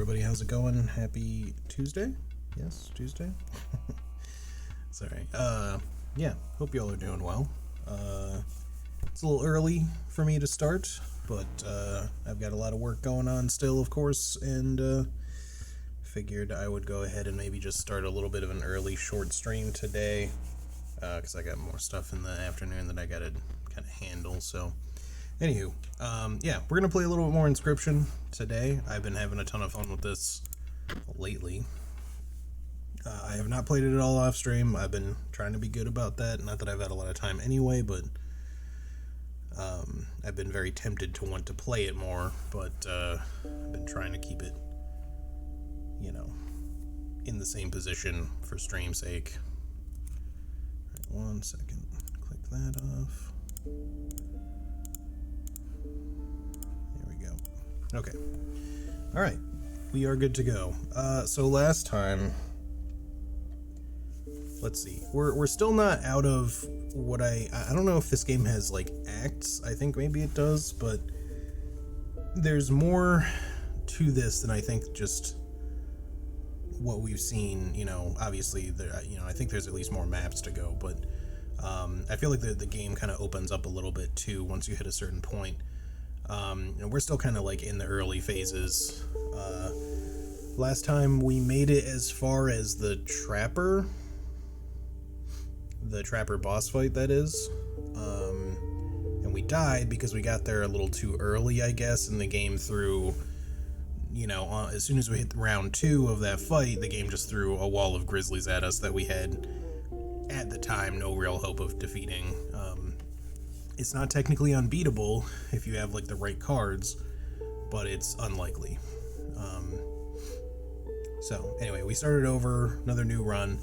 everybody, how's it going? Happy Tuesday? Yes, Tuesday? Sorry. Yeah, hope y'all are doing well. It's a little early for me to start, but I've got a lot of work going on still, of course, and figured I would go ahead and maybe just start a little bit of an early short stream today, because I got more stuff in the afternoon that I gotta kind of handle, so... Anywho, yeah, we're gonna play a little bit more Inscryption today. I've been having a ton of fun with this lately. I have not played it at all off stream. I've been trying to be good about that. Not that I've had a lot of time anyway, but I've been very tempted to want to play it more, but I've been trying to keep it, you know, in the same position for stream's sake. All right, 1 second. Click that off. Okay. Alright. We are good to go. So last time... Let's see. We're still not out of what I don't know if this game has, like, acts. I think maybe it does, but... There's more to this than I think just what we've seen, you know. Obviously, I think there's at least more maps to go, but... I feel like the game kind of opens up a little bit, too, once you hit a certain point. And we're still kind of like in the early phases. Last time we made it as far as the Trapper boss fight, that is. And we died because we got there a little too early, I guess, and the game threw, you know, as soon as we hit round 2 of that fight, the game just threw a wall of grizzlies at us that we had, at the time, no real hope of defeating. It's not technically unbeatable if you have like the right cards, but it's unlikely. So anyway, we started over, another new run.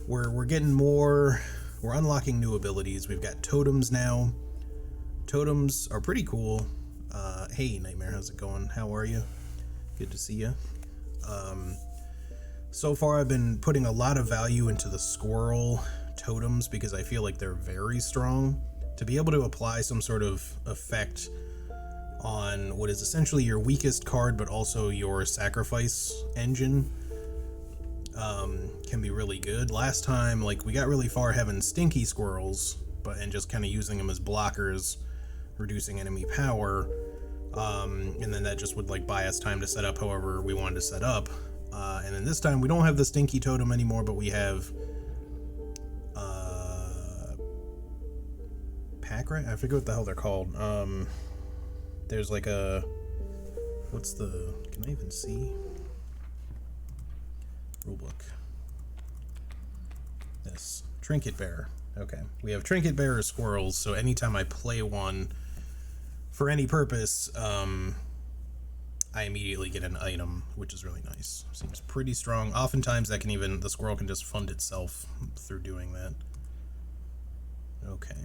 We're getting more, we're unlocking new abilities. We've got totems now. Totems are pretty cool. Hey Nightmare, how's it going? How are you? Good to see you. So far I've been putting a lot of value into the squirrel totems because I feel like they're very strong. To be able to apply some sort of effect on what is essentially your weakest card, but also your sacrifice engine, can be really good. Last time, like, we got really far having stinky squirrels, and just kind of using them as blockers, reducing enemy power, and then that just would, like, buy us time to set up however we wanted to set up. And then this time, we don't have the stinky totem anymore, but we have... I forget what the hell they're called. There's like a... What's the... Can I even see? Rulebook. This. Trinket Bearer. Okay. We have Trinket Bearer squirrels, so anytime I play one for any purpose, I immediately get an item, which is really nice. Seems pretty strong. Oftentimes that can even... The squirrel can just fund itself through doing that. Okay.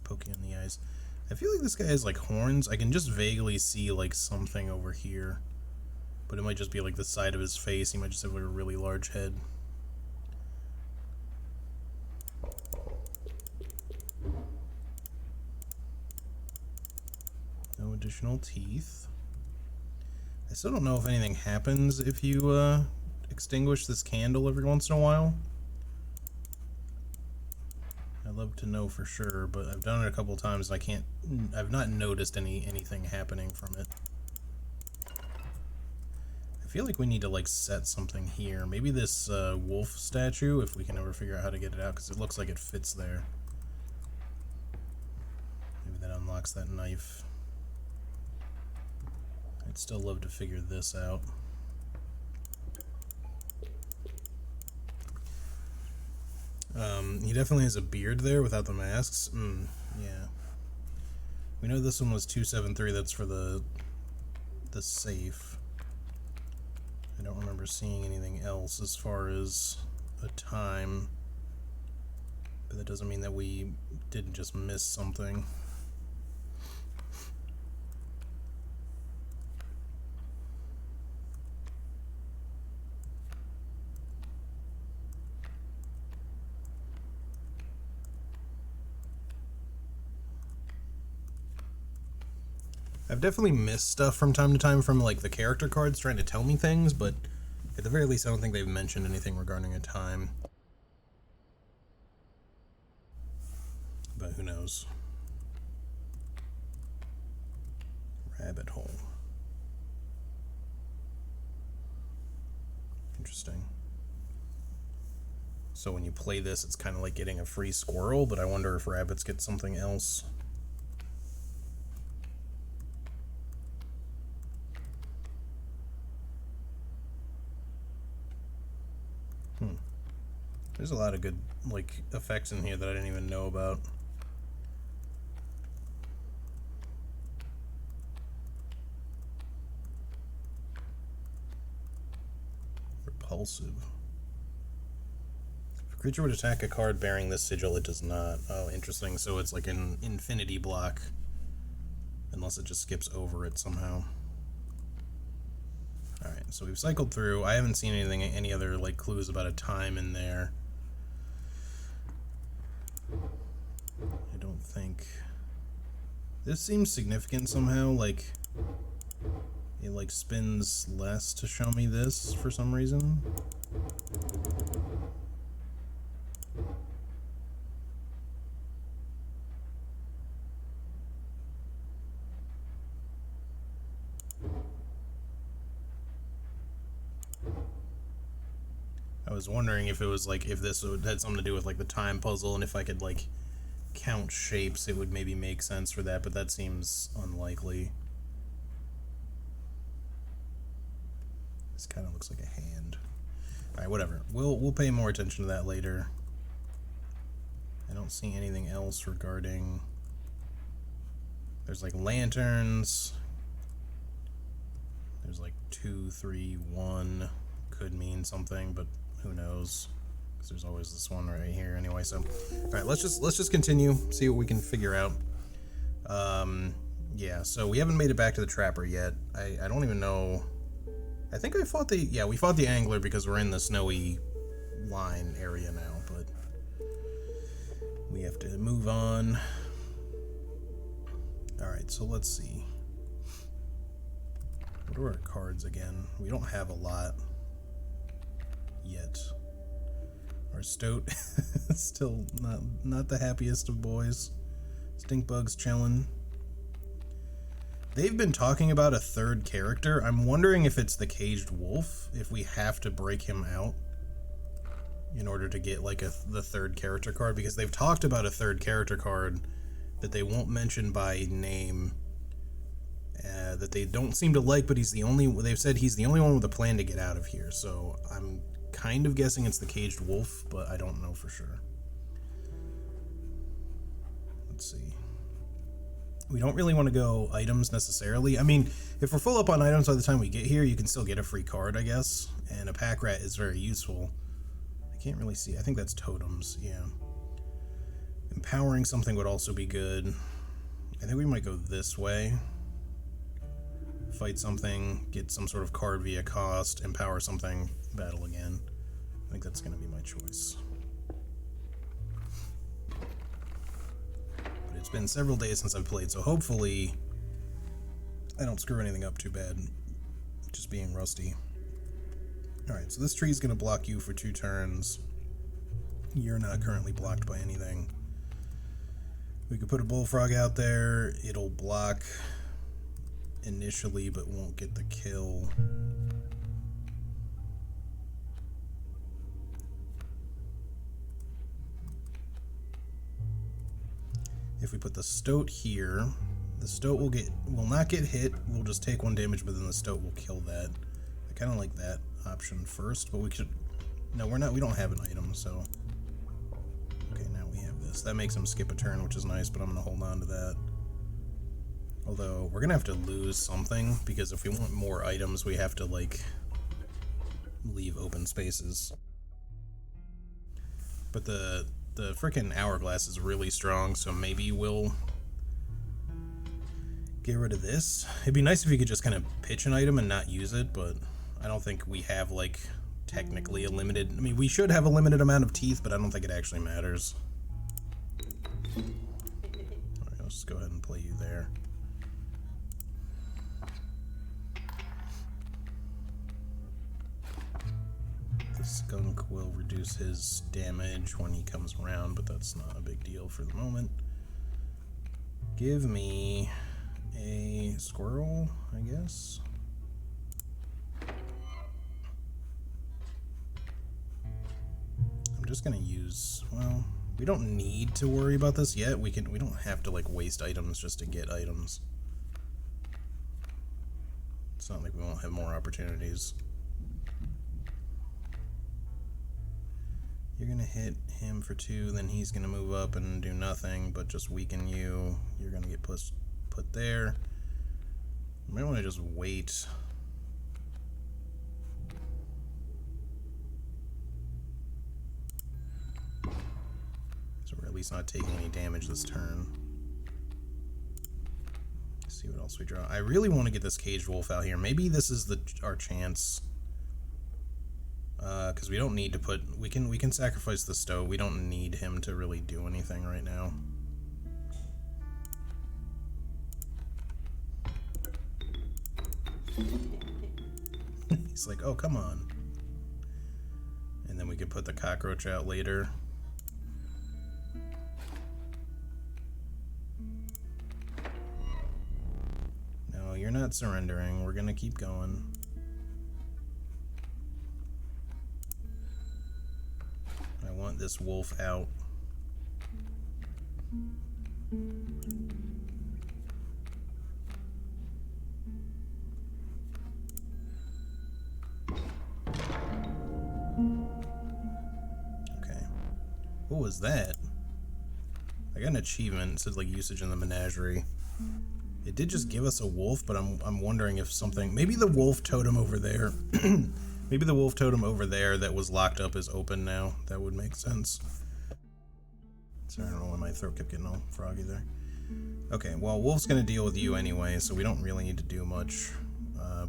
Poke you in the eyes. I feel like this guy has like horns. I can just vaguely see like something over here, but it might just be like the side of his face. He might just have like a really large head. No additional teeth. I still don't know if anything happens if you extinguish this candle every once in a while. I'd love to know for sure, but I've done it a couple times and I've not noticed anything happening from it. I feel like we need to like set something here. Maybe this wolf statue, if we can ever figure out how to get it out, because it looks like it fits there. Maybe that unlocks that knife. I'd still love to figure this out. He definitely has a beard there without the masks. Yeah. We know this one was 273, that's for the safe. I don't remember seeing anything else as far as a time. But that doesn't mean that we didn't just miss something. I've definitely missed stuff from time to time from like the character cards trying to tell me things, but at the very least I don't think they've mentioned anything regarding a time. But who knows? Rabbit hole. Interesting. So when you play this, it's kind of like getting a free squirrel, but I wonder if rabbits get something else. There's a lot of good, like, effects in here that I didn't even know about. Repulsive. If a creature would attack a card bearing this sigil, it does not. Oh, interesting. So it's like an infinity block. Unless it just skips over it somehow. Alright, so we've cycled through. I haven't seen anything, any other, like, clues about a time in there. I don't think. This seems significant somehow, like it like spins less to show me this for some reason. I was wondering if it was like, if this had something to do with like the time puzzle, and if I could like count shapes, it would maybe make sense for that, but that seems unlikely. This kind of looks like a hand. Alright, whatever. We'll pay more attention to that later. I don't see anything else regarding... There's like lanterns. There's like 2, 3, 1. Could mean something, but who knows? Because there's always this one right here anyway. So, all right, let's just continue, see what we can figure out. Yeah. So we haven't made it back to the trapper yet. I don't even know. I think we fought the angler because we're in the snowy line area now, but we have to move on. All right. So let's see. What are our cards again? We don't have a lot yet. Our stoat still not the happiest of boys. Stinkbug's chillin'. They've been talking about a third character. I'm wondering if it's the caged wolf, if we have to break him out in order to get like the third character card, because they've talked about a third character card that they won't mention by name, that they don't seem to like, but they've said he's the only one with a plan to get out of here. So I'm kind of guessing it's the caged wolf, but I don't know for sure. Let's see. We don't really want to go items necessarily. I mean, if we're full up on items by the time we get here, you can still get a free card, I guess. And a pack rat is very useful. I can't really see. I think that's totems, yeah. Empowering something would also be good. I think we might go this way. Fight something, get some sort of card via cost, empower something, battle again. I think that's going to be my choice. But it's been several days since I've played, so hopefully I don't screw anything up too bad. Just being rusty. Alright, so this tree is going to block you for 2 turns. You're not currently blocked by anything. We could put a bullfrog out there. It'll block initially, but won't get the kill. If we put the stoat here, the stoat will not get hit. We'll just take 1 damage, but then the stoat will kill that. I kind of like that option first, but we could. No, we don't have an item, so. Okay, now we have this. That makes him skip a turn, which is nice, but I'm gonna hold on to that. Although, we're gonna have to lose something, because if we want more items, we have to, like, leave open spaces. But the frickin' hourglass is really strong, so maybe we'll get rid of this. It'd be nice if you could just kind of pitch an item and not use it, but I don't think we have, like, technically a limited... I mean, we should have a limited amount of teeth, but I don't think it actually matters. Alright, let's just go ahead and play you there. The skunk will reduce his damage when he comes around, but that's not a big deal for the moment. Give me a squirrel, I guess. I'm just gonna use, well, we don't need to worry about this yet. We don't have to like waste items just to get items. It's not like we won't have more opportunities. You're gonna hit him for 2, then he's gonna move up and do nothing but just weaken you. You're gonna get put there. You might want to just wait. So we're at least not taking any damage this turn. Let's see what else we draw. I really want to get this caged wolf out here. Maybe this is our chance. Because we don't need to put, we can sacrifice the stoat. We don't need him to really do anything right now. He's like, oh, come on. And then we could put the cockroach out later. No, you're not surrendering. We're gonna keep going. I want this wolf out. Okay. What was that? I got an achievement. It said like usage in the menagerie. It did just give us a wolf, but I'm wondering if something, maybe the wolf totem over there. Maybe the wolf totem over there that was locked up is open now. That would make sense. Sorry, I don't know why my throat kept getting all froggy there. Okay, well, wolf's gonna deal with you anyway, so we don't really need to do much.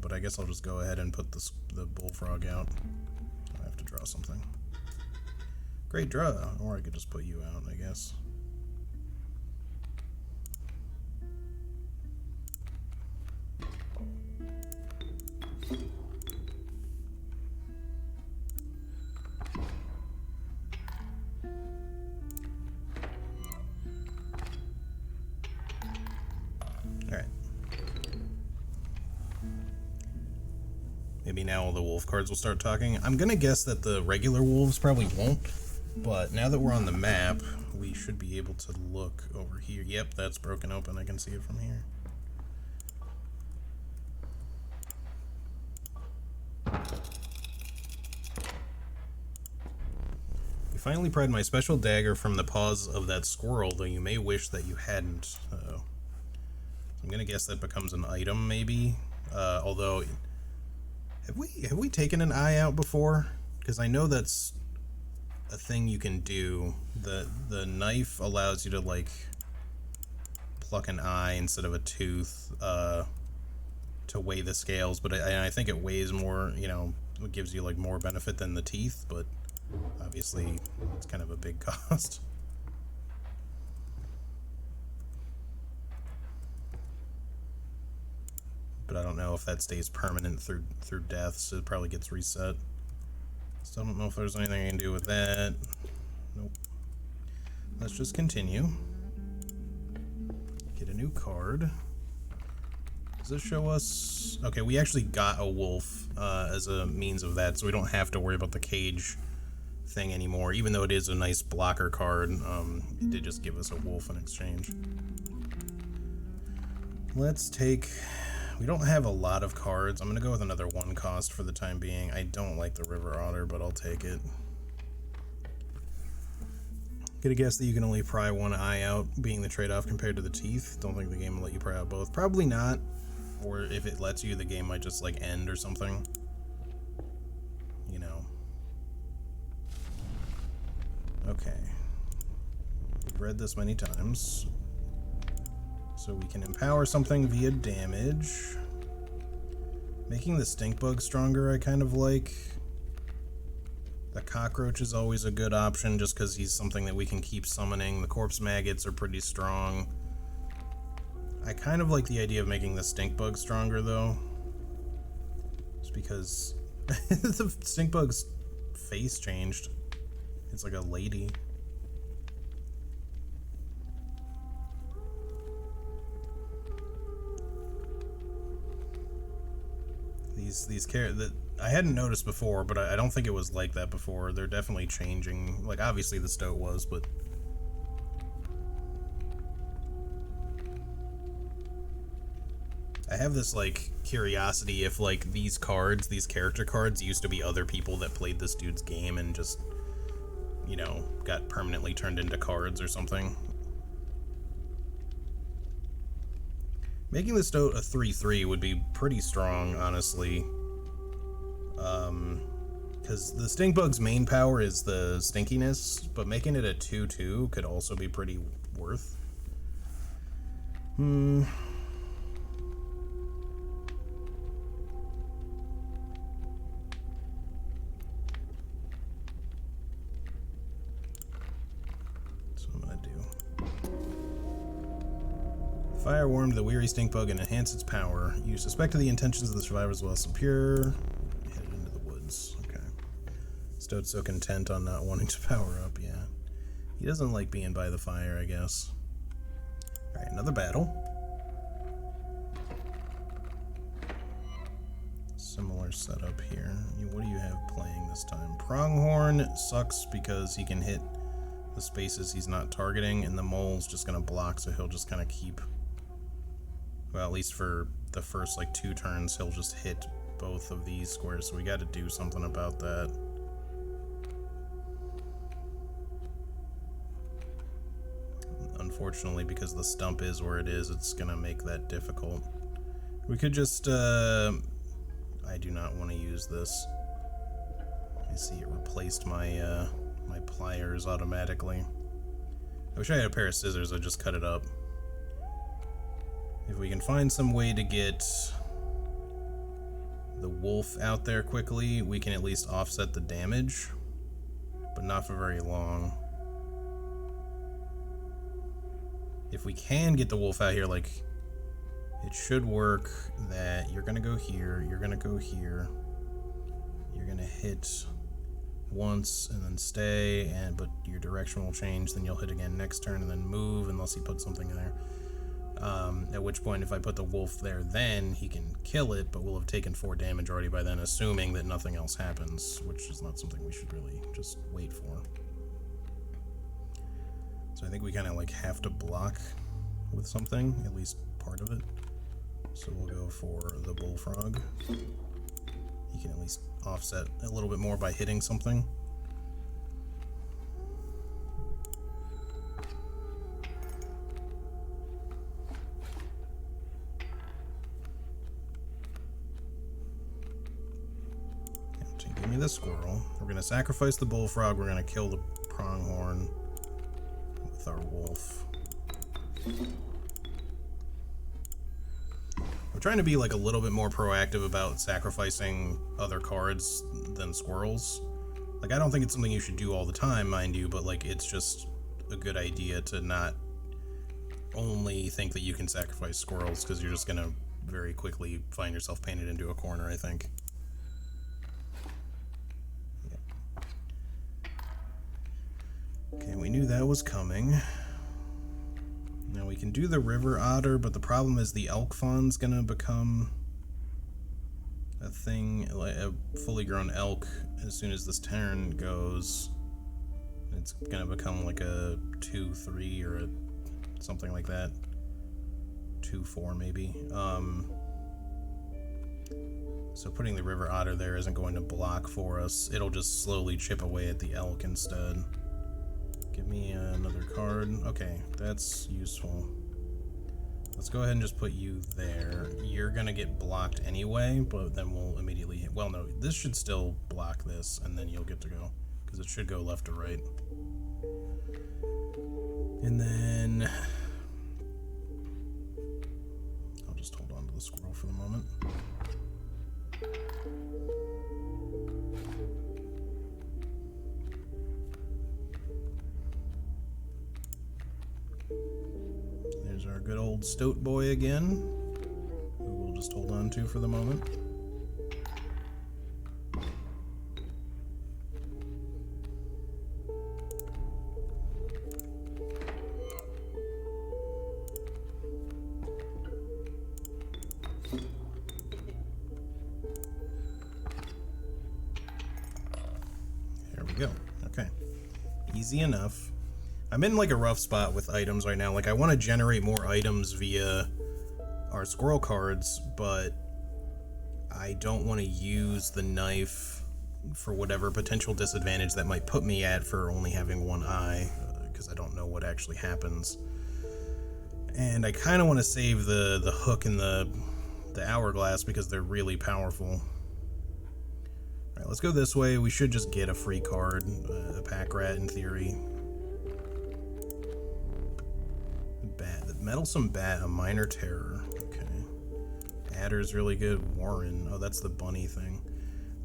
But I guess I'll just go ahead and put the bullfrog out. I have to draw something. Great draw, or I could just put you out, I guess. Maybe now all the wolf cards will start talking. I'm gonna guess that the regular wolves probably won't, but now that we're on the map, we should be able to look over here. Yep, that's broken open. I can see it from here. You finally pried my special dagger from the paws of that squirrel, though you may wish that you hadn't. I'm gonna guess that becomes an item, maybe. Although, have we taken an eye out before? Because I know that's a thing you can do. The knife allows you to like pluck an eye instead of a tooth to weigh the scales, but I think it weighs more. You know, it gives you like more benefit than the teeth, but obviously it's kind of a big cost. But I don't know if that stays permanent through death, so it probably gets reset. Still don't know if there's anything I can do with that. Nope. Let's just continue. Get a new card. Does this show us... Okay, we actually got a wolf as a means of that, so we don't have to worry about the cage thing anymore. Even though it is a nice blocker card, it did just give us a wolf in exchange. Let's take... We don't have a lot of cards. I'm going to go with another 1 cost for the time being. I don't like the River Otter, but I'll take it. Gonna guess that you can only pry one eye out, being the trade-off compared to the teeth. Don't think the game will let you pry out both. Probably not. Or if it lets you, the game might just like end or something. You know. Okay. We've read this many times. So we can empower something via damage. Making the stink bug stronger I kind of like. The cockroach is always a good option just because he's something that we can keep summoning. The corpse maggots are pretty strong. I kind of like the idea of making the stink bug stronger though. Just because the stink bug's face changed. It's like a lady. These characters that I hadn't noticed before, but I don't think it was like that before. They're definitely changing. Like, obviously the stoat was, but I have this, like, curiosity if, like, these cards, these character cards, used to be other people that played this dude's game and just, you know, got permanently turned into cards or something. Making the stoat a 3/3 would be pretty strong, honestly. Because the stink bug's main power is the stinkiness, but making it a 2/2 could also be pretty worth. Fire Worm to the weary stink bug and enhance its power. You suspect the intentions of the survivors while still pure. Headed into the woods. Okay. Stoat's so content on not wanting to power up, yeah. He doesn't like being by the fire, I guess. Alright, another battle. Similar setup here. What do you have playing this time? Pronghorn sucks because he can hit the spaces he's not targeting, and the mole's just gonna block, so he'll just kind of keep... Well, at least for the first, like, 2 turns, he'll just hit both of these squares, so we gotta do something about that. Unfortunately, because the stump is where it is, it's gonna make that difficult. We could just, I do not want to use this. I see it replaced my, my pliers automatically. I wish I had a pair of scissors, I'd just cut it up. If we can find some way to get the wolf out there quickly, we can at least offset the damage, but not for very long. If we can get the wolf out here, like, it should work that you're gonna go here, you're gonna go here, you're gonna hit once and then stay, but your direction will change, then you'll hit again next turn and then move unless he puts something in there. At which point, if I put the wolf there, then he can kill it, but we'll have taken 4 damage already by then, assuming that nothing else happens, which is not something we should really just wait for. So I think we kind of like have to block with something, at least part of it. So we'll go for the bullfrog. He can at least offset a little bit more by hitting something. Give me the squirrel. We're going to sacrifice the bullfrog. We're going to kill the pronghorn with our wolf. I'm trying to be like a little bit more proactive about sacrificing other cards than squirrels. Like, I don't think it's something you should do all the time, mind you, but like, it's just a good idea to not only think that you can sacrifice squirrels, because you're just going to very quickly find yourself painted into a corner, I think. Okay, we knew that was coming. Now we can do the river otter, but the problem is the elk fawn's gonna become a thing, like a fully grown elk, as soon as this turn goes. It's gonna become like a 2/3 or something like that. 2/4 maybe. So putting the river otter there isn't going to block for us. It'll just slowly chip away at the elk instead. Give me another card. Okay, that's useful. Let's go ahead and just put you there. You're gonna get blocked anyway, but then we'll immediately hit. Well, no, this should still block this, and then you'll get to go, because it should go left to right. And then I'll just hold on to the squirrel for the moment. There's our good old stoat boy again, who we'll just hold on to for the moment. we go. Okay. Easy enough. I'm in like a rough spot with items right now. Like I want to generate more items via our squirrel cards, but I don't want to use the knife for whatever potential disadvantage that might put me at for only having one eye, because I don't know what actually happens. And I kind of want to save the hook and the hourglass because they're really powerful. Alright, let's go this way. We should just get a free card, a pack rat in theory. Bat, the meddlesome bat, a minor terror. Okay. Adder's really good. Warren, oh that's the bunny thing.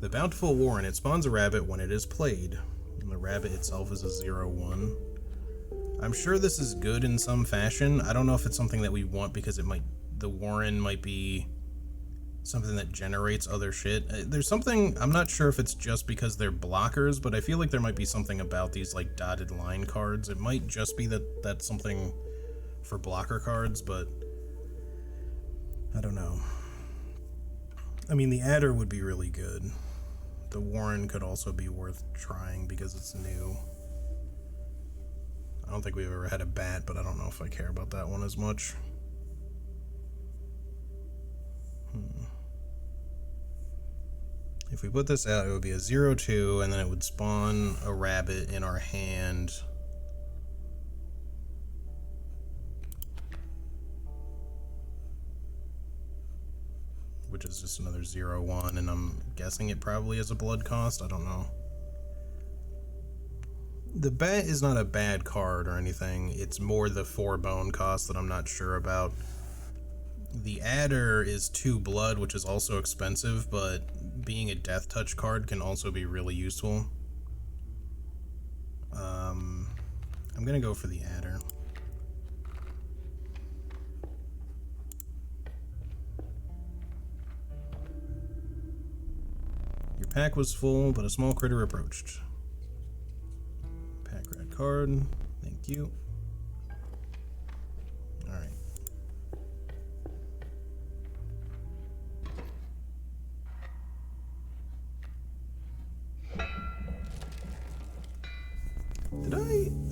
The bountiful Warren, it spawns a rabbit when it is played. And the rabbit itself is a 0/1. I'm sure this is good in some fashion. I don't know if it's something that we want because the Warren might be something that generates other shit. There's something, I'm not sure if it's just because they're blockers, but I feel like there might be something about these like dotted line cards. It might just be that that's something for blocker cards, but I don't know. I mean, the Adder would be really good. The Warren could also be worth trying because it's new. I don't think we've ever had a bat, but I don't know if I care about that one as much. If we put this out, it would be a 0/2, and then it would spawn a rabbit in our hand. Which is just another 0/1, and I'm guessing it probably has a blood cost. I don't know. The bat is not a bad card or anything. It's more the 4 bone cost that I'm not sure about. The Adder is 2 blood, which is also expensive, but being a death touch card can also be really useful. I'm gonna go for the Adder. Your pack was full, but a small critter approached. Pack rat card. Thank you. Alright.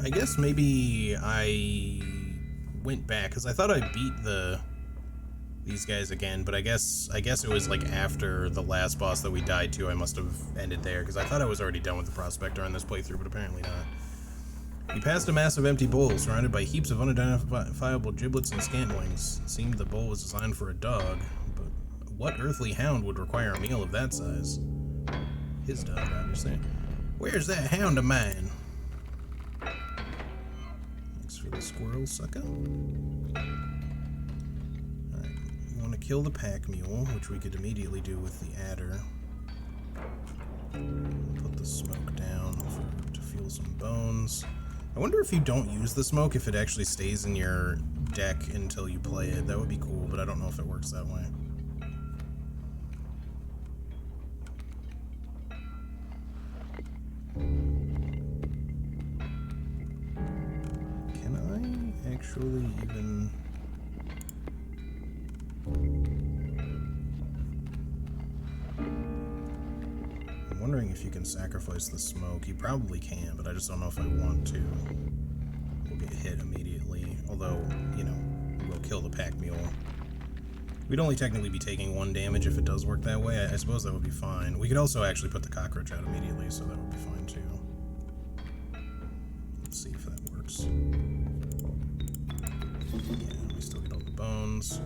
I guess maybe I went back, because I thought I beat these guys again, but I guess it was like after the last boss that we died to. I must have ended there, because I thought I was already done with the Prospector on this playthrough, but apparently not. He passed a massive empty bowl surrounded by heaps of unidentifiable giblets and scantlings. It seemed the bowl was designed for a dog, but what earthly hound would require a meal of that size? His dog, obviously. Where's that hound of mine? Thanks for the squirrel, sucker. Alright, we want to kill the pack mule, which we could immediately do with the Adder. Put the smoke down to fuel some bones. I wonder if you don't use the smoke, if it actually stays in your deck until you play it. That would be cool, but I don't know if it works that way. Can I actually even... I'm wondering if you can sacrifice the smoke. You probably can, but I just don't know if I want to. We'll get hit immediately, although, you know, we'll kill the pack mule. We'd only technically be taking 1 damage if it does work that way. I suppose that would be fine. We could also actually put the cockroach out immediately, so that would be fine too. Let's see if that works. Yeah, we still get all the bones.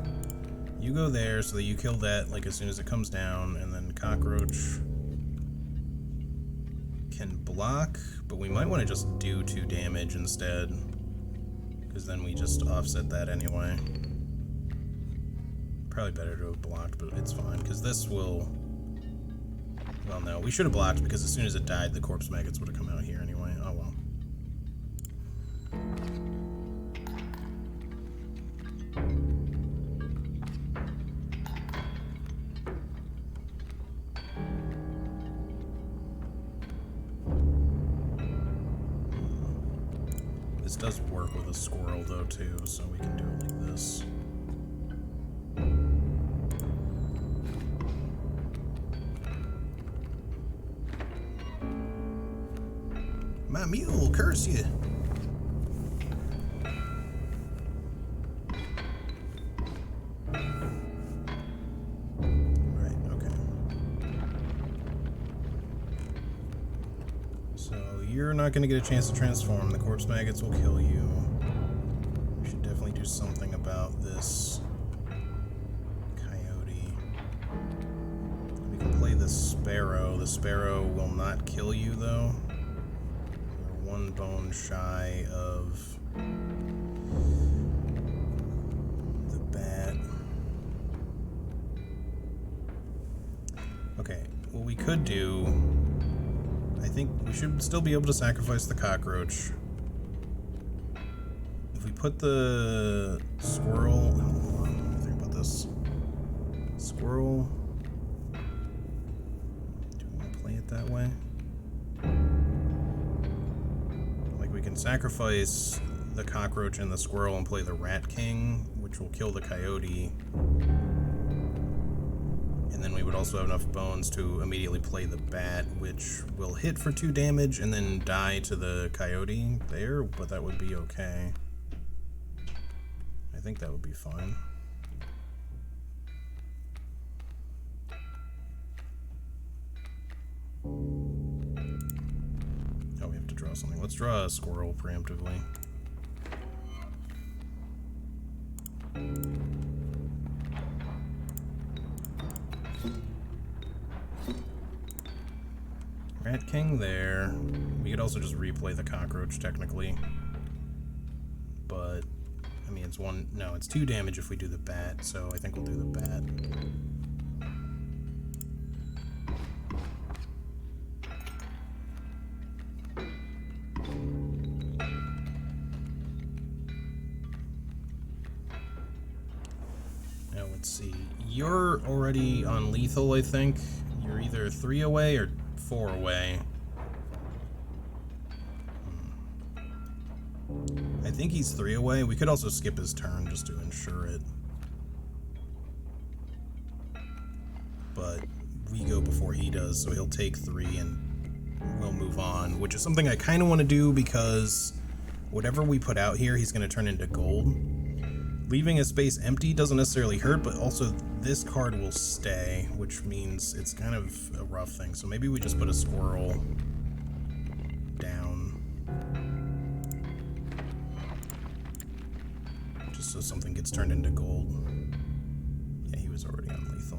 You go there so that you kill that like as soon as it comes down, and then cockroach can block, but we might want to just do 2 damage instead, because then we just offset that anyway. Probably better to have blocked, but it's fine, because this will... Well, no, we should have blocked, because as soon as it died, the corpse maggots would have come out here anyway. Oh well. This does work with a squirrel, though, too, so we can do it like this. My mule, curse you! Right, okay. So, you're not gonna get a chance to transform. The corpse maggots will kill you. We should definitely do something about this coyote. We can play the sparrow. The sparrow will not kill you, though. We're one bone shy of the bat. Okay, what we could do... I think we should still be able to sacrifice the cockroach. If we put the squirrel... Hold on, let me think about this. Squirrel... Do we want to play it that way? Like, we can sacrifice the cockroach and the squirrel and play the rat king, which will kill the coyote. And then we would also have enough bones to immediately play the bat, which will hit for 2 damage and then die to the coyote there, but that would be okay. I think that would be fine. Oh, we have to draw something. Let's draw a squirrel preemptively. Rat King there. We could also just replay the cockroach, technically. But, I mean, it's 1... No, it's 2 damage if we do the bat, so I think we'll do the bat. Now, let's see. You're already on lethal, I think. You're either 3 away or 4 away. I think he's 3 away. We could also skip his turn just to ensure it. But we go before he does, so he'll take 3 and we'll move on, which is something I kind of want to do because whatever we put out here, he's going to turn into gold. Leaving a space empty doesn't necessarily hurt, but also this card will stay, which means it's kind of a rough thing. So maybe we just put a squirrel down. Just so something gets turned into gold. Yeah, he was already on lethal.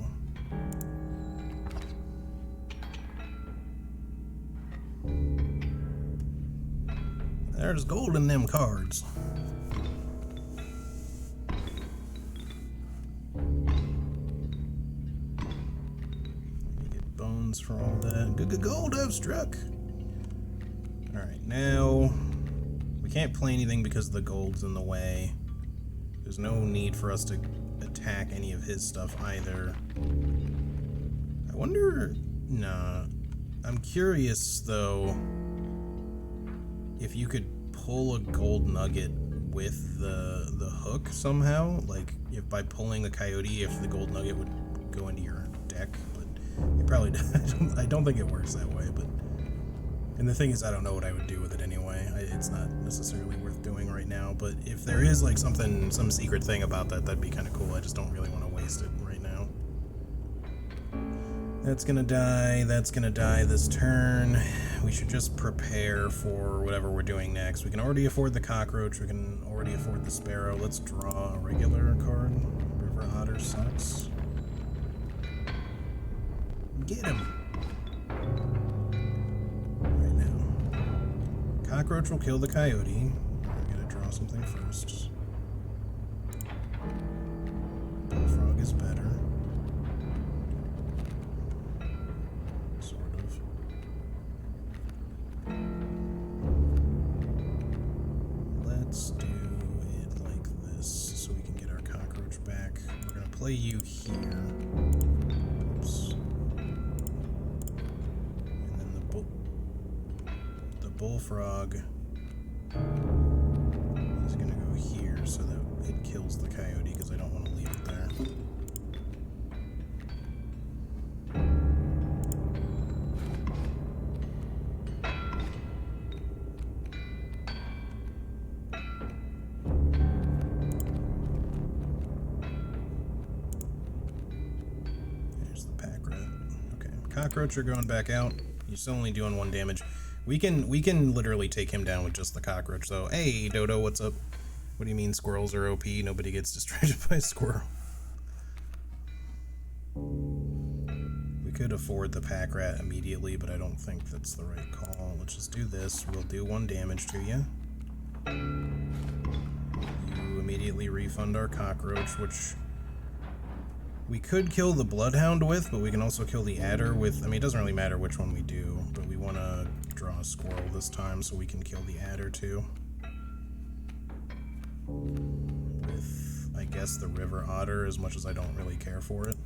There's gold in them cards. For all that. Good gold I've struck. Alright, now we can't play anything because the gold's in the way. There's no need for us to attack any of his stuff either. I wonder... Nah. I'm curious, though, if you could pull a gold nugget with the hook somehow. Like, if by pulling the coyote, if the gold nugget would go into your deck. It probably does. I don't think it works that way, but... And the thing is, I don't know what I would do with it anyway. It's not necessarily worth doing right now, but if there is, like, some secret thing about that, that'd be kind of cool. I just don't really want to waste it right now. That's gonna die this turn. We should just prepare for whatever we're doing next. We can already afford the cockroach, we can already afford the sparrow. Let's draw a regular card. River Otter sucks. Get him! Right now. Cockroach will kill the coyote. We're gonna draw something first. Bullfrog is better. Sort of. Let's do it like this so we can get our cockroach back. We're gonna play you here. Oops. Bullfrog is going to go here so that it kills the coyote because I don't want to leave it there. Cockroach, you're going back out. You're still only doing 1 damage. We can literally take him down with just the cockroach, though. Hey, Dodo, what's up? What do you mean squirrels are OP? Nobody gets distracted by a squirrel. We could afford the pack rat immediately, but I don't think that's the right call. Let's just do this. We'll do 1 damage to you. You immediately refund our cockroach, which we could kill the bloodhound with, but we can also kill the adder with. I mean, it doesn't really matter which one we do, but we want to draw a squirrel this time so we can kill the adder too. With, I guess, the river otter, as much as I don't really care for it.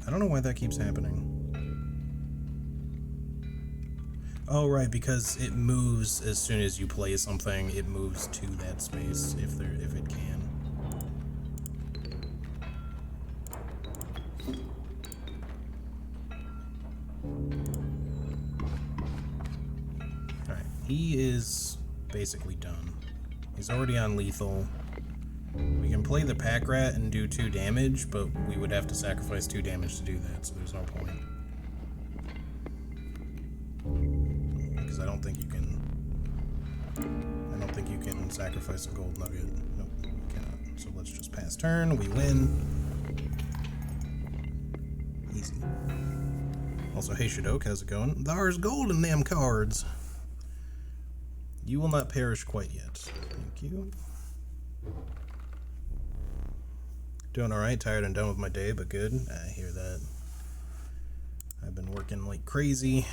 I don't know why that keeps happening. Oh, right, because it moves as soon as you play something. It moves to that space if it can. All right, he is basically done. He's already on lethal. We can play the pack rat and do 2 damage, but we would have to sacrifice 2 damage to do that, so there's no point. Because I don't think you can sacrifice a gold nugget. Nope, you cannot. So let's just pass turn. We win. Easy. Also, hey Shadok, how's it going? There's gold in them cards. You will not perish quite yet. Thank you. Doing alright, tired and done with my day, but good. I hear that. I've been working like crazy.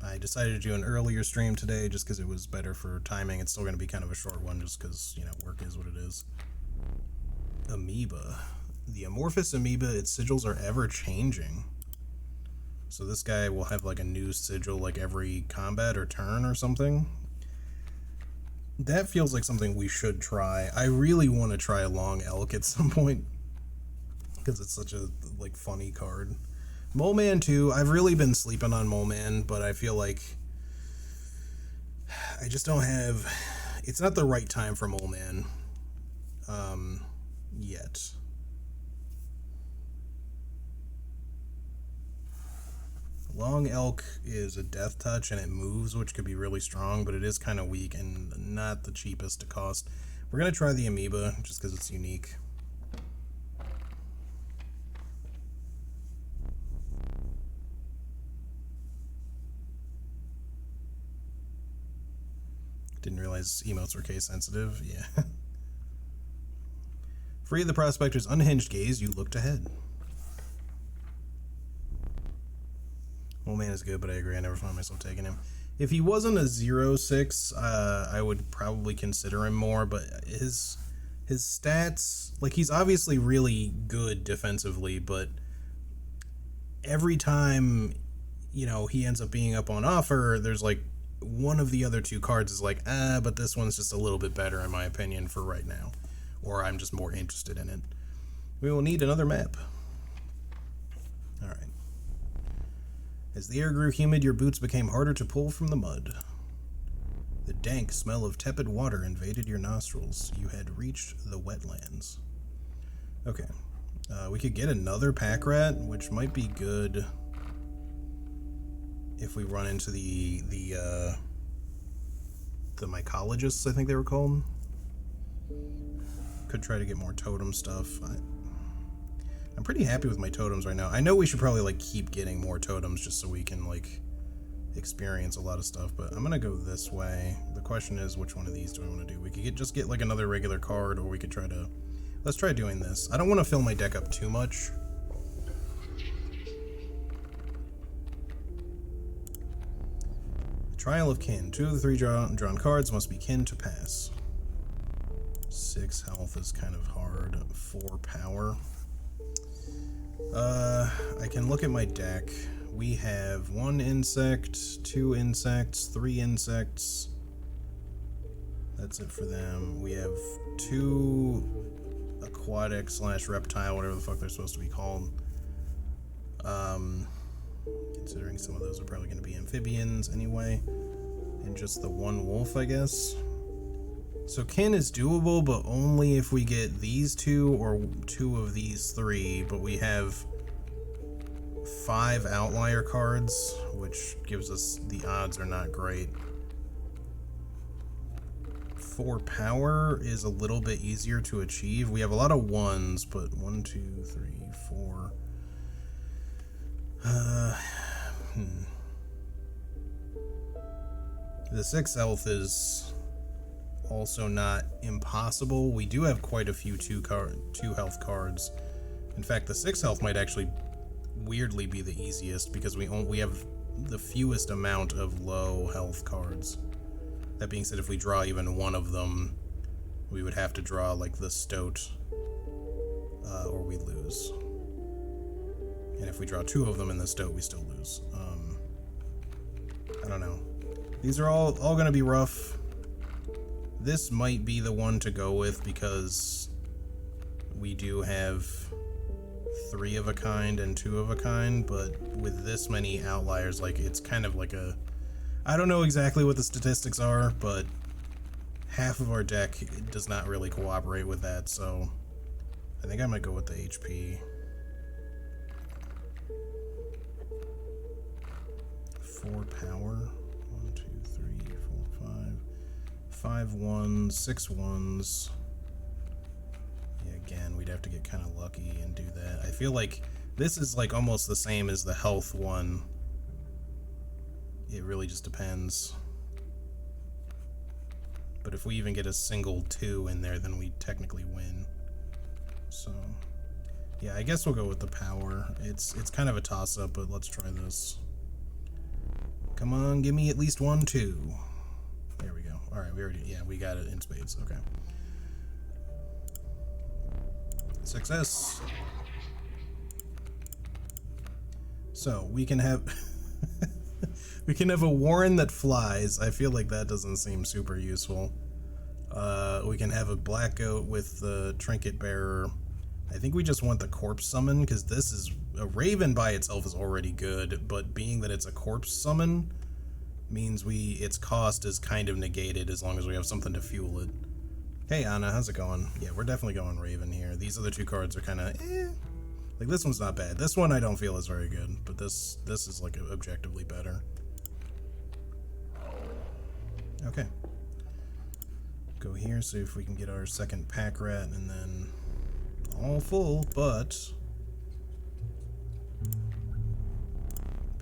I decided to do an earlier stream today just because it was better for timing. It's still going to be kind of a short one just because, you know, work is what it is. Amoeba. The amorphous amoeba, its sigils are ever changing. So this guy will have like a new sigil like every combat or turn or something. That feels like something we should try. I really want to try a long elk at some point, because it's such a like funny card. Mole Man too. I've really been sleeping on Mole Man, but I feel like I just don't have. It's not the right time for Mole Man yet. Long Elk is a death touch and it moves, which could be really strong, but it is kind of weak and not the cheapest to cost. We're going to try the amoeba just because it's unique. Didn't realize emotes were case sensitive. Yeah. Free of the prospector's unhinged gaze, you looked ahead. Old Man is good, but I agree. I never find myself taking him. If he wasn't a 0-6, I would probably consider him more, but his stats, like, he's obviously really good defensively, but every time, you know, he ends up being up on offer, there's like one of the other 2 cards is like, but this one's just a little bit better in my opinion for right now, or I'm just more interested in it. We will need another map. All right. As the air grew humid, your boots became harder to pull from the mud. The dank smell of tepid water invaded your nostrils. You had reached the wetlands. Okay. We could get another pack rat, which might be good if we run into the mycologists, I think they were called. Could try to get more totem stuff. I'm pretty happy with my totems right now. I know we should probably like keep getting more totems just so we can like experience a lot of stuff, but I'm gonna go this way. The question is, which one of these do I want to do? We could just get like another regular card, or we could try to... Let's try doing this. I don't want to fill my deck up too much. Trial of Kin. 2 of the 3 drawn cards must be kin to pass. 6 health is kind of hard. 4 power. I can look at my deck. We have 1 insect, 2 insects, 3 insects. That's it for them. We have 2 aquatic / reptile, whatever the fuck they're supposed to be called. Considering some of those are probably going to be amphibians anyway. And just the 1 wolf, I guess. So kin is doable, but only if we get these 2 or 2 of these 3, but we have 5 outlier cards, which gives us the odds are not great. 4 power is a little bit easier to achieve. We have a lot of 1s, but 1, 2, 3, 4. The 6 health is also not impossible. We do have quite a few 2 health cards. In fact, the 6 health might actually weirdly be the easiest because we have the fewest amount of low health cards. That being said, if we draw even one of them, we would have to draw like the Stoat, or we lose. And if we draw 2 of them in the Stoat, we still lose. I don't know. These are all going to be rough. This might be the one to go with because we do have 3 of a kind and 2 of a kind, but with this many outliers, like, it's kind of like a... I don't know exactly what the statistics are, but half of our deck does not really cooperate with that, so I think I might go with the HP. 4 power. 1, 2, 3, 4, 5. 5 1s, 6 1s. Yeah, again, we'd have to get kind of lucky and do that. I feel like this is like almost the same as the health one. It really just depends. But if we even get a single 2 in there, then we technically win. So, yeah, I guess we'll go with the power. It's kind of a toss-up, but let's try this. Come on, give me at least 1 2. There we go. All right, we got it in spades. Okay. Success. So we can have we can have a Warren that flies. I feel like that doesn't seem super useful. We can have a black goat with the trinket bearer. I think we just want the corpse summon because this is a raven by itself is already good, but being that it's a corpse summon means its cost is kind of negated as long as we have something to fuel it. Hey Anna, how's it going? Yeah, we're definitely going raven here. These other 2 cards are kind of like this one's not bad. This one I don't feel is very good, but this is like objectively better. Okay. Go here, see if we can get our second pack rat, and then all full, but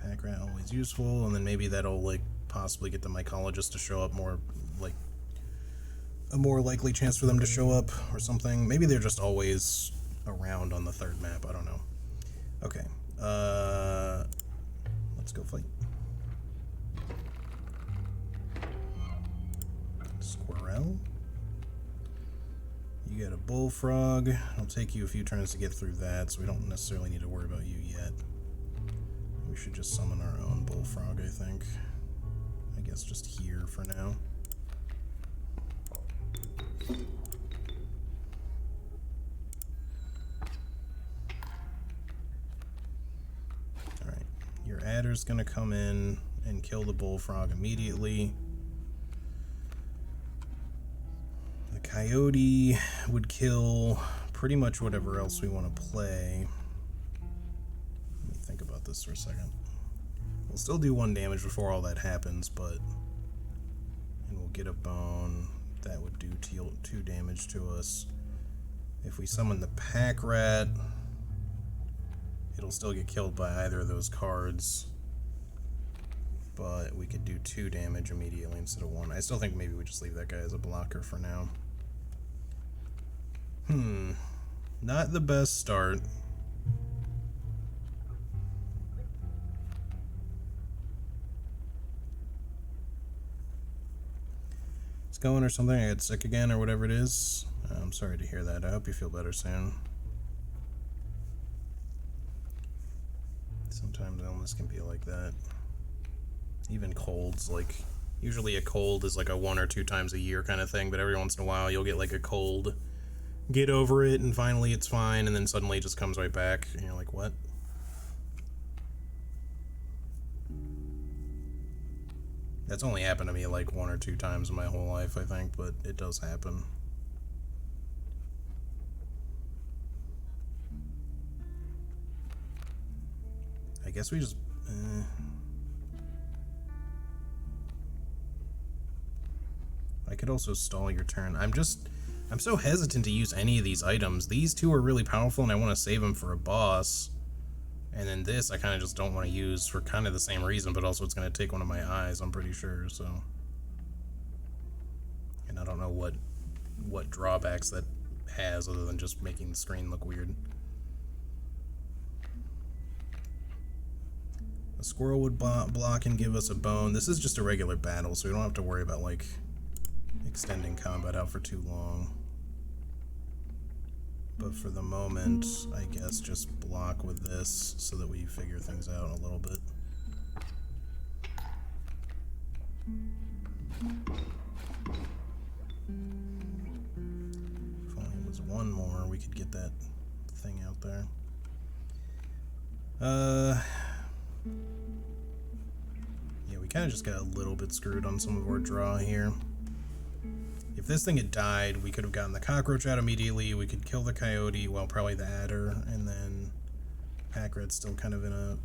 pack rat always useful, and then maybe that'll like possibly get the mycologist to show up more, like a more likely chance for them to show up or something. Maybe they're just always around on the 3rd map, I don't know. Okay, let's go fight. Squirrel. You got a bullfrog. It'll take you a few turns to get through that, so we don't necessarily need to worry about you yet. We should just summon our own bullfrog, I think. I guess just here for now. Alright, your adder's gonna come in and kill the bullfrog immediately. Coyote would kill pretty much whatever else we want to play. Let me think about this for a second. We'll still do 1 damage before all that happens, but... And we'll get a bone. That would do 2 damage to us. If we summon the pack rat, it'll still get killed by either of those cards. But we could do 2 damage immediately instead of 1. I still think maybe we just leave that guy as a blocker for now. Not the best start. It's going or something. I got sick again or whatever it is. I'm sorry to hear that. I hope you feel better soon. Sometimes illness can be like that. Even colds, like, usually a cold is like a 1 or 2 times a year kind of thing, but every once in a while you'll get like a cold, get over it, and finally it's fine, and then suddenly it just comes right back, and you're like, what? That's only happened to me like 1 or 2 times in my whole life, I think, but it does happen. I guess we just... I could also stall your turn. I'm so hesitant to use any of these items. These two are really powerful, and I want to save them for a boss. And then this, I kind of just don't want to use for kind of the same reason, but also it's going to take one of my eyes, I'm pretty sure, so... And I don't know what drawbacks that has other than just making the screen look weird. A squirrel would block and give us a bone. This is just a regular battle, so we don't have to worry about, like, extending combat out for too long. But for the moment, I guess just block with this so that we figure things out a little bit. If only it was one more, we could get that thing out there. Yeah, we kind of just got a little bit screwed on some of our draw here. If this thing had died, we could have gotten the cockroach out immediately, we could kill the coyote, well, probably the adder, and then Pack Rat's still kind of in a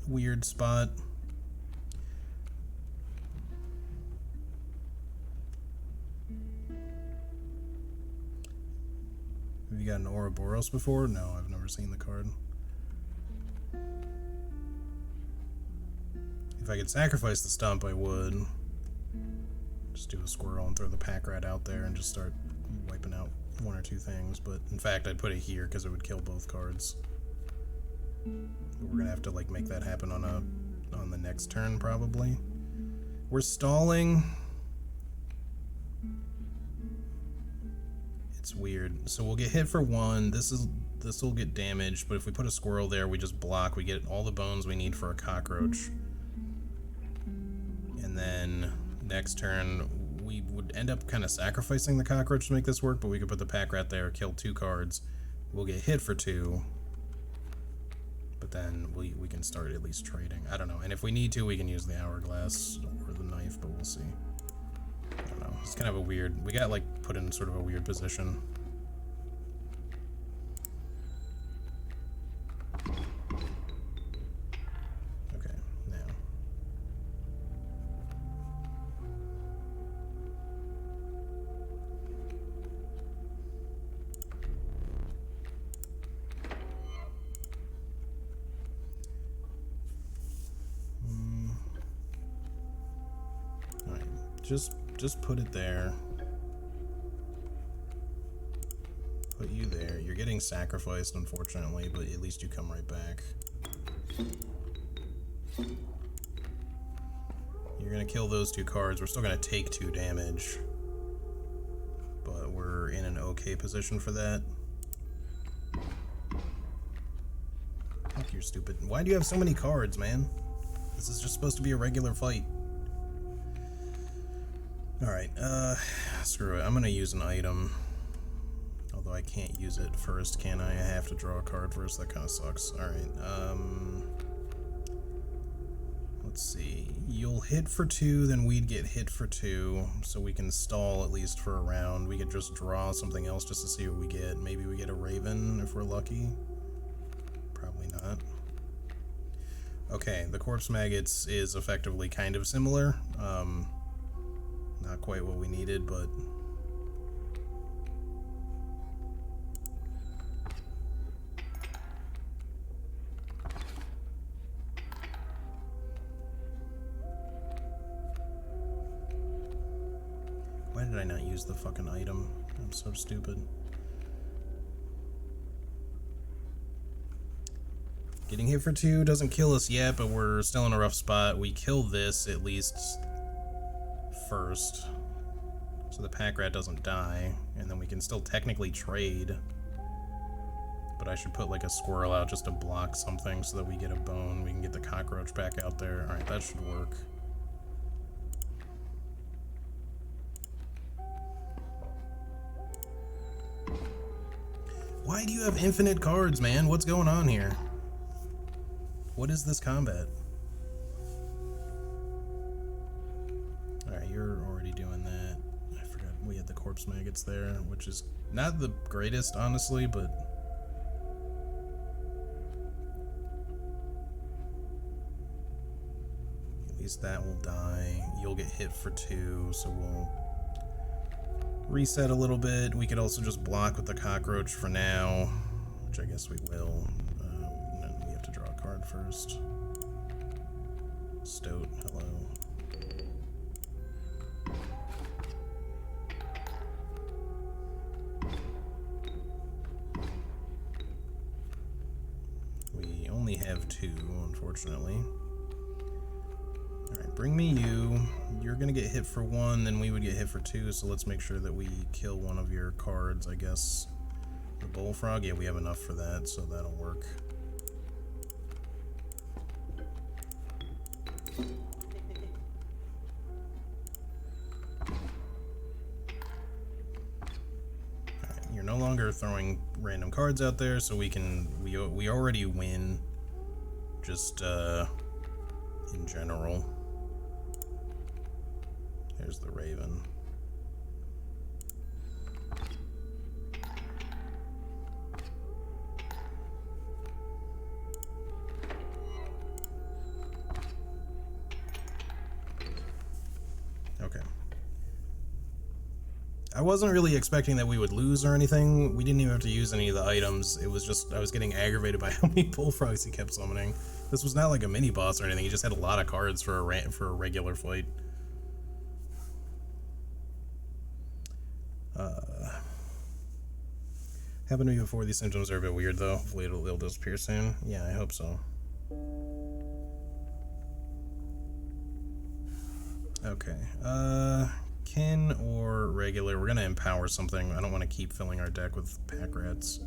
weird spot. Have you got an Ouroboros before? No, I've never seen the card. If I could sacrifice the stump, I would. Just do a squirrel and throw the Pack Rat out there and just start wiping out one or two things. But in fact, I'd put it here because it would kill both cards. But we're gonna have to like make that happen on the next turn probably. We're stalling. It's weird. So we'll get hit for one. This will get damaged. But if we put a squirrel there, we just block. We get all the bones we need for a cockroach. And then next turn, we would end up kind of sacrificing the cockroach to make this work, but we could put the Pack Rat there, kill two cards. We'll get hit for two, but then we can start at least trading. I don't know. And if we need to, we can use the hourglass or the knife, but we'll see. I don't know. It's kind of a weird... We got, like, put in sort of a weird position. Just put it there. Put you there. You're getting sacrificed, unfortunately, but at least you come right back. You're gonna kill those two cards. We're still gonna take 2 damage, but we're in an okay position for that. Fuck, you're stupid. Why do you have so many cards, man? This is just supposed to be a regular fight. Alright, screw it. I'm gonna use an item. Although I can't use it first, can I? I have to draw a card first. That kind of sucks. Alright, let's see. You'll hit for 2, then we'd get hit for 2, so we can stall at least for a round. We could just draw something else just to see what we get. Maybe we get a raven if we're lucky. Probably not. Okay, the corpse maggots is effectively kind of similar. Not quite what we needed, but... Why did I not use the fucking item? I'm so stupid. Getting hit for 2 doesn't kill us yet, but we're still in a rough spot. We kill this at least first, so the Pack Rat doesn't die, and then we can still technically trade. But I should put like a squirrel out just to block something so that we get a bone. We can get the cockroach back out there. Alright, that should work. Why do you have infinite cards, man? What's going on here? What is this combat? Alright, you're already doing that. I forgot we had the corpse maggots there, which is not the greatest, honestly, but... least that will die. You'll get hit for 2, so we'll reset a little bit. We could also just block with the cockroach for now, which I guess we will. And then we have to draw a card first. Stoat, hello. We only have 2, unfortunately. Alright, bring me you. You're gonna get hit for 1, then we would get hit for 2, so let's make sure that we kill one of your cards, I guess. The bullfrog? Yeah, we have enough for that, so that'll work. Alright, you're no longer throwing random cards out there, so we already win, just in general. There's the Raven. Okay. I wasn't really expecting that we would lose or anything. We didn't even have to use any of the items. It was just, I was getting aggravated by how many bullfrogs he kept summoning. This was not like a mini boss or anything. He just had a lot of cards for a regular fight. Happened to me before. These symptoms are a bit weird though. Hopefully it'll disappear soon. Yeah, I hope so. Okay. Kin or regular? We're gonna empower something. I don't want to keep filling our deck with pack rats.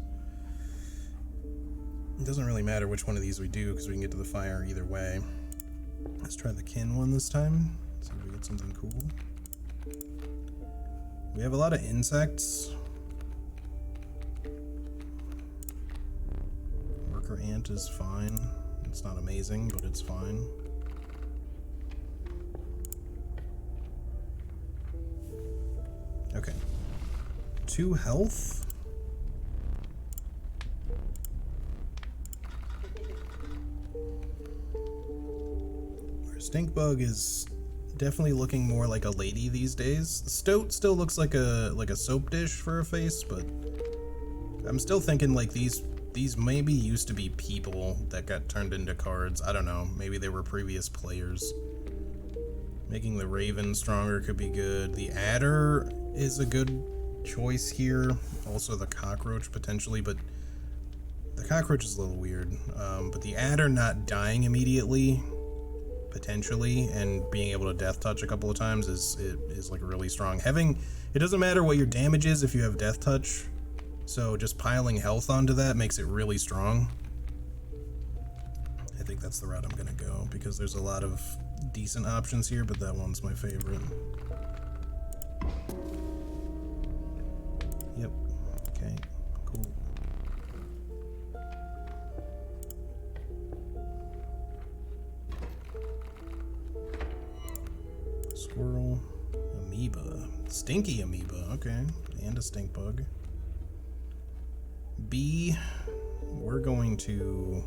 It doesn't really matter which one of these we do because we can get to the fire either way. Let's try the kin one this time. See if we get something cool. We have a lot of insects. Worker ant is fine. It's not amazing, but it's fine. Okay. 2 health. Our stink bug is definitely looking more like a lady these days. The stoat still looks like a soap dish for a face, but I'm still thinking like these maybe used to be people that got turned into cards. I don't know. Maybe they were previous players. Making the Raven stronger could be good. The Adder is a good choice here. Also the Cockroach potentially, but the Cockroach is a little weird. But the Adder not dying immediately, potentially, and being able to death touch a couple of times is like really strong. It doesn't matter what your damage is if you have death touch. So just piling health onto that makes it really strong. I think that's the route I'm gonna go because there's a lot of decent options here, but that one's my favorite. Yep. Okay. Cool. Squirrel. Amoeba. Stinky amoeba. Okay. And a stink bug. B. We're going to...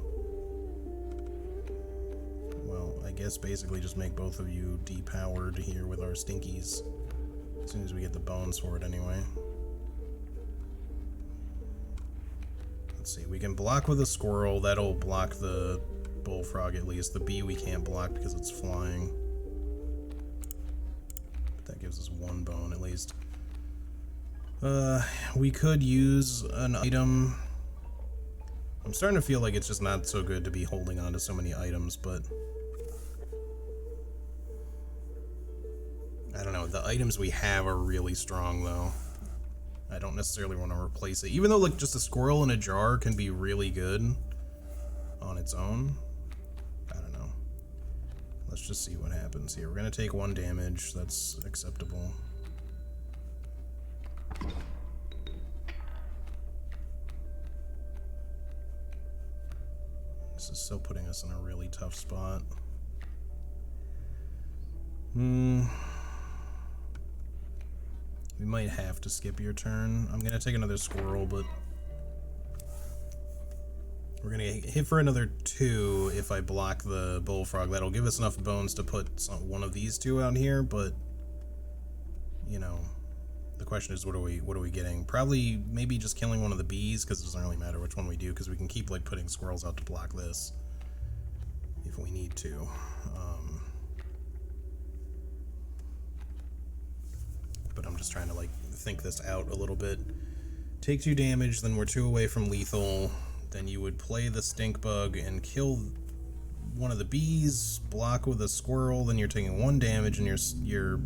well, I guess basically just make both of you depowered here with our stinkies. As soon as we get the bones for it anyway. Let's see, we can block with a squirrel. That'll block the bullfrog at least. The bee we can't block because it's flying. But that gives us 1 bone at least. We could use an item. I'm starting to feel like it's just not so good to be holding on to so many items, but I don't know. The items we have are really strong, though. I don't necessarily want to replace it. Even though, like, just a squirrel in a jar can be really good on its own. I don't know. Let's just see what happens here. We're going to take 1 damage. That's acceptable. This is still putting us in a really tough spot. We might have to skip your turn. I'm gonna take another squirrel, but We're gonna hit for another 2 if I block the bullfrog. That'll give us enough bones to put one of these 2 out here, but you know, the question is what are we getting? Probably maybe just killing one of the bees, because it doesn't really matter which one we do, because we can keep like putting squirrels out to block this if we need to. But I'm just trying to like think this out a little bit. Take 2 damage, then we're 2 away from lethal. Then you would play the stink bug and kill one of the bees, block with a squirrel, then you're taking 1 damage and you're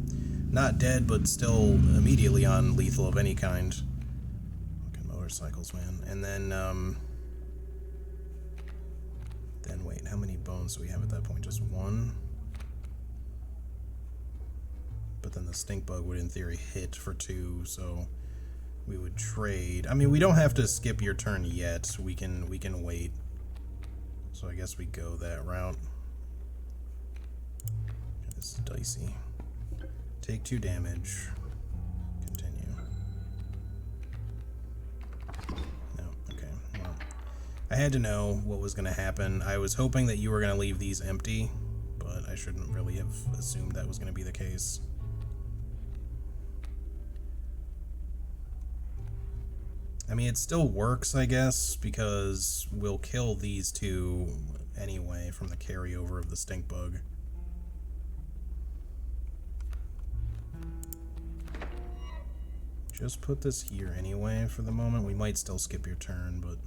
not dead, but still immediately on lethal of any kind. Fucking motorcycles, man. And then wait, how many bones do we have at that point? Just 1? But then the stink bug would in theory hit for 2, so we would trade. I mean, we don't have to skip your turn yet. We can wait. So I guess we go that route. This is dicey. Take 2 damage. Continue. No, okay. Well, I had to know what was going to happen. I was hoping that you were going to leave these empty, but I shouldn't really have assumed that was going to be the case. I mean, it still works, I guess, because we'll kill these 2 anyway from the carryover of the stink bug. Just put this here anyway for the moment. We might still skip your turn, but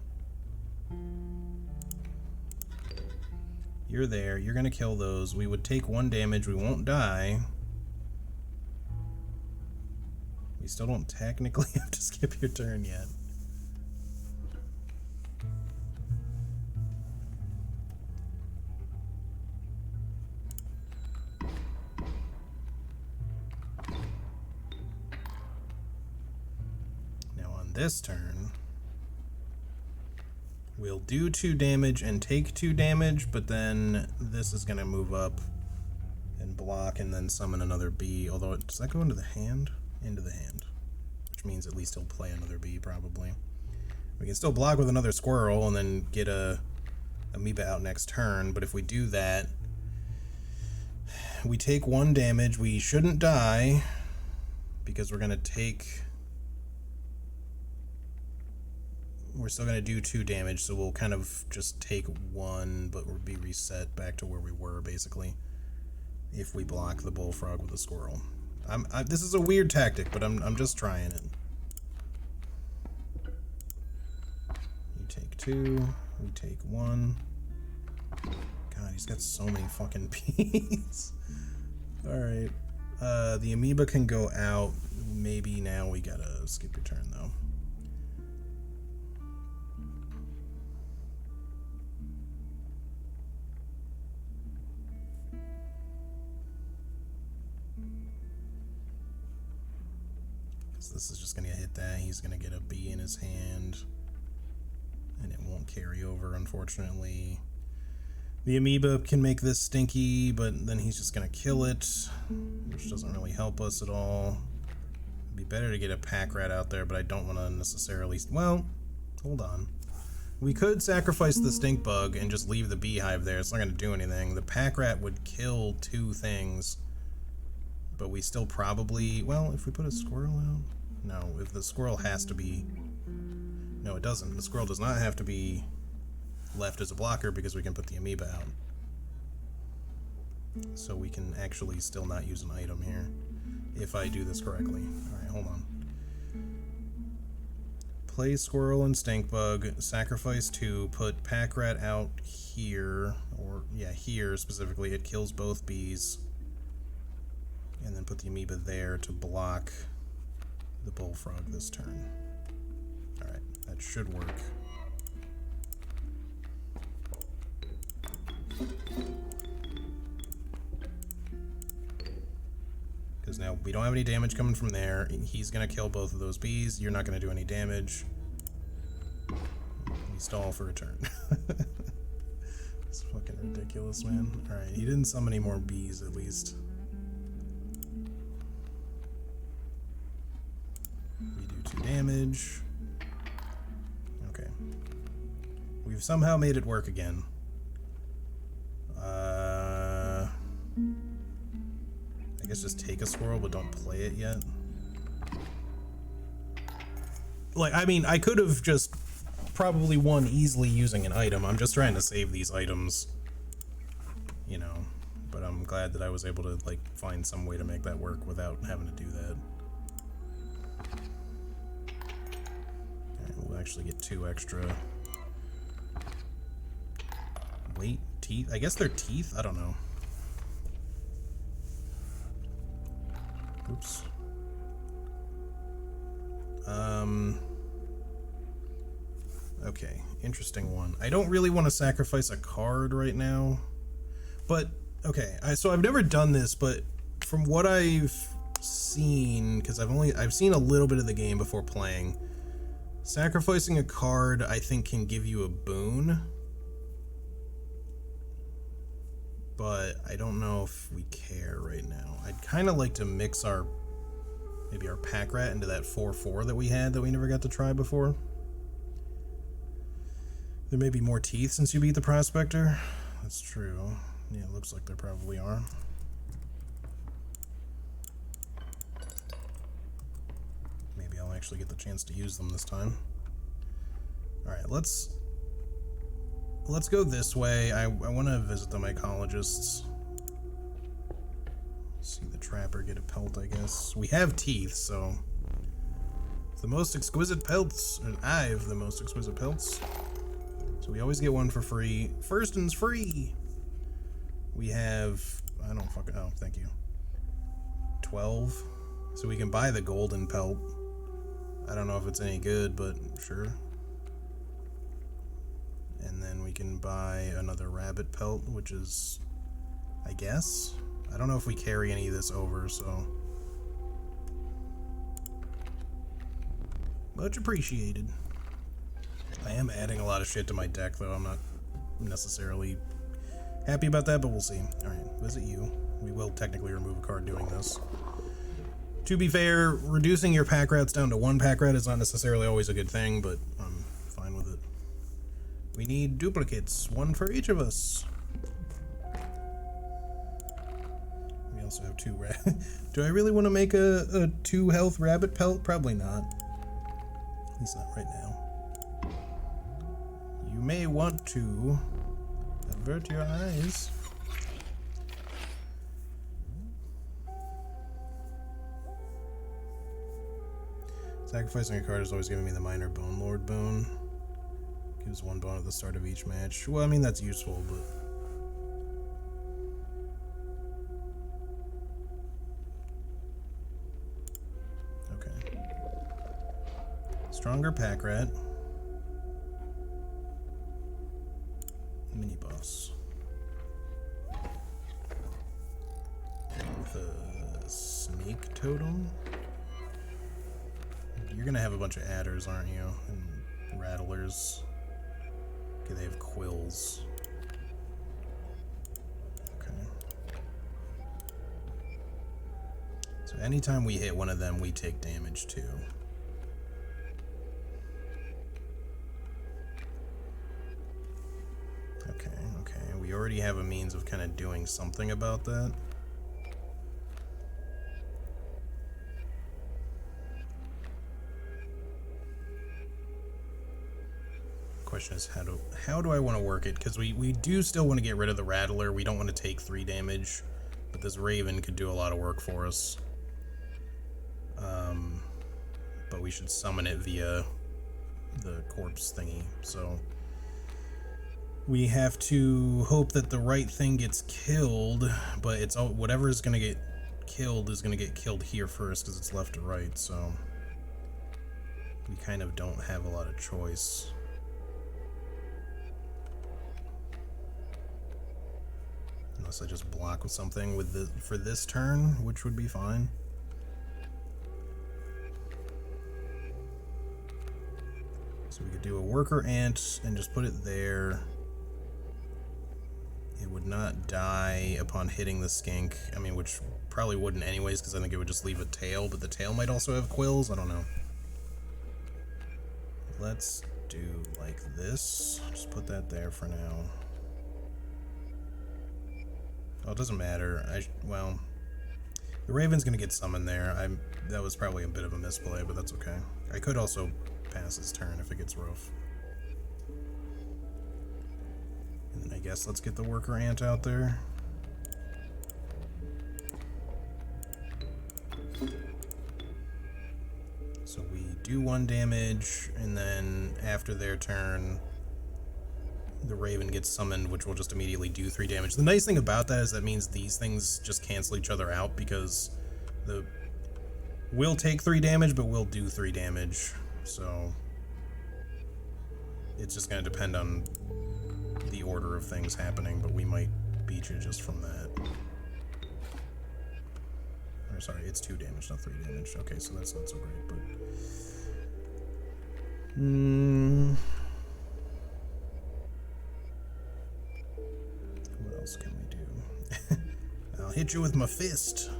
you're there. You're going to kill those. We would take 1 damage. We won't die. We still don't technically have to skip your turn yet. This turn, we'll do 2 damage and take 2 damage, but then this is going to move up and block and then summon another bee. Although, does that go into the hand? Into the hand. Which means at least he'll play another bee, probably. We can still block with another squirrel and then get a amoeba out next turn, but if we do that, we take 1 damage. We shouldn't die, because we're going to take... We're still going to do 2 damage, so we'll kind of just take 1, but we'll be reset back to where we were, basically, if we block the bullfrog with the squirrel. This is a weird tactic, but I'm just trying it. You take 2, we take 1. God, he's got so many fucking bees. Alright. The amoeba can go out. Maybe now we gotta skip your turn, though. This is just going to hit that. He's going to get a bee in his hand, and it won't carry over, unfortunately. The amoeba can make this stinky, but then he's just going to kill it, which doesn't really help us at all. It'd be better to get a pack rat out there, but I don't want to necessarily... Well, hold on. We could sacrifice the stink bug and just leave the beehive there. It's not going to do anything. The pack rat would kill 2 things, but we still probably... Well, if we put a squirrel out... No, if the squirrel has to be... No, it doesn't. The squirrel does not have to be left as a blocker because we can put the amoeba out. So we can actually still not use an item here, if I do this correctly. Alright, hold on. Play squirrel and stink bug, sacrifice 2, put pack rat out here, or yeah, here specifically. It kills both bees. And then put the amoeba there to block the bullfrog this turn. Alright, that should work. Because now we don't have any damage coming from there. He's going to kill both of those bees. You're not going to do any damage. We stall for a turn. It's fucking ridiculous, man. Alright, he didn't summon any more bees at least. We do 2 damage. Okay. We've somehow made it work again. I guess just take a squirrel, but don't play it yet. Like, I mean, I could have just probably won easily using an item. I'm just trying to save these items, you know. But I'm glad that I was able to, like, find some way to make that work without having to do that. Alright, we'll actually get 2 extra. Wait, teeth? I guess they're teeth? I don't know. Oops. Okay, interesting one. I don't really want to sacrifice a card right now, but okay. So I've never done this, but from what I've seen, because I've seen a little bit of the game before playing, sacrificing a card I think can give you a boon, but I don't know if we care right now. I'd kind of like to mix maybe our pack rat into that 4/4 that we had that we never got to try before. There may be more teeth since you beat the prospector. That's true. Yeah, it looks like there probably are. Maybe I'll actually get the chance to use them this time. Alright, let's go this way. I want to visit the mycologists. See the trapper get a pelt, I guess. We have teeth, so the most exquisite pelts, and I've the most exquisite pelts. So we always get one for free. Firsten's free. We have, I don't fucking, oh, thank you. 12. So we can buy the golden pelt. I don't know if it's any good, but sure. And then we can buy another rabbit pelt, which is, I guess. I don't know if we carry any of this over, so. Much appreciated. I am adding a lot of shit to my deck, though. I'm not necessarily happy about that, but we'll see. Alright, visit you. We will technically remove a card doing this. To be fair, reducing your pack rats down to 1 pack rat is not necessarily always a good thing, but I'm fine with it. We need duplicates, 1 for each of us. We also have 2 Do I really want to make a 2 health rabbit pelt? Probably not. At least not right now. You may want to avert your eyes. Sacrificing a card is always giving me the minor Bone Lord boon. Gives 1 bone at the start of each match. Well, I mean, that's useful, but... Okay. Stronger pack rat. Mini boss. With a snake totem. You're gonna have a bunch of adders, aren't you? And rattlers. Okay, they have quills. Okay. So anytime we hit one of them, we take damage too. Okay. We already have a means of kind of doing something about that. Question is how do I want to work it, because we do still want to get rid of the rattler. We don't want to take 3 damage, but this raven could do a lot of work for us. But we should summon it via the corpse thingy, so we have to hope that the right thing gets killed, but it's all, whatever is going to get killed is going to get killed here first because it's left to right, so we kind of don't have a lot of choice. Unless I just block with something with for this turn, which would be fine. So we could do a worker ant and just put it there. It would not die upon hitting the skink. I mean, which probably wouldn't anyways, because I think it would just leave a tail, but the tail might also have quills. I don't know. Let's do like this. Just put that there for now. Well, it doesn't matter. Well, the Raven's gonna get summoned there. That was probably a bit of a misplay, but that's okay. I could also pass his turn if it gets rough. And then I guess let's get the worker ant out there. So we do 1 damage, and then after their turn, the Raven gets summoned, which will just immediately do 3 damage. The nice thing about that is that means these things just cancel each other out, because we'll take 3 damage, but we'll do 3 damage. So it's just going to depend on the order of things happening, but we might beat you just from that. Or sorry, it's 2 damage, not 3 damage. Okay, so that's not so great, but... What else can we do? I'll hit you with my fist.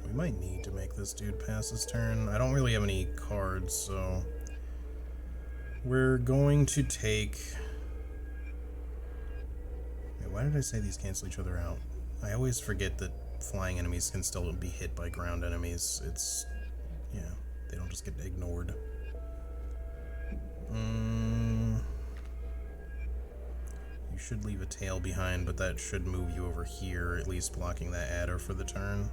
We might need to make this dude pass his turn. I don't really have any cards, so... We're going to take... Wait, why did I say these cancel each other out? I always forget that flying enemies can still be hit by ground enemies. It's... yeah, they don't just get ignored. You should leave a tail behind, but that should move you over here, at least blocking that adder for the turn.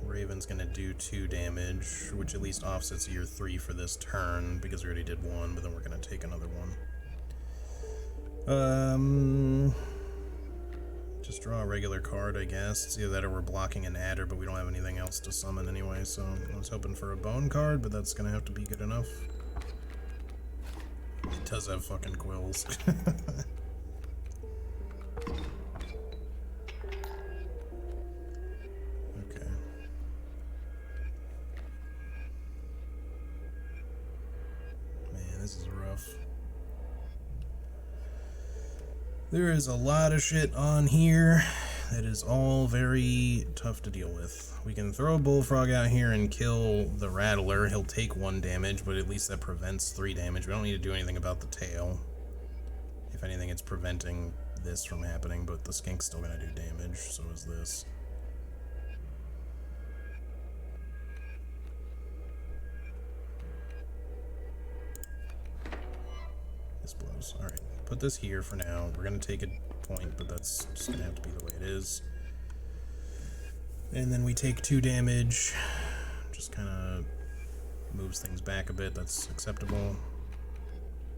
Raven's gonna do 2 damage, which at least offsets your 3 for this turn, because we already did 1, but then we're gonna take another 1. Just draw a regular card, I guess. It's either that or we're blocking an adder, but we don't have anything else to summon anyway, so I was hoping for a bone card, but that's gonna have to be good enough. It does have fucking quills. This is rough. There is a lot of shit on here that is all very tough to deal with. We can throw a bullfrog out here and kill the rattler. He'll take 1 damage, but at least that prevents 3 damage. We don't need to do anything about the tail. If anything, it's preventing this from happening, but the skink's still gonna do damage, so is this. Blows. Alright, put this here for now. We're gonna take a point, but that's just gonna have to be the way it is. And then we take 2 damage. Just kind of moves things back a bit. That's acceptable.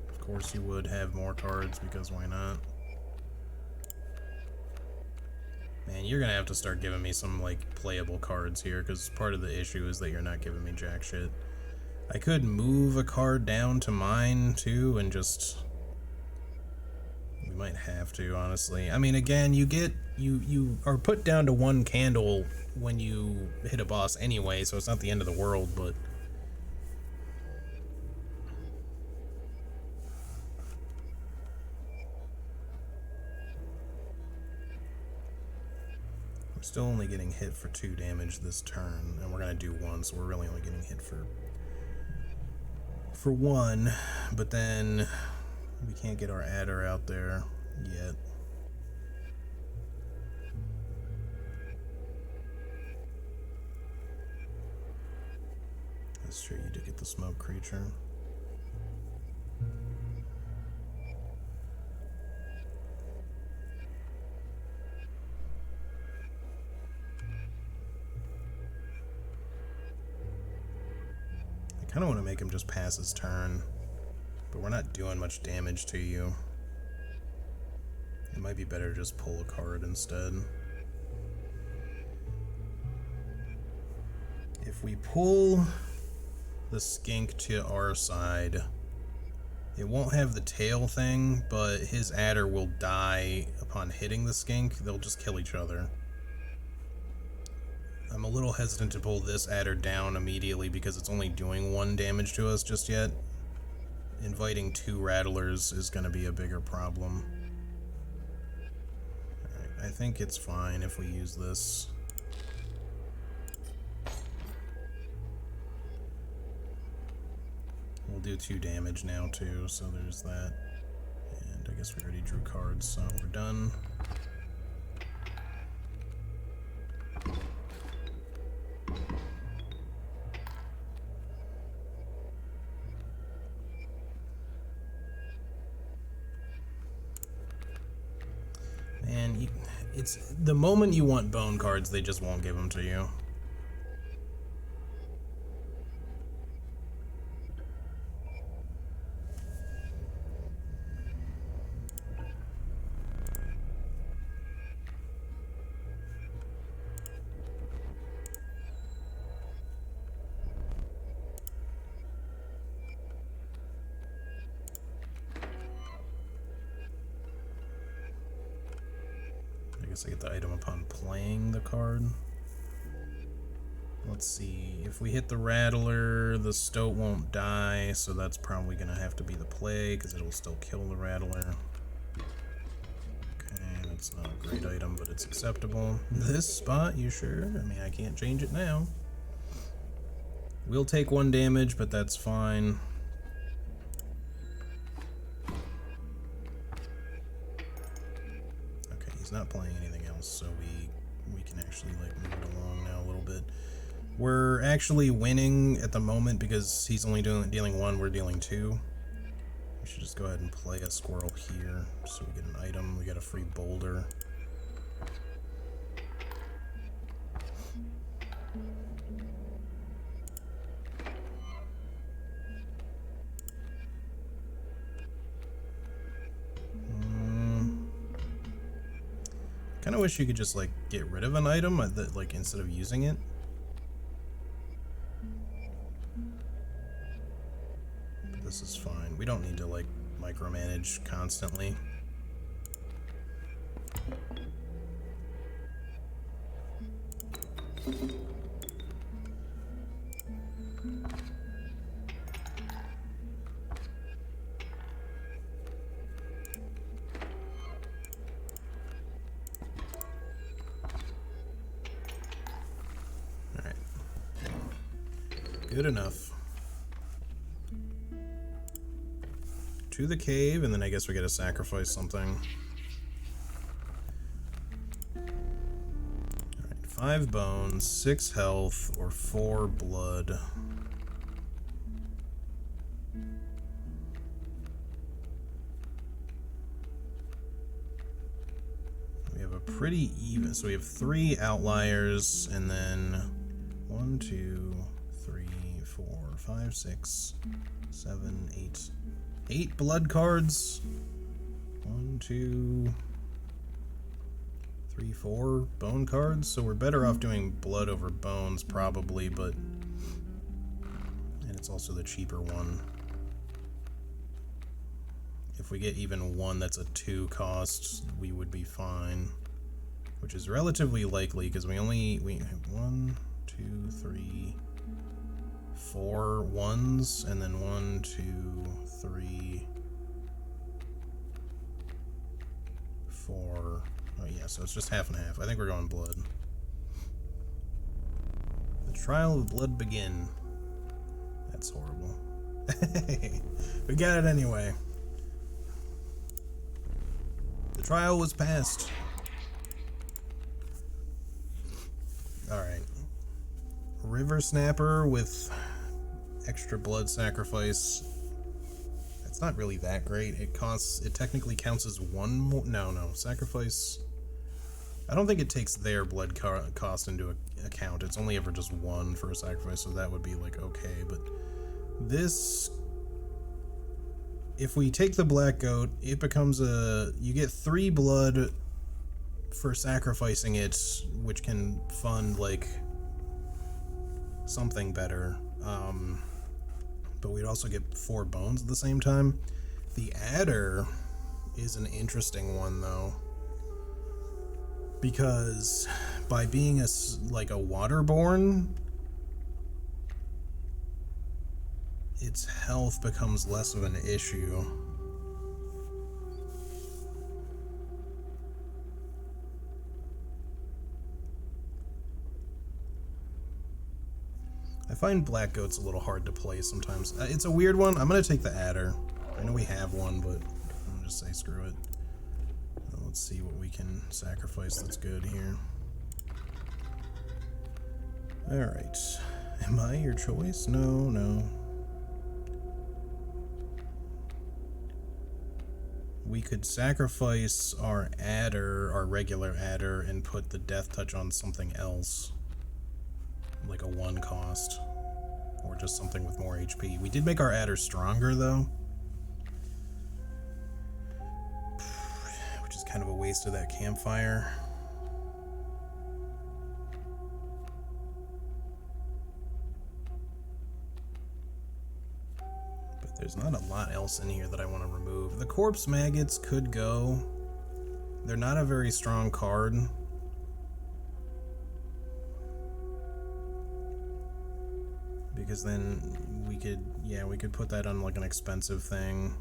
Of course you would have more cards, because why not? Man, you're gonna have to start giving me some, like, playable cards here, because part of the issue is that you're not giving me jack shit. I could move a card down to mine, too, and just... We might have to, honestly. I mean, again, you are put down to 1 candle when you hit a boss anyway, so it's not the end of the world, but... We're still only getting hit for 2 damage this turn, and we're gonna do 1, so we're really only getting hit for 1, but then we can't get our adder out there yet. That's true, you did get the smoke creature. I kind of want to make him just pass his turn, but we're not doing much damage to you. It might be better to just pull a card instead. If we pull the skink to our side, it won't have the tail thing, but his adder will die upon hitting the skink. They'll just kill each other. I'm a little hesitant to pull this adder down immediately because it's only doing 1 damage to us just yet. Inviting 2 rattlers is going to be a bigger problem. I think it's fine if we use this. We'll do 2 damage now too, so there's that. And I guess we already drew cards, so we're done. And it's the moment you want bone cards, they just won't give them to you. I guess I get the item upon playing the card. Let's see, if we hit the Rattler, the Stoat won't die, so that's probably gonna have to be the play, because it'll still kill the Rattler. Okay, that's not a great item, but it's acceptable. This spot, you sure? I mean, I can't change it now. We'll take 1 damage, but that's fine. Not playing anything else, so we can actually like move it along now a little bit. We're actually winning at the moment because he's only dealing 1, we're dealing 2. We should just go ahead and play a squirrel here so we get an item. We got a free boulder. Kind of wish you could just like get rid of an item that, like, instead of using it. But this is fine. We don't need to like micromanage constantly. Good enough. To the cave, and then I guess we gotta sacrifice something. Alright, 5 bones, 6 health, or 4 blood. We have a pretty even, so we have 3 outliers, and then 1, 2, 3, 4, 5, 6, 7, 8. 8 blood cards. 1, 2, 3, 4 bone cards. So we're better off doing blood over bones probably, but and it's also the cheaper one. If we get even one that's a 2 cost, we would be fine, which is relatively likely because we have 1, 2, 3, 4 ones, and then 1, 2, 3, 4. Oh yeah, so it's just half and half. I think we're going blood. The trial of blood begin. That's horrible. We got it anyway. The trial was passed. Alright. River Snapper with extra blood sacrifice. That's not really that great. It technically counts as 1 more. No, sacrifice. I don't think it takes their blood cost into account. It's only ever just 1 for a sacrifice, so that would be like okay. But this, if we take the black goat, it becomes you get 3 blood for sacrificing it, which can fund like something better. But we'd also get 4 bones at the same time. The adder is an interesting one though, because by being like a waterborne, its health becomes less of an issue. find black goats a little hard to play sometimes. It's a weird one. I'm gonna take the adder. I know we have one, but I'm gonna just say screw it. Let's see what we can sacrifice that's good here. Alright. Am I your choice? No. We could sacrifice our adder, our regular adder, and put the death touch on something else. Like a 1 cost. Or just something with more HP. We did make our adder stronger, though. Which is kind of a waste of that campfire. But there's not a lot else in here that I want to remove. The corpse maggots could go. They're not a very strong card. Because then we could put that on like an expensive thing.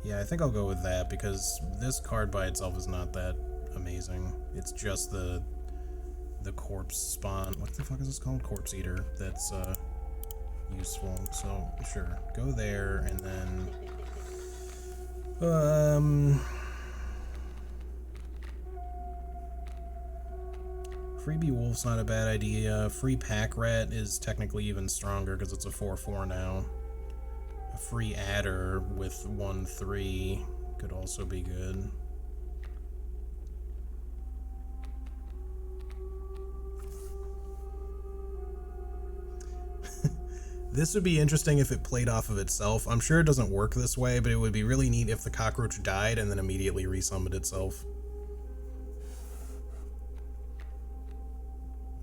Yeah, I think I'll go with that because this card by itself is not that amazing. It's just the corpse spawn. What the fuck is this called? Corpse eater. That's useful. So sure, go there and then Freebie Wolf's not a bad idea. Free Pack Rat is technically even stronger because it's a 4/4 now. A free Adder with 1/3 could also be good. This would be interesting if it played off of itself. I'm sure it doesn't work this way, but it would be really neat if the cockroach died and then immediately resummoned itself.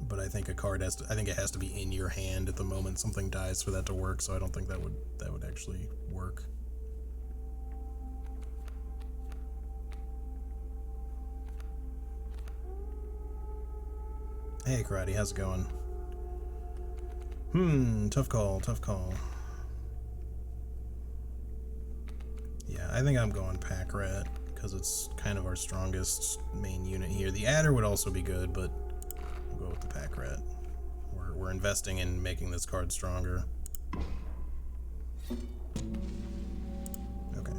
But I think a card has to, I think it has to be in your hand at the moment something dies for that to work, so I don't think that would actually work. Hey Karate, how's it going? Tough call. Yeah, I think I'm going Pack Rat because it's kind of our strongest main unit here. The Adder would also be good, but go with the Pack Rat. We're investing in making this card stronger. Okay.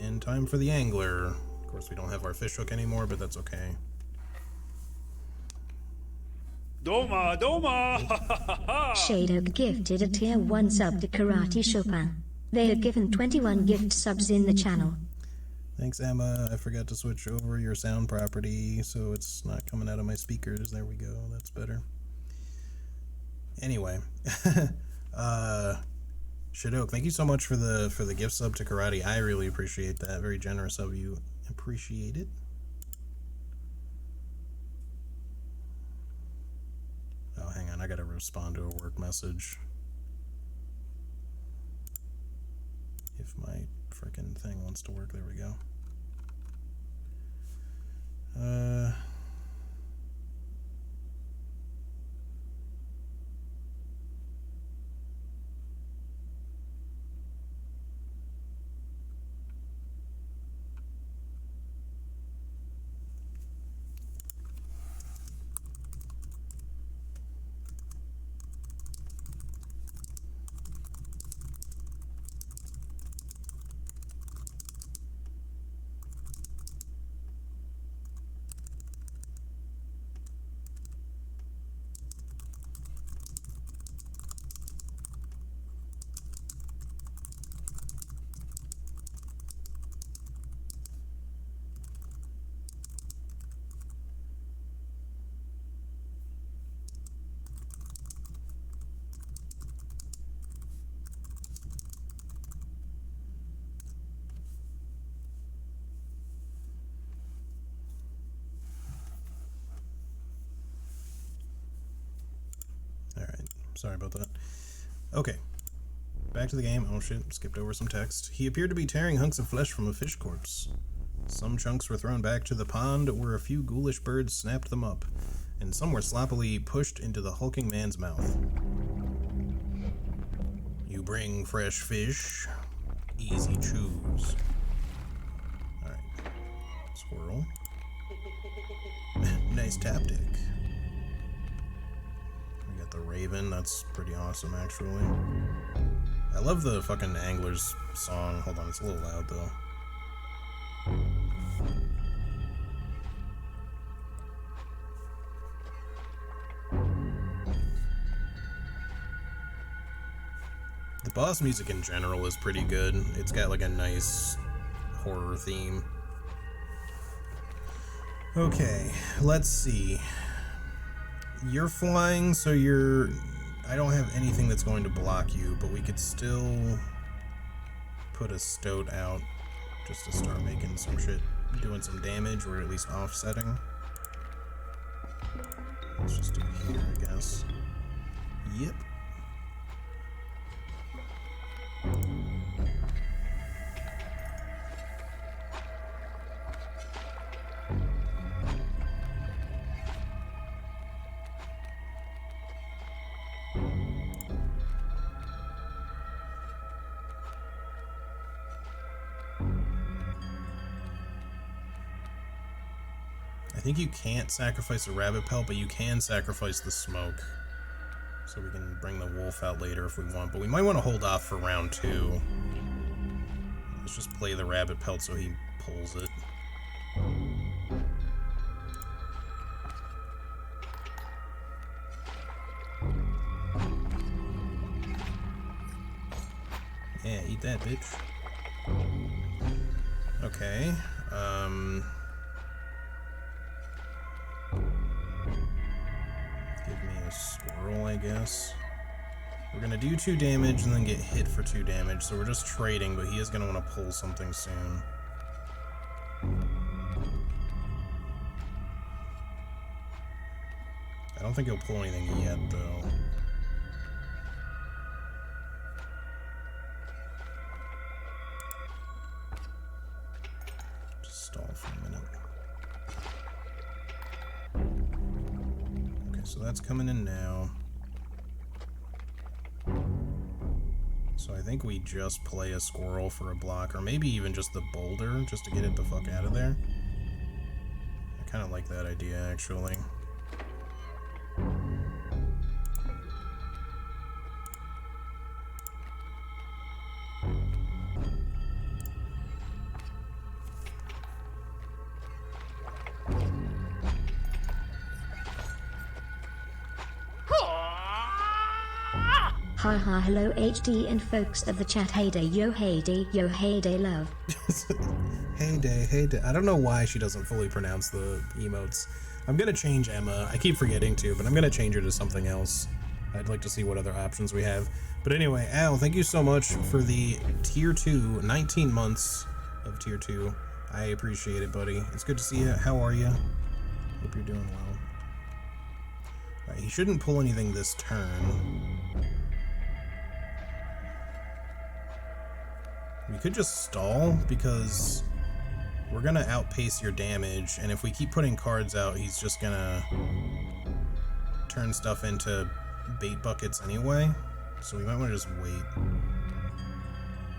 And time for the Angler. Of course, we don't have our fish hook anymore, but that's okay. Doma! Shadow gifted a tier 1 sub to Karate Chopin. They are given 21 gift subs in the channel. Thanks, Emma. I forgot to switch over your sound property, so it's not coming out of my speakers. There we go. That's better. Anyway, Shadow, thank you so much for the gift sub to Karate. I really appreciate that. Very generous of you. Appreciate it. Oh, hang on. I gotta respond to a work message. If my frickin' thing wants to work, there we go. Sorry about that. Okay. Back to the game. Oh shit, skipped over some text. He appeared to be tearing hunks of flesh from a fish corpse. Some chunks were thrown back to the pond where a few ghoulish birds snapped them up, and some were sloppily pushed into the hulking man's mouth. You bring fresh fish. Easy choose. Alright. Squirrel. Nice tactic. Haven. That's pretty awesome, actually. I love the fucking Angler's song. Hold on, it's a little loud, though. The boss music in general is pretty good. It's got like a nice horror theme. Okay, let's see. You're flying, so you're... I don't have anything that's going to block you, but we could still put a stoat out just to start making some shit, doing some damage, or at least offsetting. Let's just do it here, I guess. Yep. I think you can't sacrifice a rabbit pelt, but you can sacrifice the smoke. So we can bring the wolf out later if we want, but we might want to hold off for round 2. Let's just play the rabbit pelt so he pulls it. Yeah, eat that, bitch. Okay, give me a squirrel, I guess. We're gonna do 2 damage and then get hit for 2 damage, so we're just trading, but he is gonna want to pull something soon. I don't think he'll pull anything yet, though. Just stall for a minute. Okay, so that's coming in now. So I think we just play a squirrel for a block, or maybe even just the boulder, just to get it the fuck out of there. I kind of like that idea, actually. Haha, hello HD and folks of the chat. Heyday, yo heyday love. Heyday. I don't know why she doesn't fully pronounce the emotes. I'm gonna change Emma. I keep forgetting to, but I'm gonna change her to something else. I'd like to see what other options we have. But anyway, Al, thank you so much for the tier 2, 19 months of tier 2. I appreciate it, buddy. It's good to see you. How are you? Hope you're doing well. Alright, he shouldn't pull anything this turn. We could just stall, because we're gonna outpace your damage, and if we keep putting cards out, he's just gonna turn stuff into bait buckets anyway, so we might want to just wait.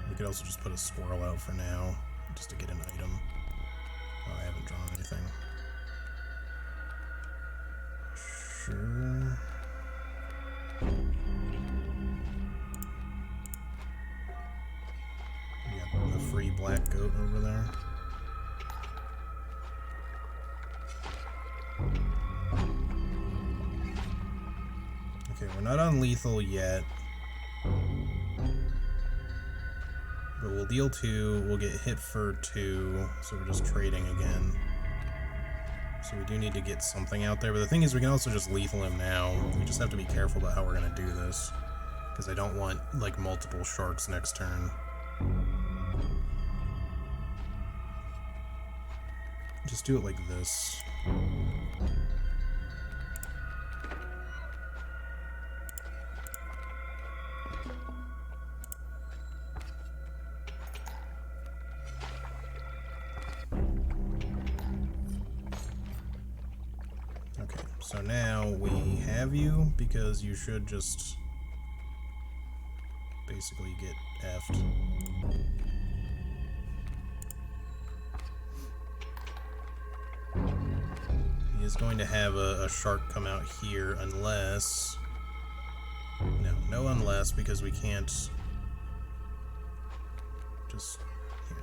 We could also just put a squirrel out for now, just to get an item. Oh, I haven't drawn anything. Sure. A free black goat over there. Okay, we're not on lethal yet. But we'll deal 2, we'll get hit for 2, so we're just trading again. So we do need to get something out there, but the thing is we can also just lethal him now. We just have to be careful about how we're gonna do this, because I don't want, like, multiple sharks next turn. Just do it like this. Okay, so now we have you, because you should just basically get effed. He is going to have a shark come out here unless no unless, because we can't just here.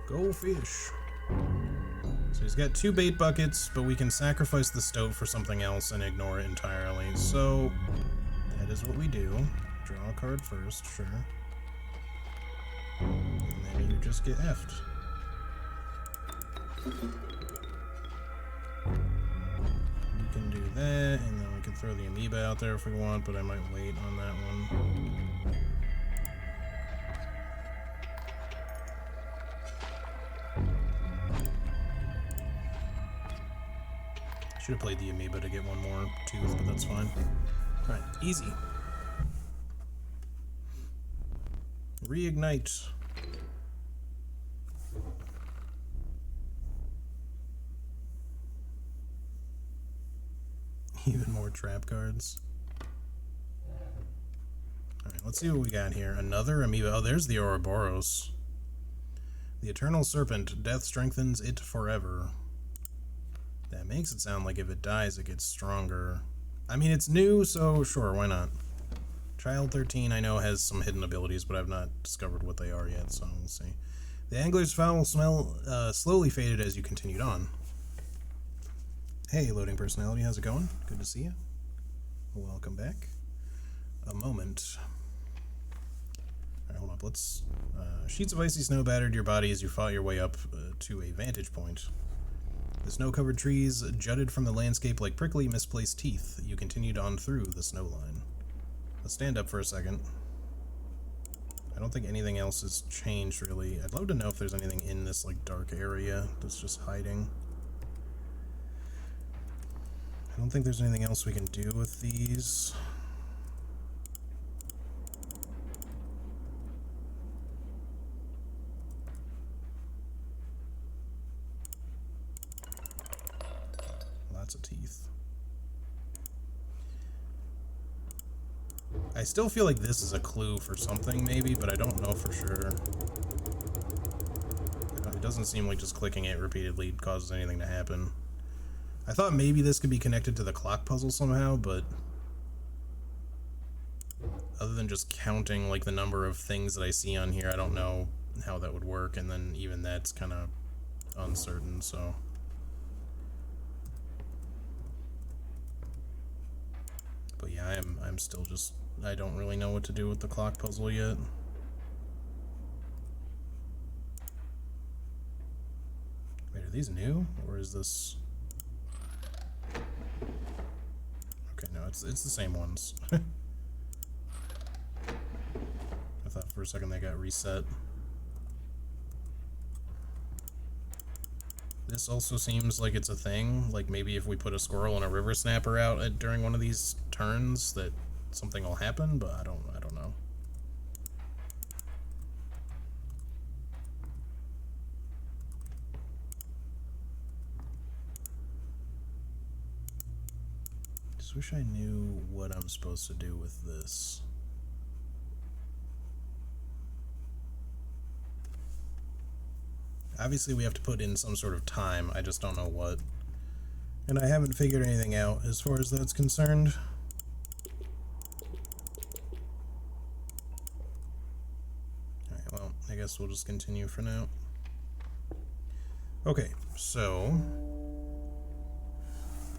Go fish. So he's got 2 bait buckets, but we can sacrifice the stoat for something else and ignore it entirely. So that is what we do. Draw a card first, sure. And then you just get effed. We can do that, and then we can throw the amoeba out there if we want, but I might wait on that one. Should have played the amoeba to get one more tooth, but that's fine. Alright, easy. Reignite. Even more trap cards. Alright, let's see what we got here. Another amoeba. Oh, there's the Ouroboros. The Eternal Serpent. Death strengthens it forever. That makes it sound like if it dies, it gets stronger. I mean, it's new, so sure, why not? Child 13, I know, has some hidden abilities, but I've not discovered what they are yet, so we'll see. The Angler's Foul smell slowly faded as you continued on. Hey, loading personality, how's it going? Good to see you. Welcome back. A moment. Alright, hold up, let's... sheets of icy snow battered your body as you fought your way up to a vantage point. The snow-covered trees jutted from the landscape like prickly, misplaced teeth. You continued on through the snow line. Let's stand up for a second. I don't think anything else has changed, really. I'd love to know if there's anything in this, like, dark area that's just hiding. I don't think there's anything else we can do with these. Lots of teeth. I still feel like this is a clue for something, maybe, but I don't know for sure. It doesn't seem like just clicking it repeatedly causes anything to happen. I thought maybe this could be connected to the clock puzzle somehow, but other than just counting like the number of things that I see on here, I don't know how that would work, and then even that's kind of uncertain, so... But yeah, I'm still just... I don't really know what to do with the clock puzzle yet. Wait, are these new? Or is this... Okay, no, it's the same ones. I thought for a second they got reset. This also seems like it's a thing. Like maybe if we put a squirrel and a river snapper out during one of these turns, that something will happen, but I don't know. Just wish I knew what I'm supposed to do with this. Obviously we have to put in some sort of time, I just don't know what. And I haven't figured anything out as far as that's concerned. Alright, well, I guess we'll just continue for now. Okay, so...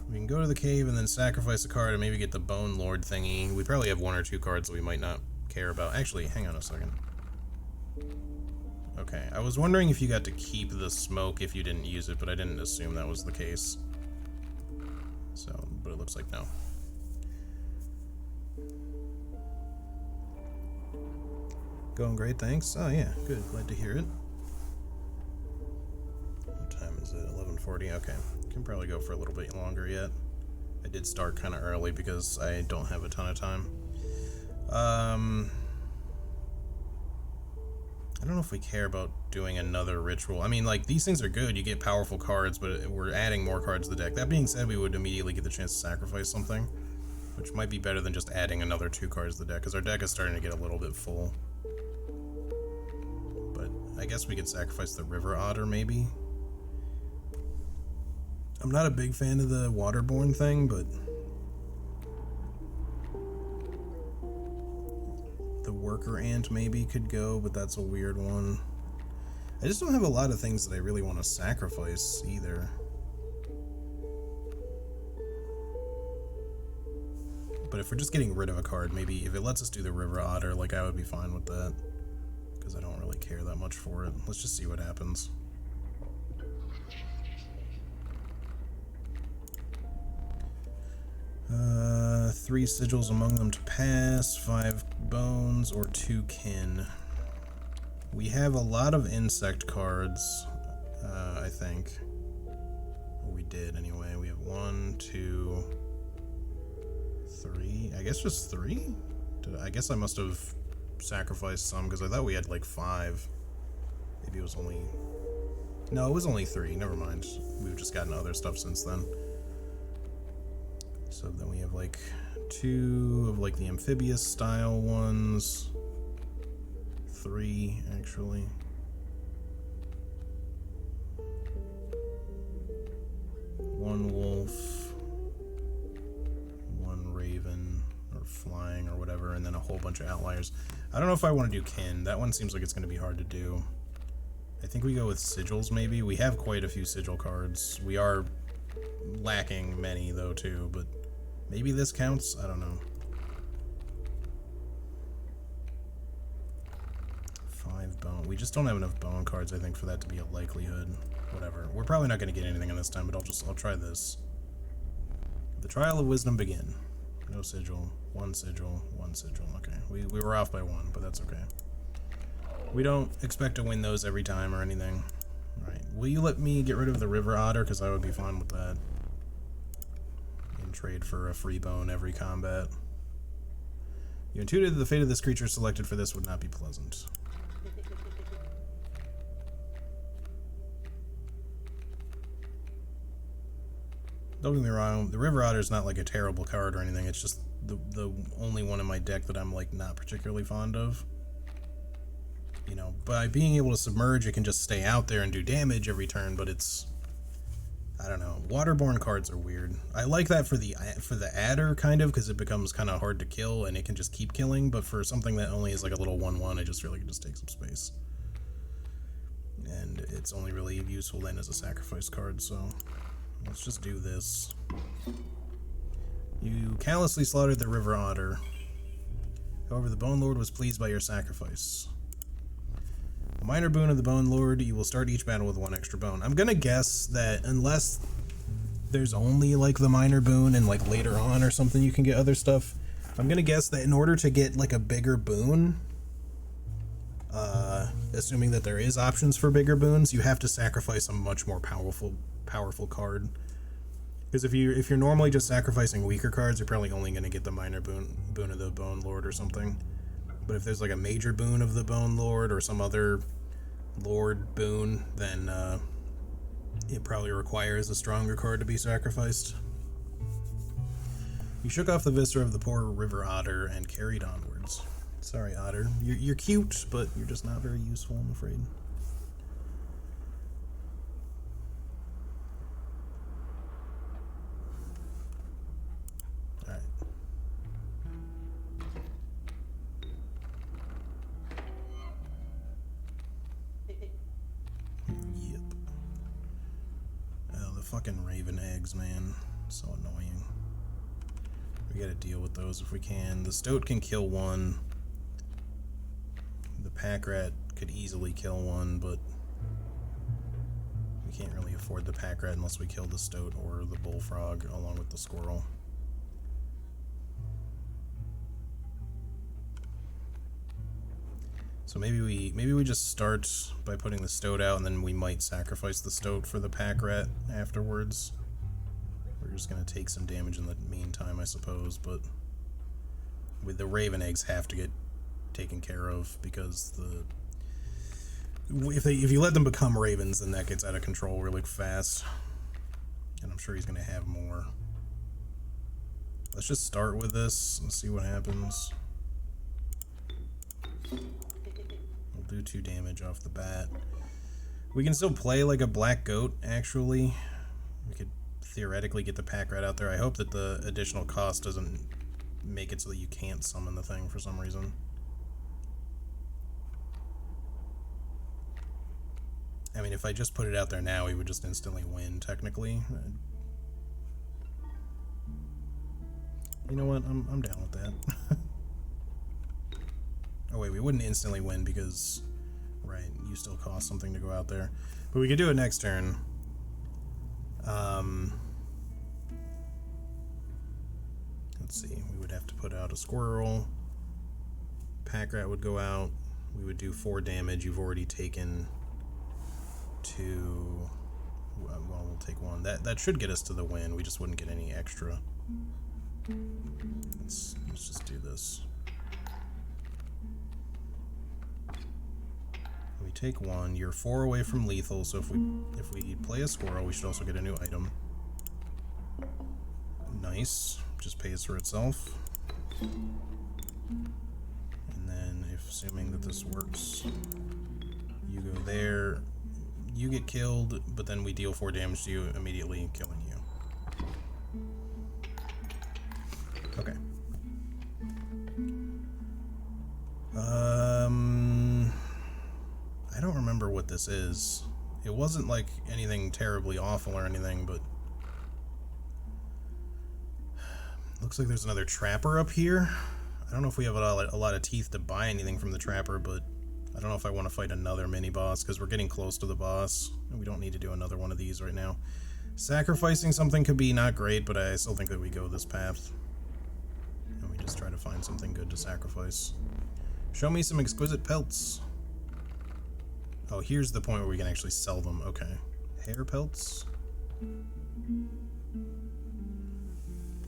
we can go to the cave and then sacrifice a card and maybe get the Bone Lord thingy. We probably have 1 or 2 cards that we might not care about. Actually, hang on a second. Okay, I was wondering if you got to keep the smoke if you didn't use it, but I didn't assume that was the case. So, but it looks like no. Going great, thanks. Oh yeah, good, glad to hear it. What time is it? 11:40, okay. Can probably go for a little bit longer yet. I did start kind of early because I don't have a ton of time. I don't know if we care about doing another ritual. I mean, like, these things are good. You get powerful cards, but we're adding more cards to the deck. That being said, we would immediately get the chance to sacrifice something, which might be better than just adding another 2 cards to the deck, because our deck is starting to get a little bit full. But I guess we could sacrifice the river otter, maybe. I'm not a big fan of the waterborne thing, but the worker ant maybe could go, but that's a weird one. I just don't have a lot of things that I really want to sacrifice either. But if we're just getting rid of a card, maybe if it lets us do the river otter, like, I would be fine with that. Because I don't really care that much for it. Let's just see what happens. Three sigils among them to pass, 5 bones, or 2 kin. We have a lot of insect cards, I think. Or we did anyway. We have 1, 2, 3. I guess just 3? I guess I must have sacrificed some because I thought we had like 5. Maybe it was only... No, it was only 3. Never mind. We've just gotten other stuff since then. So then we have like 2 of like the amphibious style ones. 3 actually. One wolf, 1 raven, or flying or whatever, and then a whole bunch of outliers. I don't know if I want to do kin. That one seems like it's going to be hard to do. I think we go with sigils maybe. We have quite a few sigil cards. We are lacking many though too, but maybe this counts? I don't know. 5 bone. We just don't have enough bone cards, I think, for that to be a likelihood. Whatever. We're probably not going to get anything in this time, but I'll try this. The trial of wisdom begin. No sigil. 1 sigil. 1 sigil. Okay. We were off by 1, but that's okay. We don't expect to win those every time or anything. Alright. Will you let me get rid of the river otter? Because I would be fine with that. In trade for a free bone every combat. You intuited that the fate of this creature selected for this would not be pleasant. Don't get me wrong, the river otter is not like a terrible card or anything. It's just the only one in my deck that I'm like not particularly fond of. You know, by being able to submerge, it can just stay out there and do damage every turn, but it's, I don't know. Waterborne cards are weird. I like that for the adder kind of, because it becomes kind of hard to kill and it can just keep killing. But for something that only is like a little 1/1, I just feel like it just takes up space. And it's only really useful then as a sacrifice card. So let's just do this. You callously slaughtered the river otter. However, the Bone Lord was pleased by your sacrifice. A minor boon of the Bone Lord, you will start each battle with 1 extra bone. I'm gonna guess that unless there's only like the minor boon and like later on or something you can get other stuff, I'm gonna guess that in order to get like a bigger boon, assuming that there is options for bigger boons, you have to sacrifice a much more powerful card. Because if you're normally just sacrificing weaker cards, you're probably only gonna get the minor boon of the Bone Lord or something. But if there's like a major boon of the Bone Lord or some other Lord boon, then it probably requires a stronger card to be sacrificed. You shook off the viscera of the poor river otter and carried onwards. Sorry, otter. You're cute, but you're just not very useful, I'm afraid. Fucking raven eggs, man. So annoying. We gotta deal with those if we can. The stoat can kill 1. The pack rat could easily kill 1, but we can't really afford the pack rat unless we kill the stoat or the bullfrog along with the squirrel. So maybe we just start by putting the stoat out, and then we might sacrifice the stoat for the pack rat afterwards. We're just gonna take some damage in the meantime, I suppose, but with the raven eggs have to get taken care of because if you let them become ravens, then that gets out of control really fast. And I'm sure he's gonna have more. Let's just start with this and see what happens. Do 2 damage off the bat. We can still play like a black goat, actually. We could theoretically get the pack rat out there. I hope that the additional cost doesn't make it so that you can't summon the thing for some reason. I mean, if I just put it out there now, we would just instantly win, technically. You know what? I'm down with that. Oh wait, we wouldn't instantly win because, right, you still cost something to go out there. But we could do it next turn. Let's see, we would have to put out a squirrel. Pack rat would go out. We would do 4 damage. You've already taken 2. Well, we'll take 1. That should get us to the win. We just wouldn't get any extra. Let's just do this. We take 1. You're 4 away from lethal, so if we play a squirrel, we should also get a new item. Nice. Just pays for itself. And then, assuming that this works, you go there, you get killed, but then we deal 4 damage to you, immediately killing you. Okay. I don't remember what this is. It wasn't like anything terribly awful or anything, but looks like there's another trapper up here. I don't know if we have a lot of teeth to buy anything from the trapper, but I don't know if I want to fight another mini-boss, because we're getting close to the boss, and we don't need to do another one of these right now. Sacrificing something could be not great, but I still think that we go this path. And we just try to find something good to sacrifice. Show me some exquisite pelts. Oh, here's the point where we can actually sell them. Okay. Hair pelts.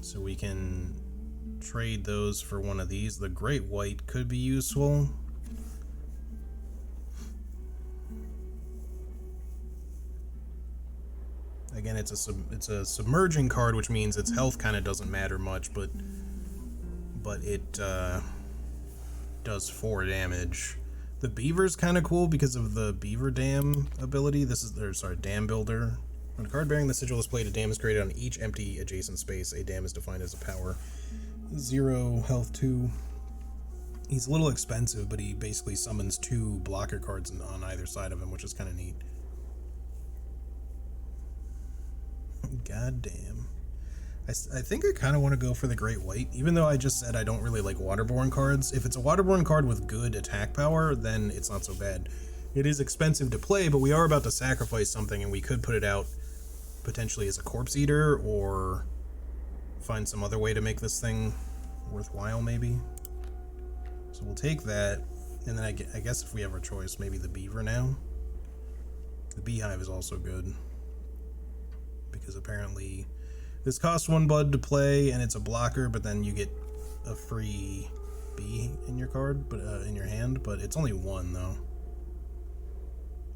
So we can trade those for one of these. The Great White could be useful. Again, it's a submerging card, which means its health kind of doesn't matter much, but it does 4 damage. The Beaver's kind of cool because of the Beaver Dam ability. Dam Builder. When a card bearing the sigil is played, a dam is created on each empty adjacent space. A dam is defined as a power 0, health 2. He's a little expensive, but he basically summons 2 blocker cards on either side of him, which is kind of neat. God damn. I think I kind of want to go for the Great White, even though I just said I don't really like waterborne cards. If it's a waterborne card with good attack power, then it's not so bad. It is expensive to play, but we are about to sacrifice something, and we could put it out potentially as a corpse eater, or find some other way to make this thing worthwhile, maybe. So we'll take that, and then I guess if we have our choice, maybe the Beaver now. The Beehive is also good, because apparently this costs 1 blood to play, and it's a blocker, but then you get a free bee in your card, but in your hand, but it's only 1 though.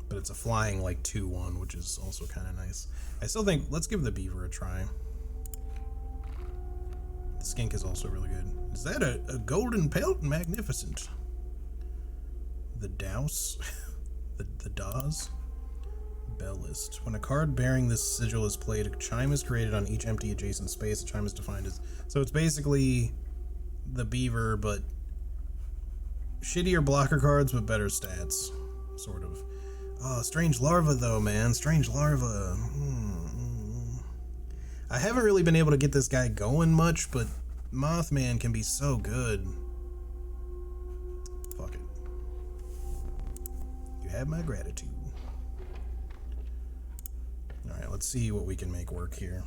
But it's a flying like 2/1, which is also kind of nice. I still think let's give the Beaver a try. The Skink is also really good. Is that a golden pelt? Magnificent. The Douse, the Dawes. Bell list. When a card bearing this sigil is played, a chime is created on each empty adjacent space. A chime is defined as... So it's basically the Beaver, but shittier blocker cards, but better stats. Sort of. Oh, Strange Larva, though, man. Strange Larva. I haven't really been able to get this guy going much, but Mothman can be so good. Fuck it. You have my gratitude. Alright, let's see what we can make work here.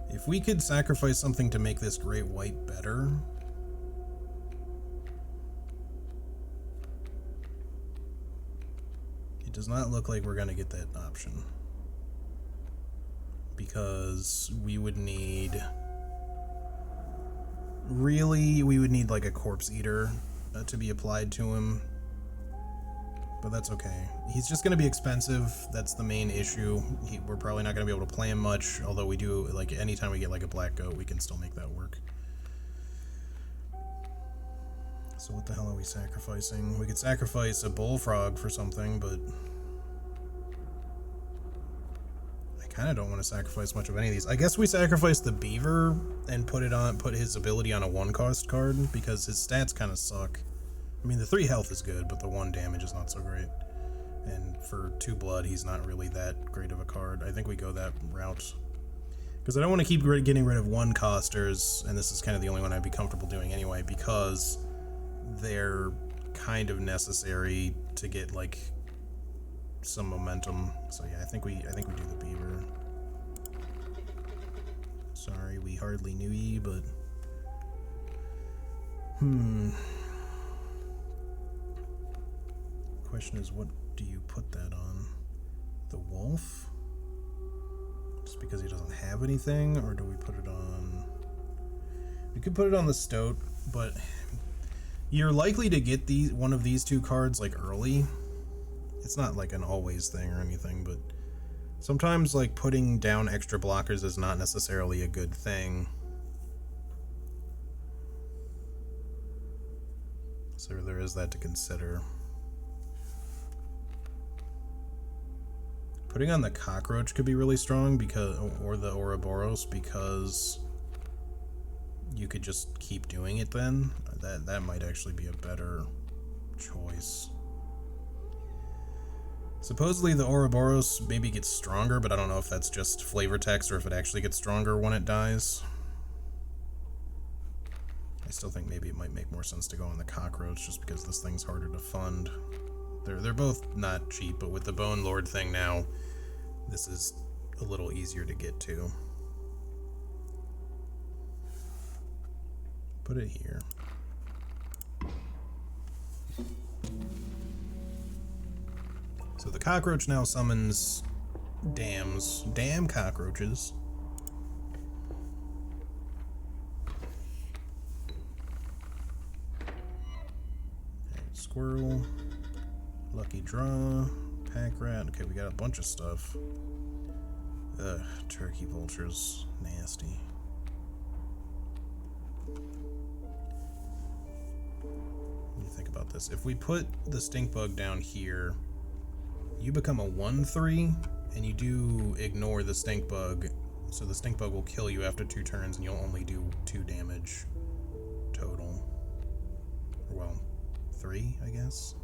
If we could sacrifice something to make this Great White better... It does not look like we're going to get that option. Because we would need... Really, we would need like a Corpse Eater to be applied to him. But that's okay. He's just going to be expensive. That's the main issue. We're probably not going to be able to play him much, although we do, like, anytime we get like a Black Goat, we can still make that work. So what the hell are we sacrificing? We could sacrifice a bullfrog for something, but I kind of don't want to sacrifice much of any of these. I guess we sacrifice the beaver and put his ability on a 1-cost card because his stats kind of suck. I mean, the 3 health is good, but the 1 damage is not so great. And for 2 blood, he's not really that great of a card. I think we go that route. Because I don't want to keep getting rid of 1-costers, and this is kind of the only one I'd be comfortable doing anyway, because they're kind of necessary to get, like, some momentum. So yeah, I think we do the beaver. Sorry, we hardly knew ye, but... Question is, what do you put that on? The wolf? Just because he doesn't have anything, or do we put it on... We could put it on the stoat, but you're likely to get one of these 2 cards like early. It's not like an always thing or anything, but sometimes like putting down extra blockers is not necessarily a good thing. So there is that to consider. Putting on the cockroach could be really strong because, or the Ouroboros, because you could just keep doing it then. That might actually be a better choice. Supposedly the Ouroboros maybe gets stronger, but I don't know if that's just flavor text or if it actually gets stronger when it dies. I still think maybe it might make more sense to go on the cockroach just because this thing's harder to fund. They're both not cheap, but with the Bone Lord thing now, this is a little easier to get to. Put it here. So the cockroach now summons damn cockroaches. Okay, squirrel, lucky draw, pack rat. Okay, we got a bunch of stuff. Ugh, turkey vultures, nasty. What do you think about this? If we put the stink bug down here, you become a 1/3, and you do ignore the stink bug, so the stink bug will kill you after 2 turns, and you'll only do 2 damage total. Or, well, 3, I guess?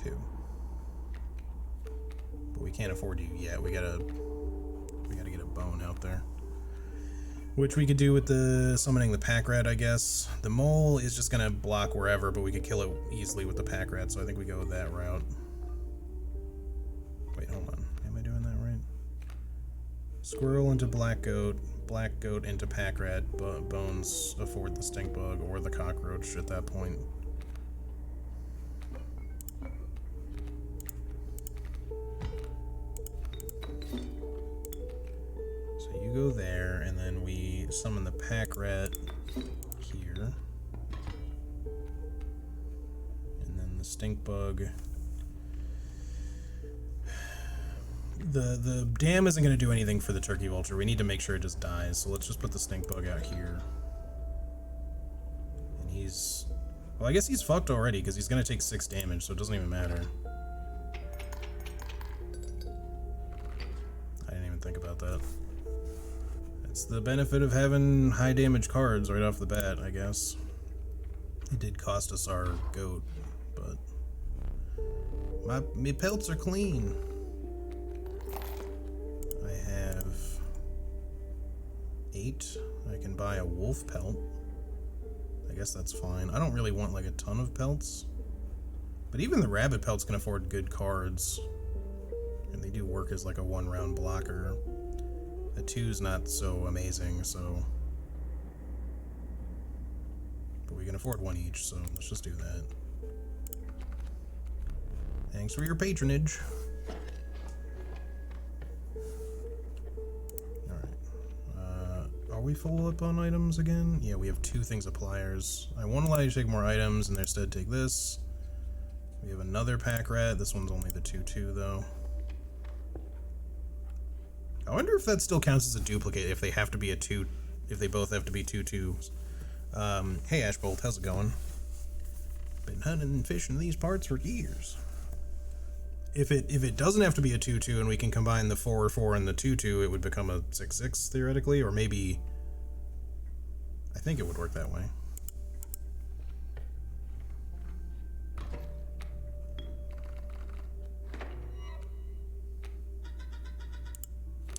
2. But we can't afford you yet. We gotta get a bone out there. Which we could do with the summoning the pack rat, I guess. The mole is just gonna block wherever, but we could kill it easily with the pack rat, so I think we go that route. Wait, hold on. Am I doing that right? Squirrel into black goat into pack rat, bones afford the stink bug or the cockroach at that point. So you go there, and then we summon the pack rat here. And then the stink bug. The dam isn't going to do anything for the turkey vulture. We need to make sure it just dies, so let's just put the stink bug out here. And he's... Well, I guess he's fucked already, because he's going to take 6 damage, so it doesn't even matter. I didn't even think about that. It's the benefit of having high damage cards right off the bat, I guess. It did cost us our goat, but... My pelts are clean. I have 8. I can buy a wolf pelt. I guess that's fine. I don't really want like a ton of pelts. But even the rabbit pelts can afford good cards. And they do work as like a 1-round blocker. The 2's not so amazing, so... But we can afford 1 each, so let's just do that. Thanks for your patronage. Are we full up on items again? Yeah, we have 2 things of pliers. I won't allow you to take more items, and instead take this. We have another pack rat. This one's only the 2/2 though. I wonder if that still counts as a duplicate if they have to be a 2, if they both have to be 2/2s. Hey Ashbolt, how's it going? Been hunting and fishing these parts for years. If it doesn't have to be a 2-2 and we can combine the 4-4 and the 2-2, it would become a 6-6 theoretically, or maybe... I think it would work that way.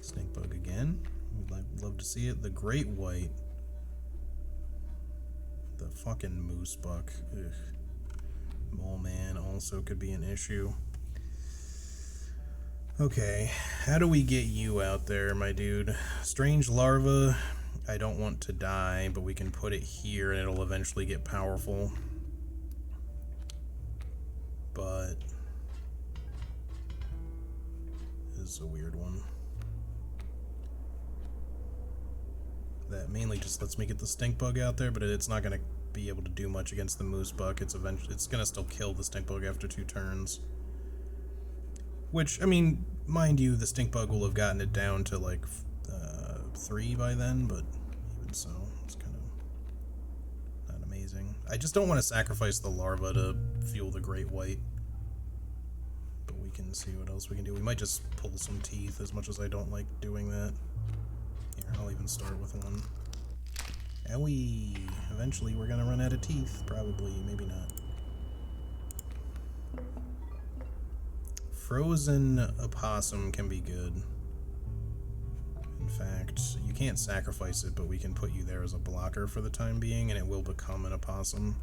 Snake bug again. We'd love to see it. The great white. The fucking moose buck. Ugh. Mole man also could be an issue. Okay, how do we get you out there, my dude? Strange larva. I don't want to die, but we can put it here and it'll eventually get powerful. But this is a weird one. That mainly just lets me get the stink bug out there, but it's not going to be able to do much against the moose buck. It's going to still kill the stink bug after 2 turns. Which, I mean, mind you, the stink bug will have gotten it down to like 3 by then, but even so, it's kind of not amazing. I just don't want to sacrifice the larva to fuel the great white. But we can see what else we can do. We might just pull some teeth, as much as I don't like doing that. Here, I'll even start with one. Owie! Eventually we're gonna run out of teeth, probably, maybe not. Frozen opossum can be good. In fact, you can't sacrifice it, but we can put you there as a blocker for the time being, and it will become an opossum.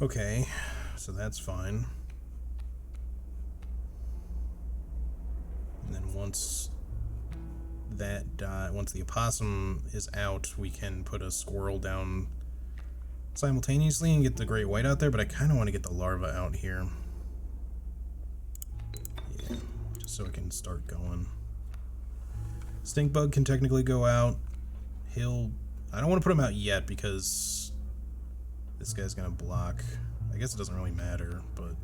Okay, so that's fine. And then once the opossum is out, we can put a squirrel down simultaneously and get the great white out there, but I kind of want to get the larva out here. Yeah, just so it can start going. Stink bug can technically go out. I don't want to put him out yet because this guy's going to block. I guess it doesn't really matter, but...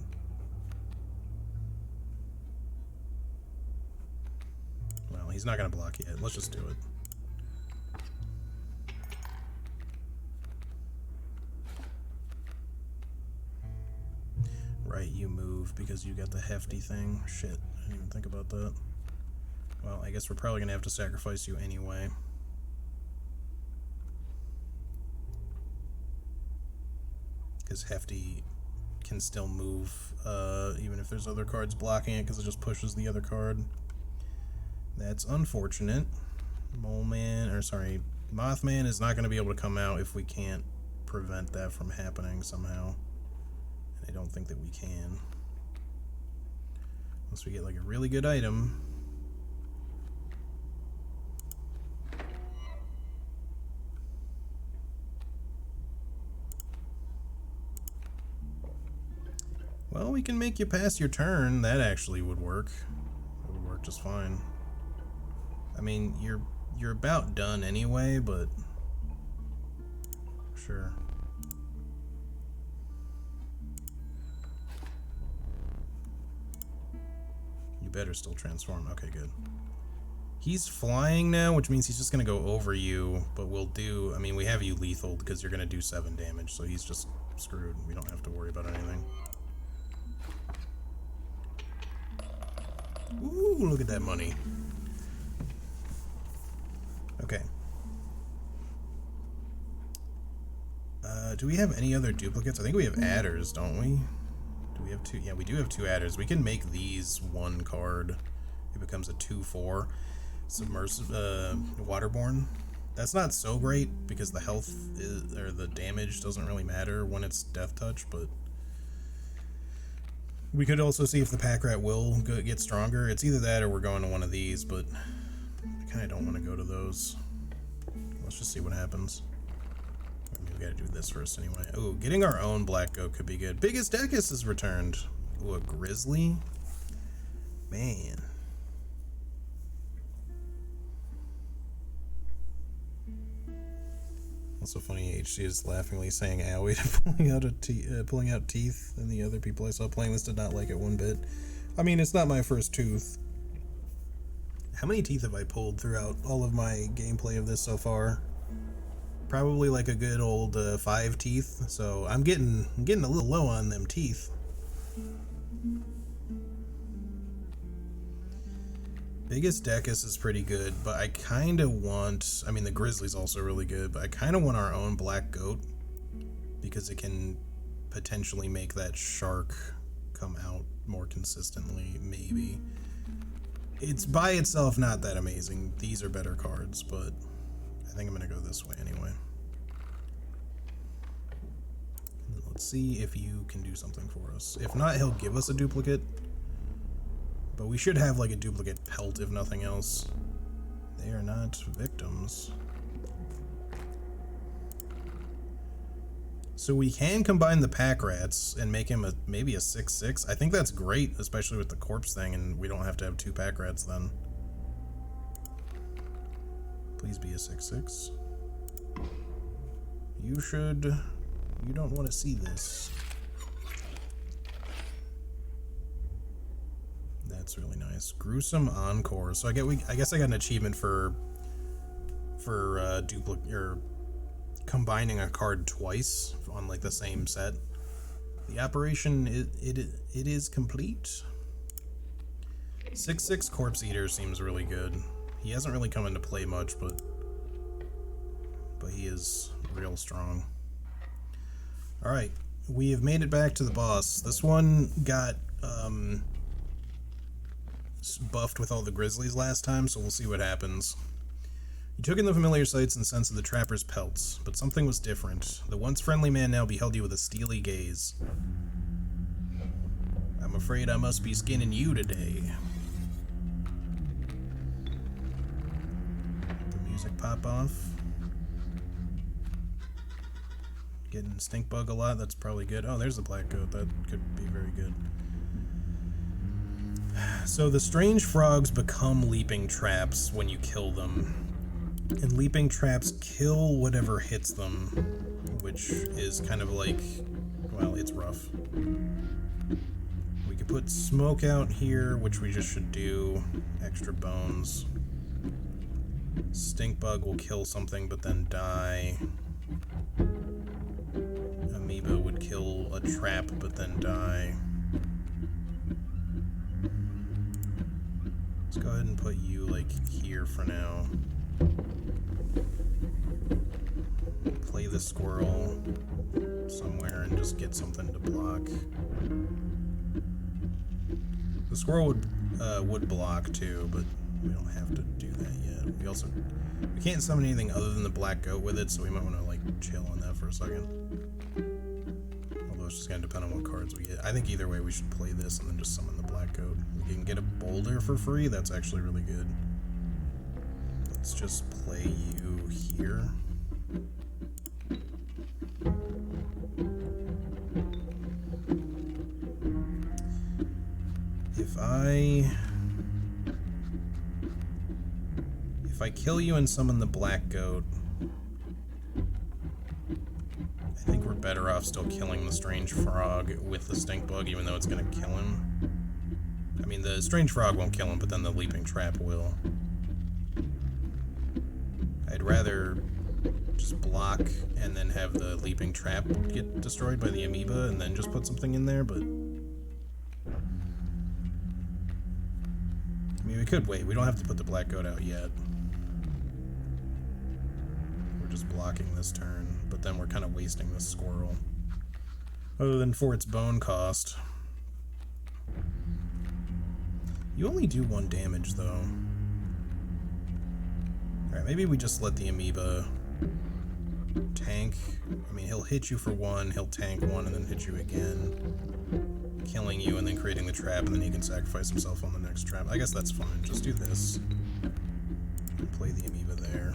Well, he's not going to block yet. Let's just do it. Right, you move because you got the hefty thing. Shit, I didn't even think about that. Well, I guess we're probably going to have to sacrifice you anyway. Because hefty can still move, even if there's other cards blocking it, because it just pushes the other card. That's unfortunate. Mothman is not going to be able to come out if we can't prevent that from happening somehow. I don't think that we can. Unless we get like a really good item. Well, we can make you pass your turn. That actually would work. That would work just fine. I mean, you're about done anyway, but sure. You better still transform. Okay, good. He's flying now, which means he's just gonna go over you, but we'll do... I mean, we have you lethal because you're gonna do 7 damage, so he's just screwed. We don't have to worry about anything. Ooh, look at that money. Okay. Do we have any other duplicates? I think we have adders, don't we? Do we have 2? Yeah, we do have 2 adders. We can make these 1 card. It becomes a 2/4. Submersive, waterborne. That's not so great because the health or the damage doesn't really matter when it's death touch, but we could also see if the pack rat will get stronger. It's either that or we're going to one of these, but I kind of don't want to go to those. Let's just see what happens. I mean, we gotta do this first anyway. Oh, getting our own black goat could be good. Biggest Decus is returned. Ooh, a grizzly? Man. Also funny, HC is laughingly saying owie to pulling out teeth, and the other people I saw playing this did not like it one bit. I mean, it's not my first tooth. How many teeth have I pulled throughout all of my gameplay of this so far? Probably like a good old 5 teeth, so I'm getting a little low on them teeth. Biggest Decus is pretty good, but I kind of want... I mean, the Grizzly's also really good, but I kind of want our own Black Goat, because it can potentially make that shark come out more consistently, maybe. It's by itself not that amazing. These are better cards, but I think I'm going to go this way anyway. Let's see if you can do something for us. If not, he'll give us a duplicate. But we should have like a duplicate pelt, if nothing else. They are not victims. So we can combine the pack rats and make him maybe a 6/6. I think that's great, especially with the corpse thing, and we don't have to have 2 pack rats then. Please be a 6/6. You don't want to see this. That's really nice. Gruesome Encore. So I guess I got an achievement for duplicate or combining a card twice on like the same set. The operation it is complete. 6/6 Corpse Eater seems really good. He hasn't really come into play much, but he is real strong. All right, we have made it back to the boss. This one got buffed with all the grizzlies last time, so we'll see what happens. You took in the familiar sights and sense of the trapper's pelts, but something was different. The once friendly man now beheld you with a steely gaze. I'm afraid I must be skinning you today. The music pop off. Getting stink bug a lot, that's probably good. Oh, there's the black goat, that could be very good. So the strange frogs become leaping traps when you kill them. And leaping traps kill whatever hits them, which is kind of like, well, it's rough. We could put smoke out here, which we just should do. Extra bones. Stink bug will kill something but then die. Amoeba would kill a trap but then die. Let's go ahead and put you like here for now. Play the squirrel somewhere and just get something to block. The squirrel would block too, but we don't have to do that yet. We can't summon anything other than the black goat with it, so we might want to like chill on that for a second. Although it's just gonna depend on what cards we get. I think either way we should play this and then just summon the black goat. We can get a boulder for free. That's actually really good. Let's just play you here. If I kill you and summon the black goat, I think we're better off still killing the strange frog with the stink bug, even though it's gonna kill him. I mean, the strange frog won't kill him, but then the leaping trap will. I'd rather just block and then have the leaping trap get destroyed by the amoeba and then just put something in there, but I mean, we could wait. We don't have to put the black goat out yet. We're just blocking this turn, but then we're kind of wasting this squirrel. Other than for its bone cost. You only do 1 damage, though. Alright, maybe we just let the amoeba tank. I mean, he'll hit you for 1, he'll tank 1, and then hit you again. Killing you and then creating the trap, and then he can sacrifice himself on the next trap. I guess that's fine. Just do this. And play the amoeba there.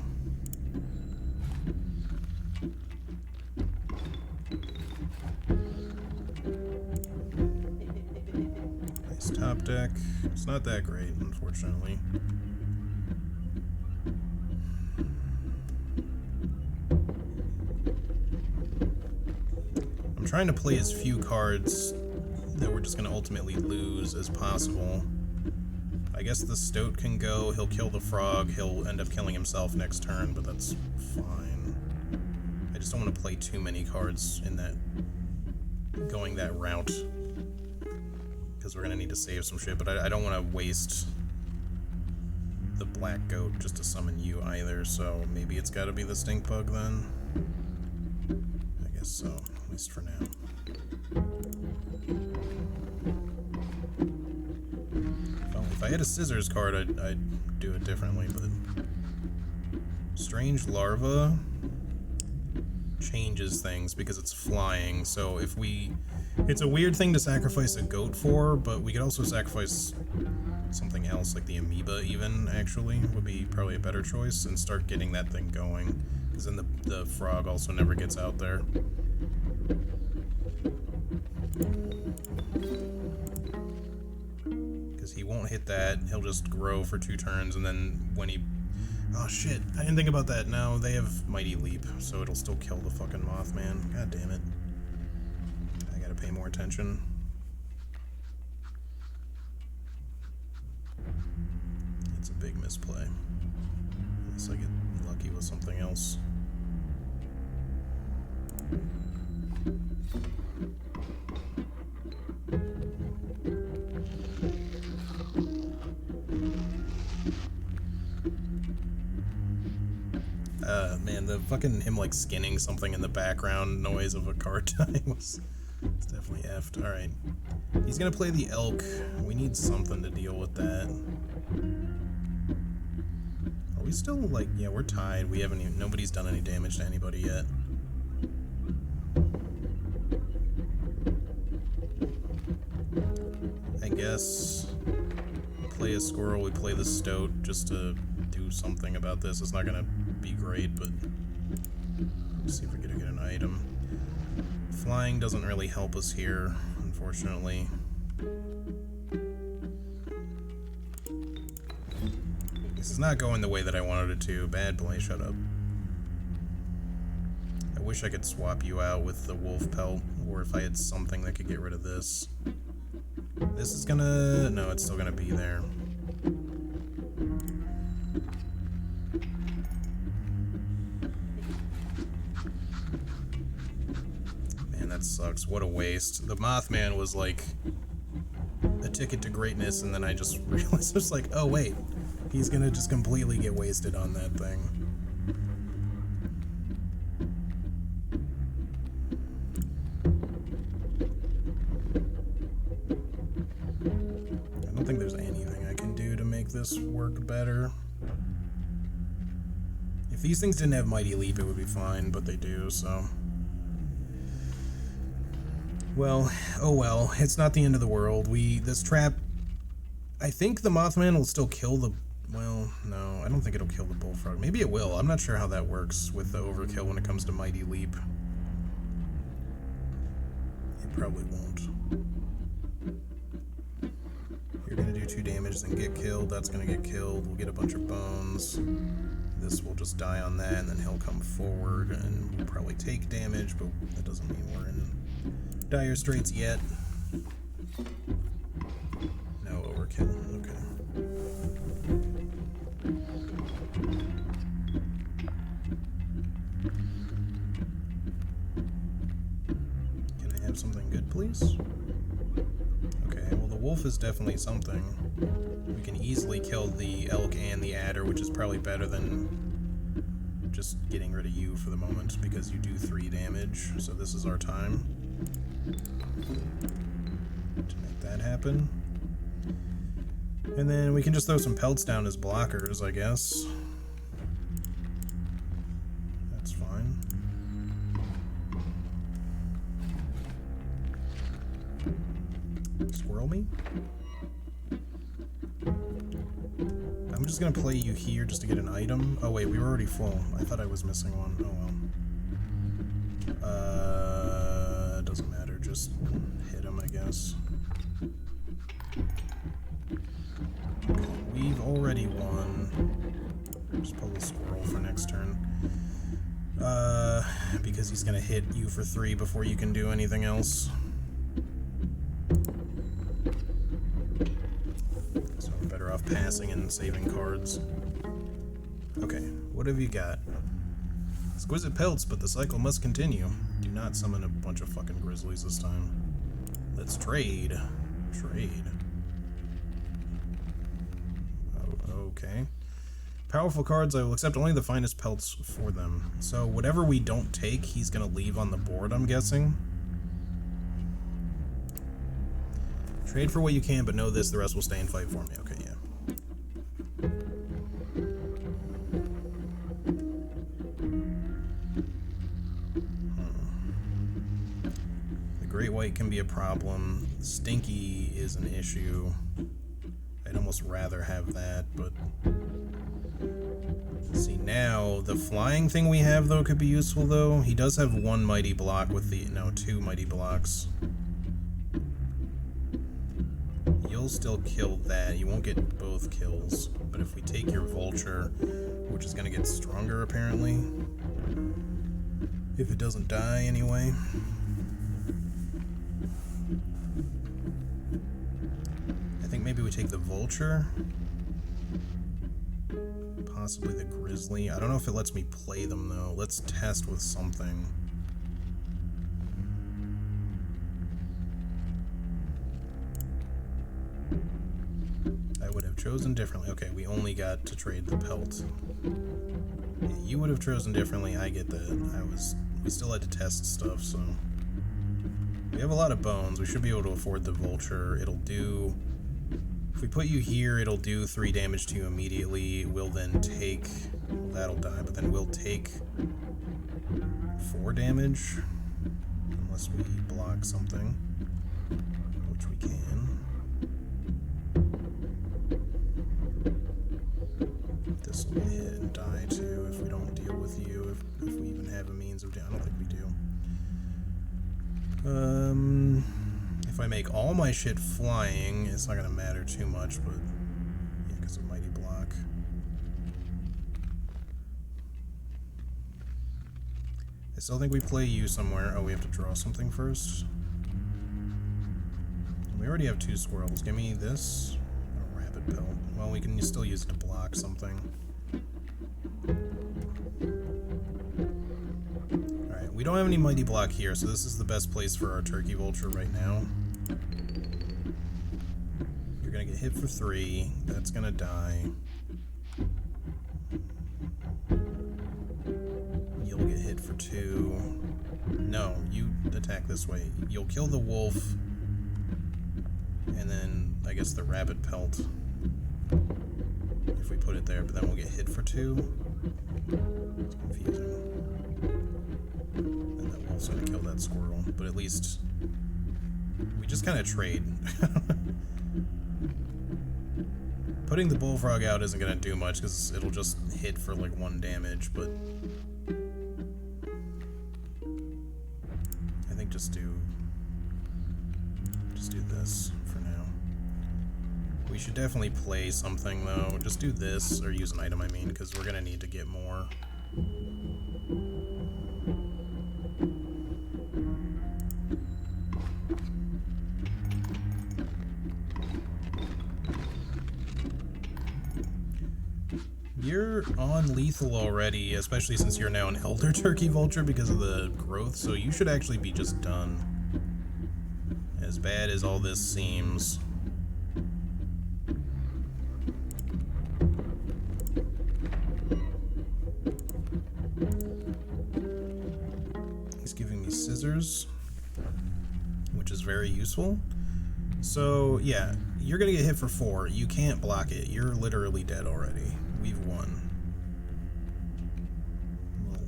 Nice top deck. It's not that great, unfortunately. I'm trying to play as few cards that we're just going to ultimately lose as possible. I guess the Stoat can go, he'll kill the frog, he'll end up killing himself next turn, but that's fine. I just don't want to play too many cards in that, going that route, because we're going to need to save some shit, but I don't want to waste the black goat just to summon you either, so maybe it's got to be the stink bug then. I guess so, at least for now. If I had a scissors card, I'd do it differently, but Strange Larva changes things because it's flying, so if we... It's a weird thing to sacrifice a goat for, but we could also sacrifice something else, like the amoeba even, actually, would be probably a better choice, and start getting that thing going, because then the frog also never gets out there. He won't hit that, he'll just grow for 2 turns, and then when he... Oh shit, I didn't think about that. No, they have Mighty Leap, so it'll still kill the fucking Mothman. God damn it. I gotta pay more attention. It's a big misplay. Unless I get lucky with something else. Man, the fucking him like skinning something in the background noise of a card dying was it's definitely effed. Alright. He's gonna play the elk. We need something to deal with that. Are we still like, yeah, we're tied. We haven't even, nobody's done any damage to anybody yet. I guess play a squirrel, we play the Stoat just to do something about this. It's not gonna be great, but let's see if we can get an item. Flying doesn't really help us here, unfortunately. This is not going the way that I wanted it to. Bad play, shut up. I wish I could swap you out with the wolf pelt, or if I had something that could get rid of this. This is gonna... no, it's still gonna be there. Man, that sucks. What a waste. The Mothman was like a ticket to greatness, and then I just realized, I was like, oh wait, he's gonna just completely get wasted on that thing. I don't think there's anything I can do to make this work better. If these things didn't have Mighty Leap, it would be fine, but they do, so... Well, oh well, it's not the end of the world. This trap... I think the Mothman will still kill the... Well, no, I don't think it'll kill the bullfrog. Maybe it will. I'm not sure how that works with the overkill when it comes to Mighty Leap. It probably won't. You're gonna do 2 damage, then get killed. That's gonna get killed. We'll get a bunch of bones. This will just die on that, and then he'll come forward, and we'll probably take damage, but that doesn't mean we're in dire straits yet. No overkill. Okay. Can I have something good, please? Okay, well the wolf is definitely something. We can easily kill the elk and the adder, which is probably better than just getting rid of you for the moment, because you do 3 damage, so this is our time to make that happen. And then we can just throw some pelts down as blockers, I guess. That's fine. Squirrel me? I'm just gonna play you here just to get an item. Oh wait, we were already full. I thought I was missing one. Oh well. Doesn't matter. Just hit him, I guess. Okay, we've already won. Just pull the squirrel for next turn. Because he's gonna hit you for 3 before you can do anything else. So we're better off passing and saving cards. Okay, what have you got? Exquisite pelts, but the cycle must continue. Do not summon a bunch of fucking grizzlies this time. Let's trade. Trade. Oh, okay. Powerful cards, I will accept only the finest pelts for them. So whatever we don't take, he's gonna leave on the board, I'm guessing. Trade for what you can, but know this, the rest will stay and fight for me. Okay, yeah. The Great White can be a problem. Stinky is an issue. I'd almost rather have that, but... See, now, the flying thing we have, though, could be useful, though. He does have one mighty block with the... No, two mighty blocks. You'll still kill that. You won't get both kills. But if we take your vulture, which is going to get stronger, apparently. If it doesn't die, anyway. I think maybe we take the vulture. Possibly the grizzly. I don't know if it lets me play them, though. Let's test with something. I would have chosen differently. Okay, we only got to trade the pelt. Yeah, you would have chosen differently. I get that. We still had to test stuff, so... We have a lot of bones. We should be able to afford the vulture. It'll do... If we put you here, it'll do 3 damage to you immediately. We'll then take... Well, that'll die, but then we'll take 4 damage. Unless we block something. Which we can. This will get hit and die too if we don't deal with you. If we even have a means of... I don't think we do. If I make all my shit flying, it's not gonna matter too much, but yeah, because of mighty block. I still think we play you somewhere. Oh, we have to draw something first. We already have 2 squirrels. Give me this. A rabbit pelt. Well, we can still use it to block something. Alright, we don't have any mighty block here, so this is the best place for our turkey vulture right now. You're gonna get hit for 3. That's gonna die. You'll get hit for 2. No, you attack this way. You'll kill the wolf. And then, I guess, the rabbit pelt. If we put it there, but then we'll get hit for 2. It's confusing. And that wolf's gonna kill that squirrel. But at least... we just kind of trade. Putting the bullfrog out isn't gonna do much, because it'll just hit for, like, 1 damage, but... I think just do this for now. We should definitely play something, though. Just do this, or use an item, I mean, because we're gonna need to get more. You're on lethal already, especially since you're now an elder turkey vulture because of the growth, so you should actually be just done. As bad as all this seems. He's giving me scissors, which is very useful. So, yeah, you're gonna get hit for 4. You can't block it. You're literally dead already. We've won.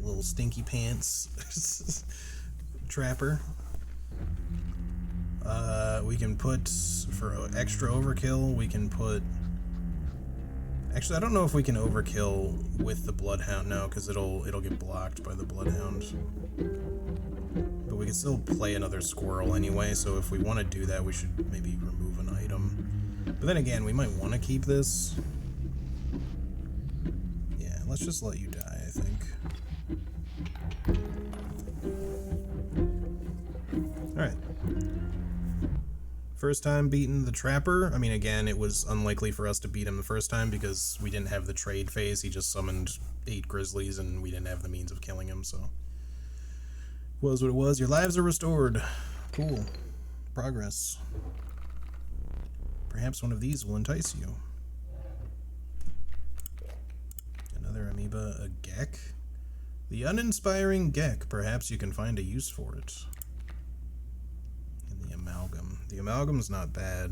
Little stinky pants. Trapper. We can put, for extra overkill, we can put... Actually, I don't know if we can overkill with the Bloodhound now, because it'll get blocked by the Bloodhound. But we can still play another squirrel anyway, so if we want to do that, we should maybe remove an item. But then again, we might want to keep this. Yeah, let's just let you die, I think. Alright. First time beating the Trapper. I mean, again, it was unlikely for us to beat him the first time because we didn't have the trade phase. He just summoned 8 Grizzlies and we didn't have the means of killing him, so. Was what it was. Your lives are restored. Cool. Progress. Perhaps one of these will entice you. Another amoeba, a Gek. The uninspiring Gek. Perhaps you can find a use for it. And the Amalgam. The Amalgam's not bad.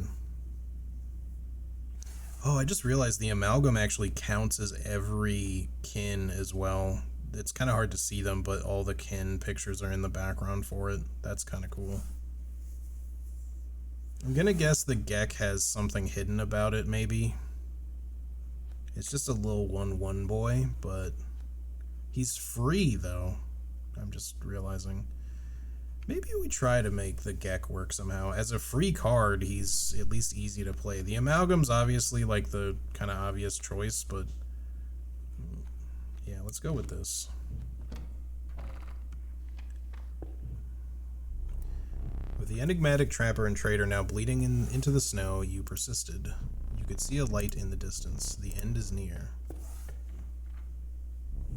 Oh, I just realized the Amalgam actually counts as every kin as well. It's kind of hard to see them, but all the kin pictures are in the background for it. That's kind of cool. I'm gonna guess the Gek has something hidden about it, maybe. It's just a little 1/1 boy, but he's free, though. I'm just realizing. Maybe we try to make the Gek work somehow. As a free card, he's at least easy to play. The Amalgam's obviously like the kind of obvious choice, but yeah, let's go with this. With the enigmatic Trapper and Trader now bleeding into the snow, you persisted. You could see a light in the distance. The end is near.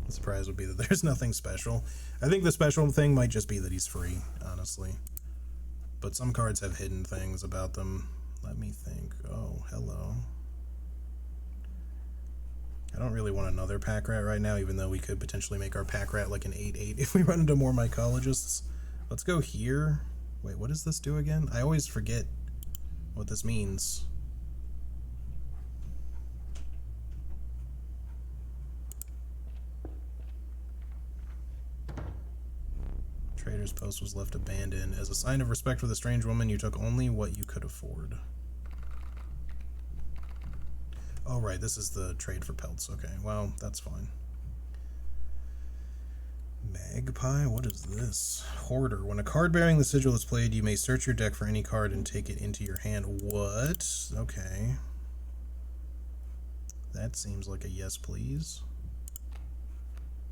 The surprise would be that there's nothing special. I think the special thing might just be that he's free, honestly. But some cards have hidden things about them. Let me think. Oh, hello. I don't really want another pack rat right now, even though we could potentially make our pack rat like an 8/8 if we run into more mycologists. Let's go here. Wait, what does this do again? I always forget what this means. Trader's post was left abandoned. As a sign of respect for the strange woman, you took only what you could afford. Oh, right, this is the trade for pelts. Okay, well, that's fine. Magpie? What is this? Hoarder. When a card bearing the sigil is played, you may search your deck for any card and take it into your hand. What? Okay. That seems like a yes, please.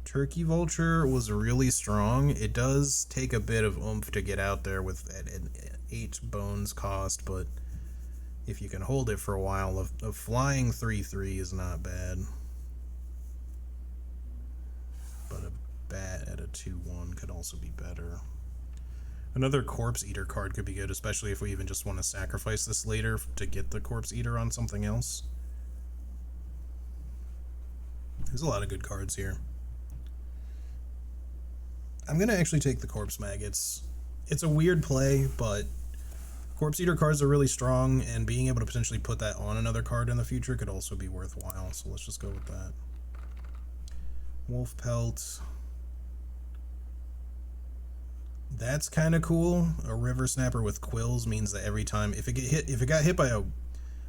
Turkey Vulture was really strong. It does take a bit of oomph to get out there with an 8 bones cost, but if you can hold it for a while, a flying 3/3 is not bad. But a bat at a 2/1 could also be better. Another Corpse Eater card could be good, especially if we even just want to sacrifice this later to get the Corpse Eater on something else. There's a lot of good cards here. I'm going to actually take the Corpse Maggots. It's a weird play, but Corpse Eater cards are really strong, and being able to potentially put that on another card in the future could also be worthwhile, so let's just go with that. Wolf Pelt. That's kind of cool. A River Snapper with quills means that every time, if it got hit by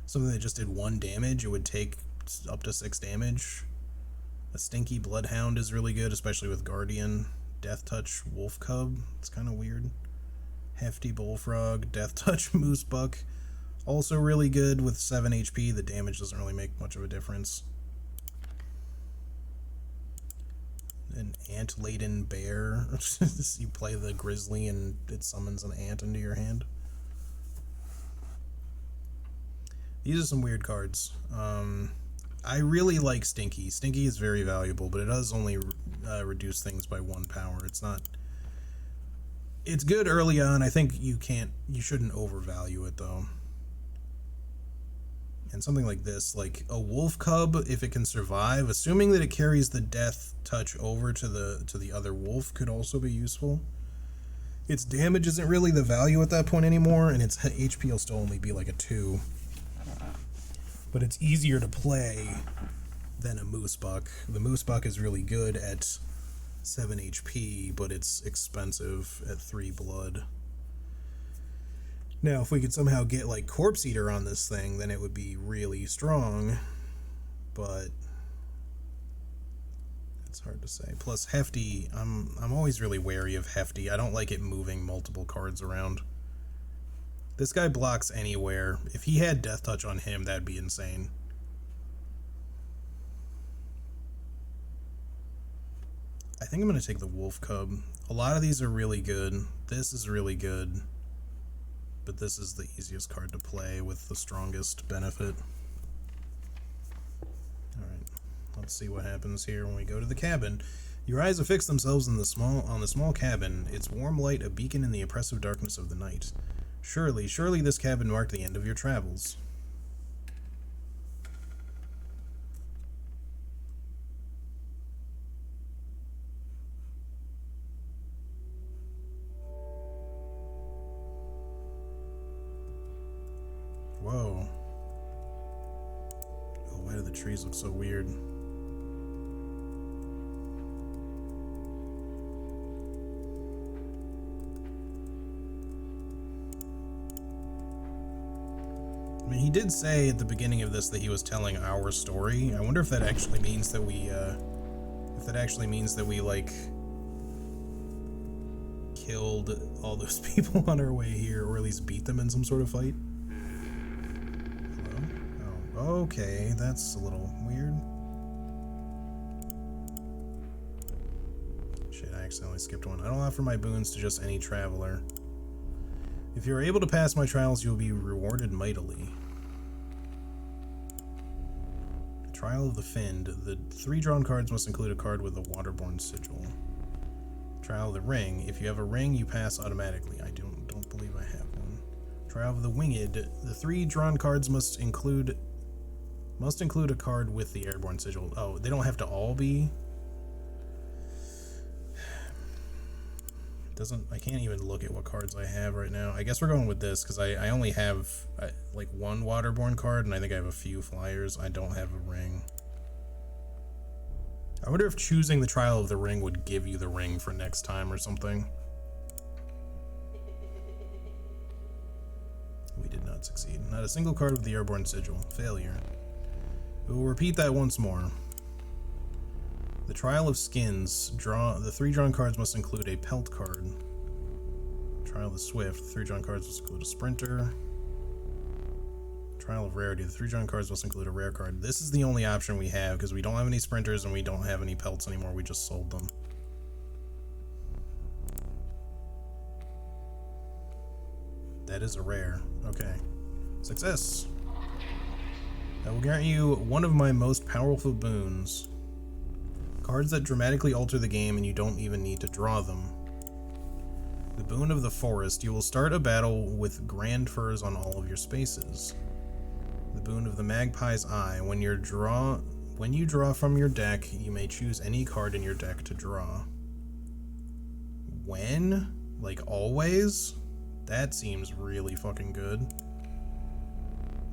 something that just did 1 damage, it would take up to 6 damage. A Stinky Bloodhound is really good, especially with Guardian. Death Touch Wolf Cub. It's kind of weird. Hefty Bullfrog. Death Touch Moose Buck. Also really good with 7 HP. The damage doesn't really make much of a difference. An Ant-Laden Bear. You play the Grizzly and it summons an ant into your hand. These are some weird cards. I really like Stinky. Stinky is very valuable, but it does only reduce things by 1 power. It's not... It's good early on. I think you shouldn't overvalue it, though. And something like this, like a Wolf Cub, if it can survive, assuming that it carries the Death Touch over to the other wolf, could also be useful. Its damage isn't really the value at that point anymore, and its HP will still only be like a 2. But it's easier to play than a Moose Buck. The Moose Buck is really good at 7 HP, but it's expensive at 3 blood. Now, if we could somehow get like Corpse Eater on this thing, then it would be really strong, but it's hard to say. Plus, Hefty, I'm always really wary of Hefty. I don't like it moving multiple cards around. This guy blocks anywhere. If he had Death Touch on him, that'd be insane. I think I'm going to take the Wolf Cub. A lot of these are really good. This is really good. but this is the easiest card to play with the strongest benefit. Alright, let's see what happens here when we go to the cabin. Your eyes affix themselves on the small cabin, its warm light a beacon in the oppressive darkness of the night. Surely this cabin marked the end of your travels. Whoa. Oh, why do the trees look so weird? I mean, he did say at the beginning of this that he was telling our story. I wonder if that actually means that we, like, killed all those people on our way here, or at least beat them in some sort of fight. Hello? Oh, okay, that's a little weird. Shit, I accidentally skipped one. I don't offer my boons to just any traveler. If you are able to pass my trials, you will be rewarded mightily. Trial of the Fiend. The 3 drawn cards must include a card with a waterborne sigil. Trial of the Ring. If you have a ring, you pass automatically. I don't believe I have one. Trial of the Winged. The 3 drawn cards must include a card with the airborne sigil. Oh, they don't have to all be. I can't even look at what cards I have right now. I guess we're going with this because I only have like 1 waterborne card, and I think I have a few flyers. I don't have a ring. I wonder if choosing the Trial of the Ring would give you the ring for next time or something. We did not succeed. Not a single card with the airborne sigil. Failure. We will repeat that once more. The Trial of Skins. The 3 drawn cards must include a pelt card. Trial of the Swift. The 3 drawn cards must include a sprinter. Trial of Rarity. The 3 drawn cards must include a rare card. This is the only option we have because we don't have any sprinters and we don't have any pelts anymore. We just sold them. That is a rare. Okay. Success. I will grant you one of my most powerful boons. Cards that dramatically alter the game and you don't even need to draw them. The Boon of the Forest. You will start a battle with grand furs on all of your spaces. The Boon of the Magpie's Eye. When you draw from your deck, you may choose any card in your deck to draw. When? Like always? That seems really fucking good.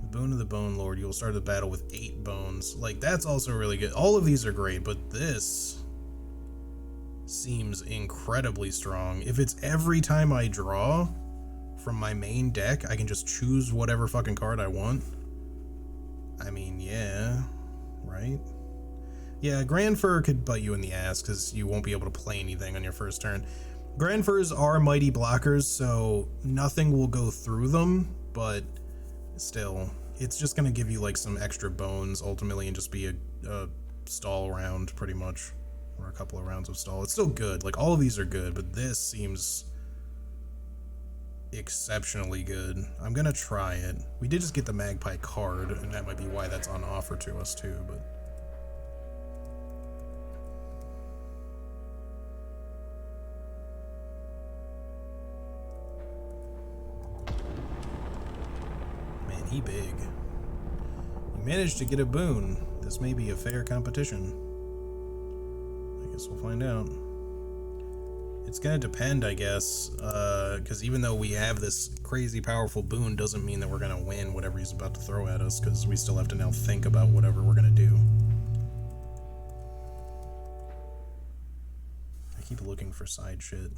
The Boon of the Bone Lord. You will start the battle with 8 bones. Like, that's also really good. All of these are great, but this seems incredibly strong. If it's every time I draw from my main deck, I can just choose whatever fucking card I want. I mean, yeah, right? Yeah, Grand Fur could bite you in the ass because you won't be able to play anything on your first turn. Grand Furs are mighty blockers, so nothing will go through them, but still, it's just going to give you like some extra bones ultimately and just be a stall round pretty much, or a couple of rounds of stall. It's still good. Like, all of these are good, but this seems exceptionally good. I'm gonna try it. We did just get the Magpie card, and that might be why that's on offer to us too, but man, he big. You managed to get a boon. This may be a fair competition. I guess we'll find out. It's gonna depend, I guess, because even though we have this crazy powerful boon, doesn't mean that we're gonna win whatever he's about to throw at us, because we still have to now think about whatever we're gonna do. I keep looking for side shit.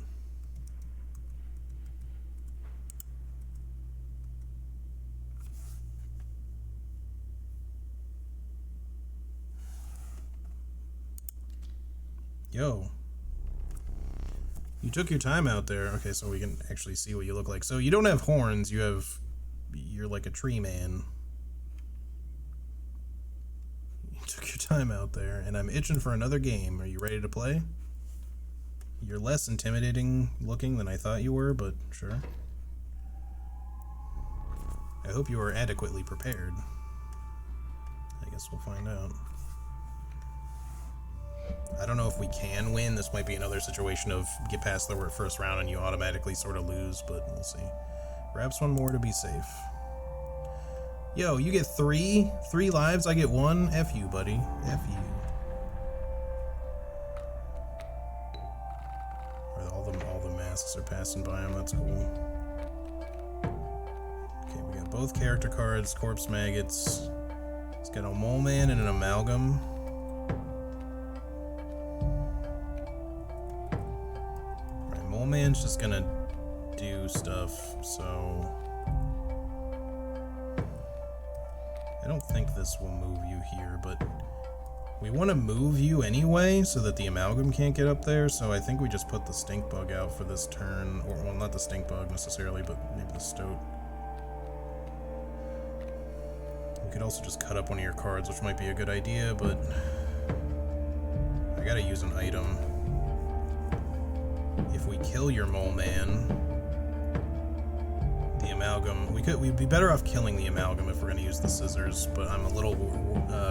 Yo. You took your time out there. Okay, so we can actually see what you look like. So you don't have horns, you're like a tree man. You took your time out there, and I'm itching for another game. Are you ready to play? You're less intimidating looking than I thought you were, but sure. I hope you are adequately prepared. I guess we'll find out. I don't know if we can win. This might be another situation of get past the first round and you automatically sort of lose, but we'll see. Perhaps one more to be safe. Yo, you get 3 lives, I get 1. F you, buddy. F you. All the masks are passing by him. That's cool. Okay, we got both character cards, corpse maggots. It's got a mole man and an amalgam. Alright, mole man's just gonna do stuff, so I don't think this will move you here, but we want to move you anyway so that the amalgam can't get up there, so I think we just put the stink bug out for this turn, or well, not the stink bug necessarily, but maybe the stoat. We could also just cut up one of your cards, which might be a good idea, but I gotta use an item. If we kill your mole man, the amalgam, we'd be better off killing the amalgam if we're gonna use the scissors, but I'm a little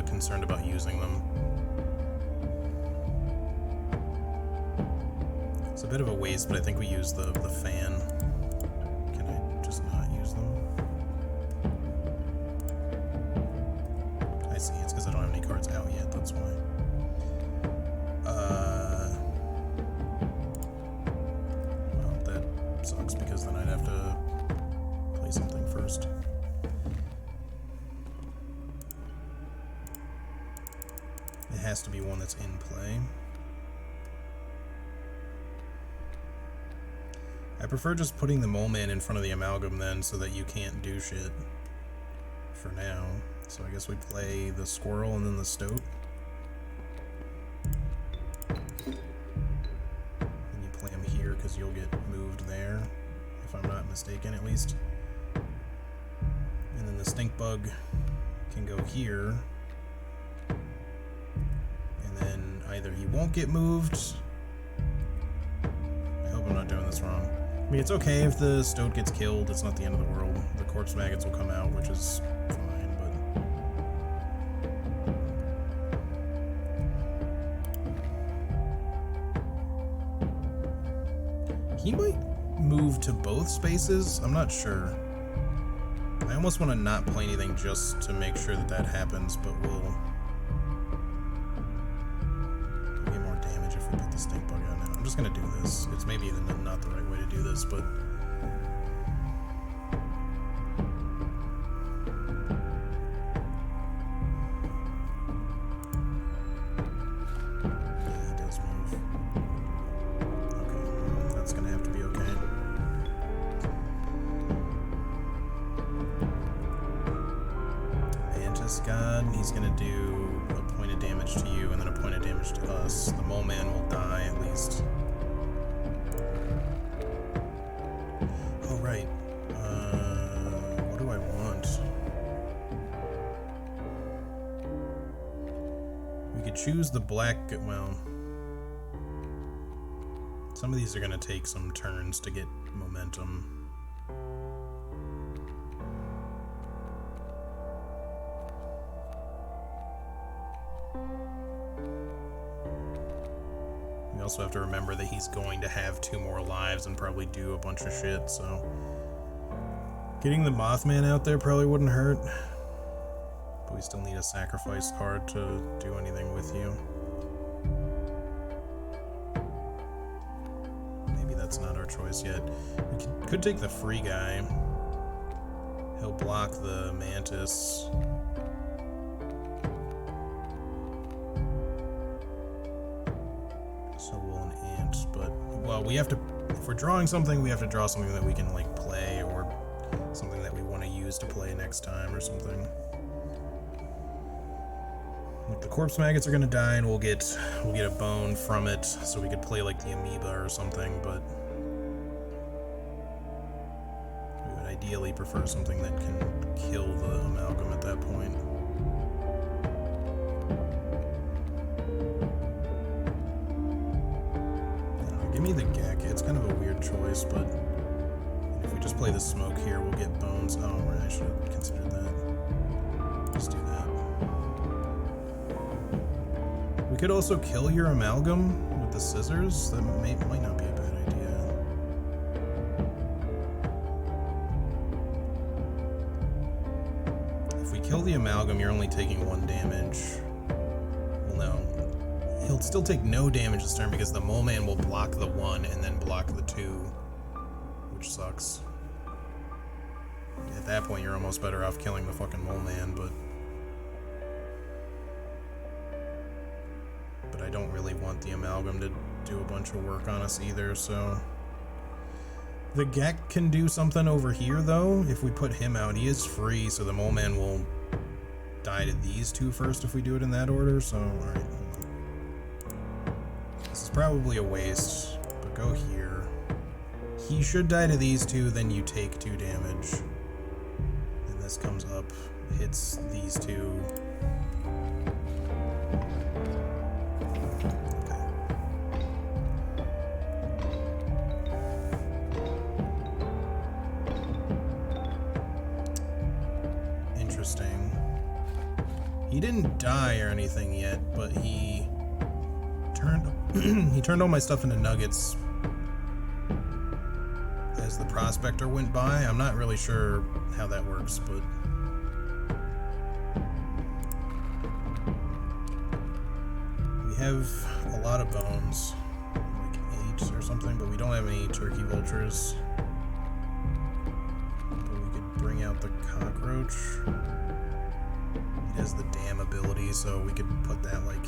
concerned about using them. It's a bit of a waste, but I think we use the fan. Can I just not use them? I see, it's because I don't have any cards out yet, that's why. Well, that sucks because then I'd have to play something first. It has to be one that's in play. I prefer just putting the mole man in front of the amalgam then so that you can't do shit for now. So I guess we play the squirrel and then the stoat. And you play him here because you'll get moved there, if I'm not mistaken at least. And then the stink bug can go here. And then either he won't get moved. I hope I'm not doing this wrong. I mean, it's okay if the stoat gets killed, it's not the end of the world. The corpse maggots will come out, which is fine, but... He might move to both spaces? I'm not sure. I almost want to not play anything just to make sure that that happens, but we'll get more damage if we put the stink bug out now. I'm just gonna do this. It's maybe not the right way to do this, but yeah, he does move. Okay, that's gonna have to be okay. Mantis God, he's gonna do a point of damage to you and then a point of damage to us. The mole man will die at least. Oh, right. What do I want? We could choose the black, well, some of these are gonna take some turns to get momentum. We also have to remember that he's going to have 2 more lives and probably do a bunch of shit, so getting the Mothman out there probably wouldn't hurt, but we still need a sacrifice card to do anything with you. Maybe that's not our choice yet. We could take the free guy. He'll block the Mantis. So will an ant, but, well, we have to, if we're drawing something, we have to draw something that we can, like, play, or something that we want to use to play next time, or something. Like, the corpse maggots are gonna die, and we'll get a bone from it, so we could play, like, the amoeba or something, but we would ideally prefer something that can kill the amalgam at that point. Give me the Gek. It's kind of a weird choice, but if we we just play the smoke here, we'll get bones. Oh, right, I should have considered that. Just do that. We could also kill your amalgam with the scissors. That might not be a bad idea. If we kill the amalgam, you're only taking 1 damage. Well, no. He'll still take no damage this turn because the mole man will block the 1 and then block the 2, which sucks. At that point, you're almost better off killing the fucking mole man, but I don't really want the amalgam to do a bunch of work on us either, so the Gek can do something over here though. If we put him out, he is free, so the mole man will die to these 2 first if we do it in that order. So alright, this is probably a waste, but go here. He should die to these 2, then you take 2 damage, and this comes up, hits these 2. He didn't die or anything yet, but he turned he turned all my stuff into nuggets as the prospector went by. I'm not really sure how that works, but we have a lot of bones, like 8 or something, but we don't have any turkey vultures. But we could bring out the cockroach. It has the dam ability, so we could put that like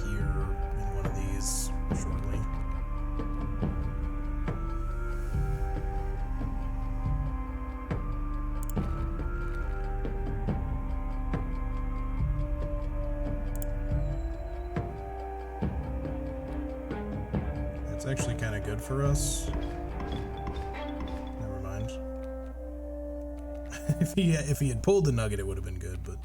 here in one of these shortly. That's actually kind of good for us. Never mind. If he had pulled the nugget, it would have been good, but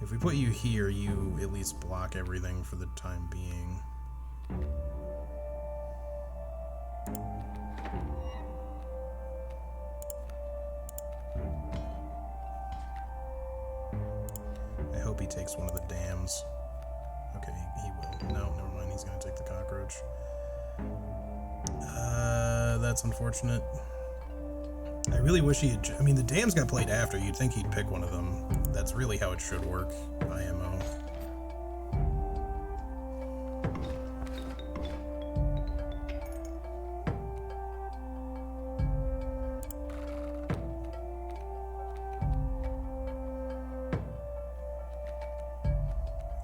if we put you here, you at least block everything for the time being. I hope he takes one of the dams. Okay, he will. No, never mind, he's gonna take the cockroach. That's unfortunate. I really wish he had... I mean, the dams got played after. You'd think he'd pick one of them. That's really how it should work, IMO.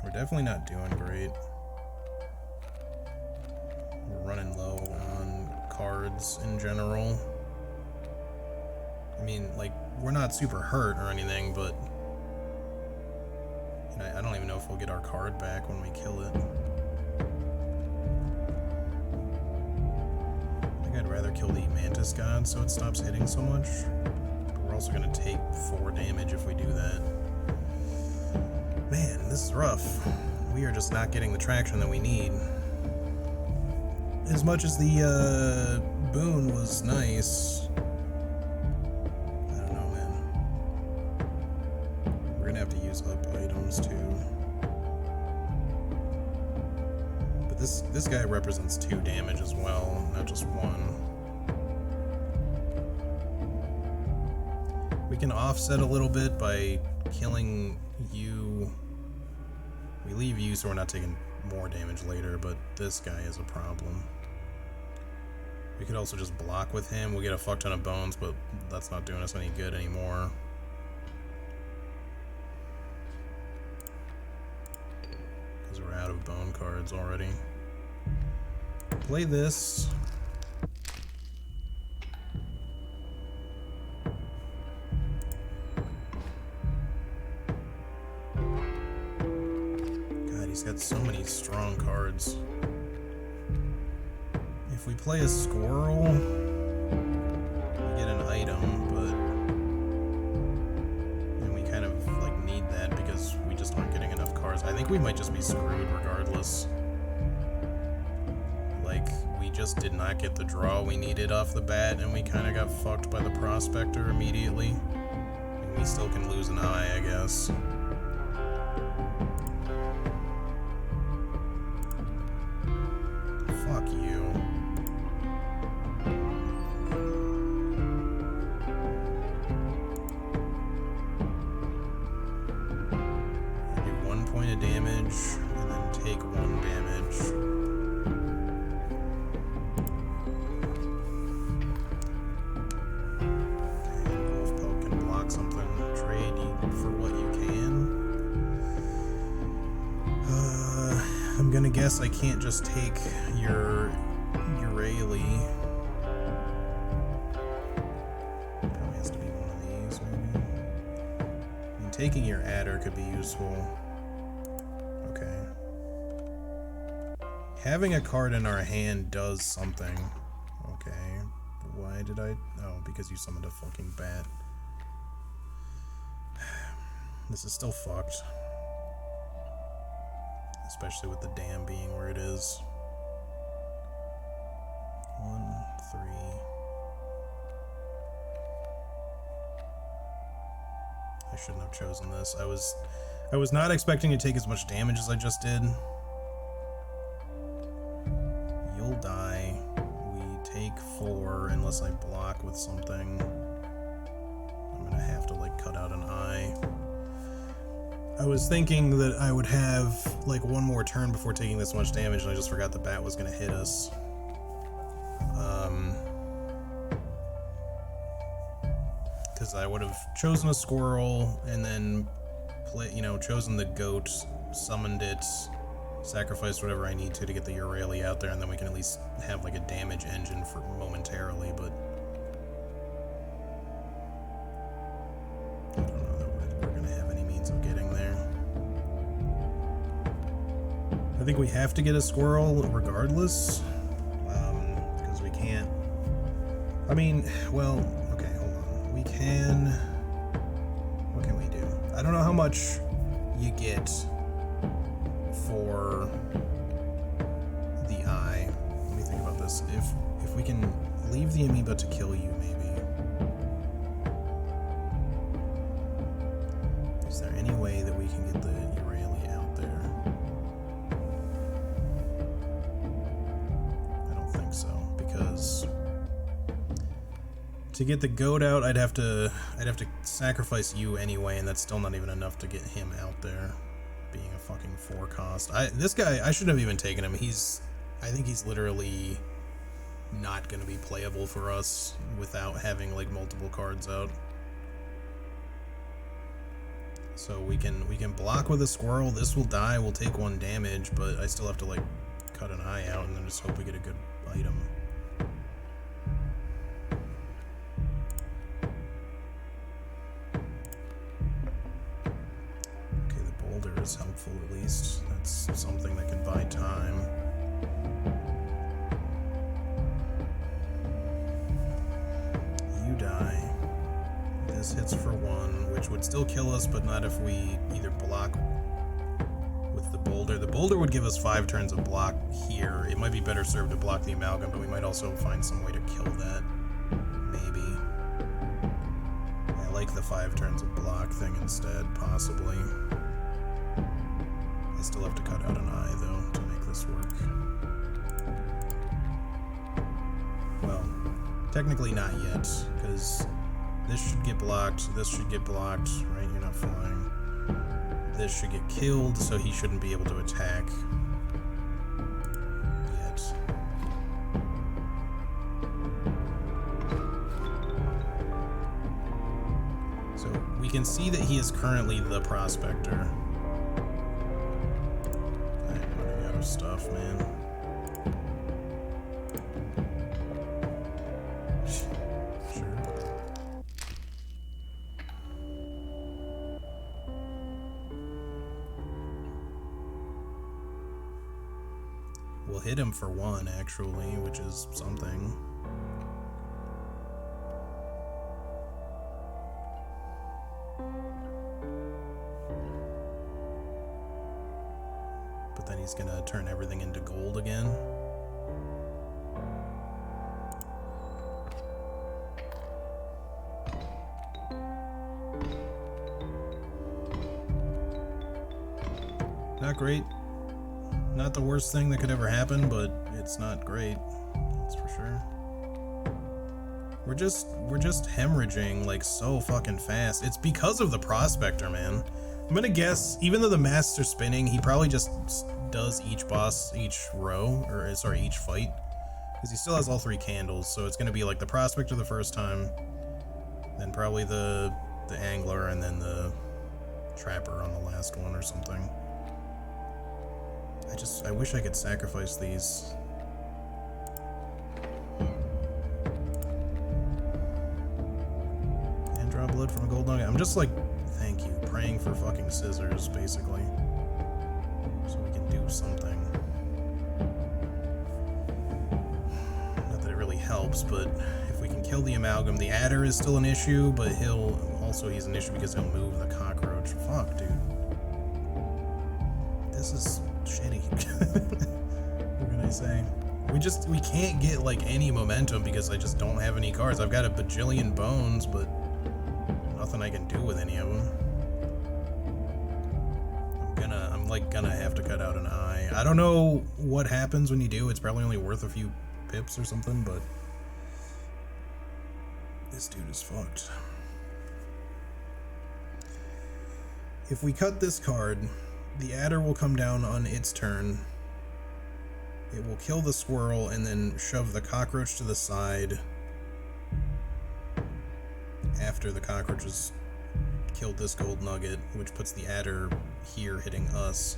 We're definitely not doing great. We're running low on cards in general. I mean, like, we're not super hurt or anything, but you know, I don't even know if we'll get our card back when we kill it. I think I'd rather kill the Mantis God so it stops hitting so much. But we're also going to take 4 damage if we do that. Man, this is rough. We are just not getting the traction that we need. As much as the boon was nice, this guy represents 2 damage as well, not just 1. We can offset a little bit by killing you. We leave you so we're not taking more damage later, but this guy is a problem. We could also just block with him. We'll get a fuck ton of bones, but that's not doing us any good anymore. Because we're out of bone cards already. Play this. God, he's got so many strong cards. If we play a squirrel, we get an item, but and we kind of like need that because we just aren't getting enough cards. I think we might just be screwed regardless. Like, we just did not get the draw we needed off the bat, and we kind of got fucked by the prospector immediately. And we still can lose an eye, I guess. Fuck you. Do 1 point of damage, and then take 1 damage. Okay, Wolf Poke can block something. Trade for what you can. I'm gonna guess I can't just take your Rayleigh. Probably has to be one of these, maybe. I mean, taking your Adder could be useful. Okay. Having a card in our hand does something. Okay. Why did I... Oh, because you summoned a fucking bat. This is still fucked. Especially with the dam being where it is. 1, 3. I shouldn't have chosen this. I was not expecting to take as much damage as I just did. You'll die. We take 4 unless I block with something. I'm gonna have to like cut out an eye. I was thinking that I would have like 1 more turn before taking this much damage, and I just forgot the bat was gonna hit us. Because I would have chosen a squirrel and then chosen the goat, summoned it, sacrificed whatever I need to get the Urali out there, and then we can at least have like a damage engine for momentarily. But I don't know that we're gonna have any means of getting there. I think we have to get a squirrel regardless, because we can't. I mean, well, okay, hold on. We can. What can we do? I don't know how much you get for the eye. Let me think about this. If we can leave the amoeba to kill you, maybe. Is there any way that we can get the Urali out there? I don't think so, because to get the goat out, I'd have to sacrifice you anyway, and that's still not even enough to get him out there. Being a fucking 4 cost. This guy, I shouldn't have even taken him. I think he's literally not going to be playable for us without having like multiple cards out. So we can block with a squirrel. This will die. We'll take 1 damage, but I still have to like cut an eye out and then just hope we get a good item. Is helpful, at least. That's something that can buy time. You die. This hits for 1, which would still kill us, but not if we either block with the boulder. The boulder would give us 5 turns of block here. It might be better served to block the amalgam, but we might also find some way to kill that. Maybe. I like the 5 turns of block thing instead, possibly. I still have to cut out an eye, though, to make this work. Well, technically not yet, because this should get blocked, this should get blocked, right? You're not flying. This should get killed, so he shouldn't be able to attack yet. So we can see that he is currently the prospector. Stuff, man. Sure. We'll hit him for 1, actually, which is something. Then he's gonna turn everything into gold again. Not great. Not the worst thing that could ever happen, but it's not great. That's for sure. We're just hemorrhaging like so fucking fast. It's because of the prospector, man. I'm gonna guess, even though the masks are spinning, he probably just does each boss, each row, or sorry, each fight. Because he still has all 3 candles, so it's gonna be like the prospector the first time, then probably the angler, and then the trapper on the last one or something. I wish I could sacrifice these. And draw blood from a gold nugget. I'm just like, thank you, praying for fucking scissors, basically. So we can do something. Not that it really helps, but if we can kill the amalgam, the adder is still an issue, but he's an issue because he'll move the cockroach. Fuck, dude. This is shitty. What can I say? We can't get like any momentum because I just don't have any cards. I've got a bajillion bones, but nothing I can do with any of them. I'm like gonna have to cut out an eye. I don't know what happens when you do. It's probably only worth a few pips or something, but this dude is fucked. If we cut this card, the adder will come down on its turn. It will kill the squirrel and then shove the cockroach to the side after the cockroach has killed this gold nugget, which puts the adder here hitting us.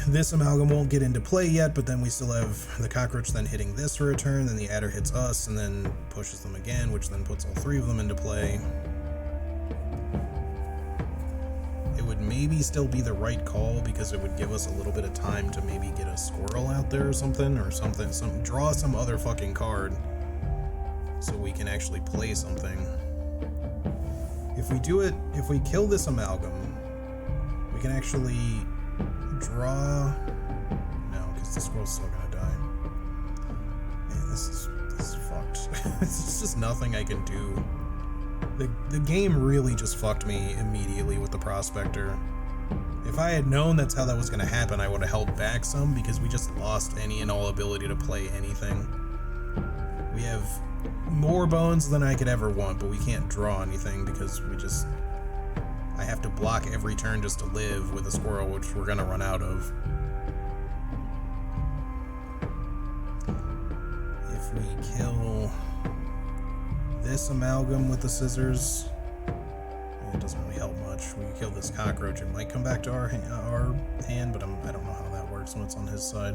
This amalgam won't get into play yet, but then we still have the cockroach then hitting this for a turn, then the adder hits us and then pushes them again, which then puts all 3 of them into play. It would maybe still be the right call because it would give us a little bit of time to maybe get a squirrel out there or something, draw some other fucking card so we can actually play something. If we kill this amalgam, we can actually draw. No, because the squirrel's still gonna die. Man, this is fucked. It's just nothing I can do. The game really just fucked me immediately with the prospector. If I had known that's how that was going to happen, I would have held back some because we just lost any and all ability to play anything. We have more bones than I could ever want, but we can't draw anything because I have to block every turn just to live with a squirrel, which we're going to run out of. If we kill this amalgam with the scissors, it doesn't really help much. We kill this cockroach, it might come back to our hand, but I don't know how that works when it's on his side.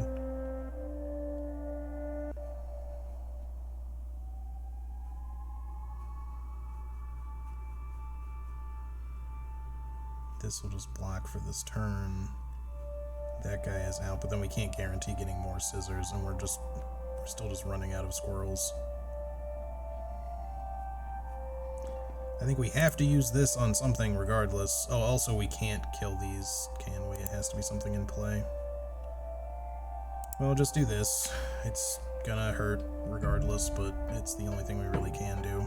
This will just block for this turn. That guy is out, but then we can't guarantee getting more scissors, and we're still just running out of squirrels. I think we have to use this on something regardless. Oh, also we can't kill these, can we? It has to be something in play. Well, just do this. It's gonna hurt regardless, but it's the only thing we really can do.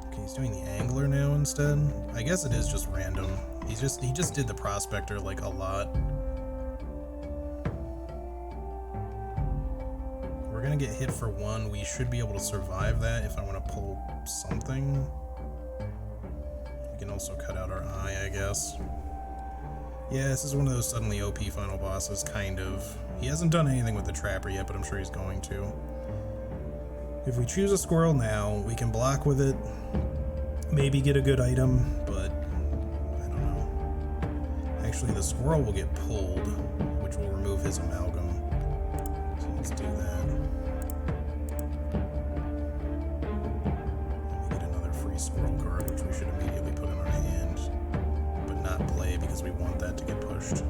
Okay, he's doing the angler now instead. I guess it is just random. He just did the prospector like a lot. We're gonna get hit for 1. We should be able to survive that if I want to pull something. We can also cut out our eye, I guess. Yeah, this is one of those suddenly OP final bosses, kind of. He hasn't done anything with the trapper yet, but I'm sure he's going to. If we choose a squirrel now, we can block with it, maybe get a good item, but I don't know. Actually, the squirrel will get pulled, which will remove his amalgam. So let's do that. Squirrel card, which we should immediately put in our hand, but not play because we want that to get pushed.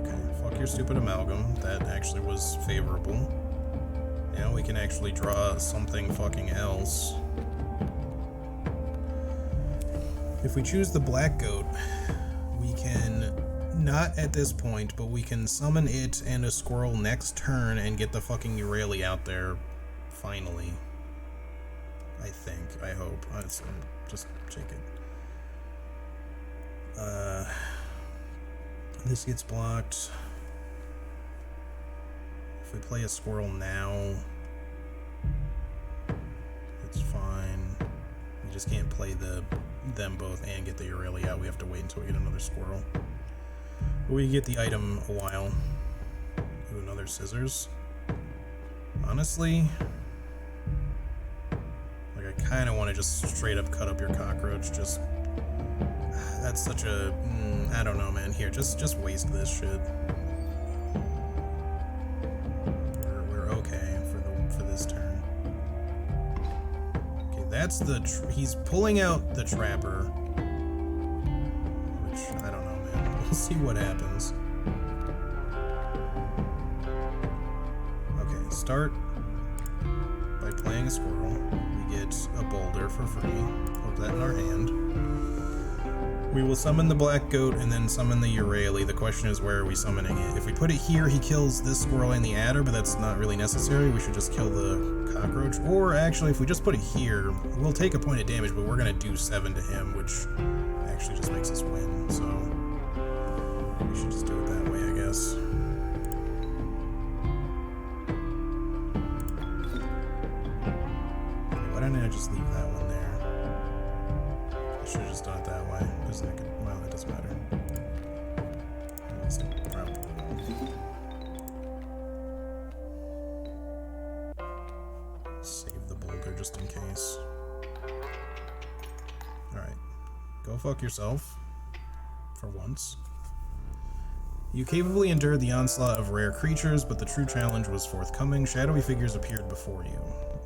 Okay, fuck your stupid amalgam. That actually was favorable. Now we can actually draw something fucking else. If we choose the black goat, we can Not at this point, but we can summon it and a squirrel next turn and get the fucking Urali out there. Finally. I think. I hope. Just check it. This gets blocked. If we play a squirrel now, it's fine. We just can't play them both and get the Urali out. We have to wait until we get another squirrel. But we get the item a while. Ooh, another scissors. Honestly, like I kind of want to just straight up cut up your cockroach. Just that's such a I don't know, man. Here, just waste this shit. We're okay for this turn. Okay, that's he's pulling out the trapper, which I don't know, man. We'll see what happens. Okay, start by playing a squirrel. We get a boulder for free. Put that in our hand. We will summon the black goat and then summon the Urali. The question is, where are we summoning it? If we put it here, he kills this squirrel and the adder, but that's not really necessary. We should just kill the cockroach. Or actually, if we just put it here, we'll take a point of damage, but we're going to do 7 to him, which actually just makes us win. So we should just do it that way, I guess. Okay, why didn't I just leave that one there? I should have just done it that way. Well, it doesn't matter. Probably save the boulder just in case. Alright. Go fuck yourself. For once. You capably endured the onslaught of rare creatures, but the true challenge was forthcoming. Shadowy figures appeared before you.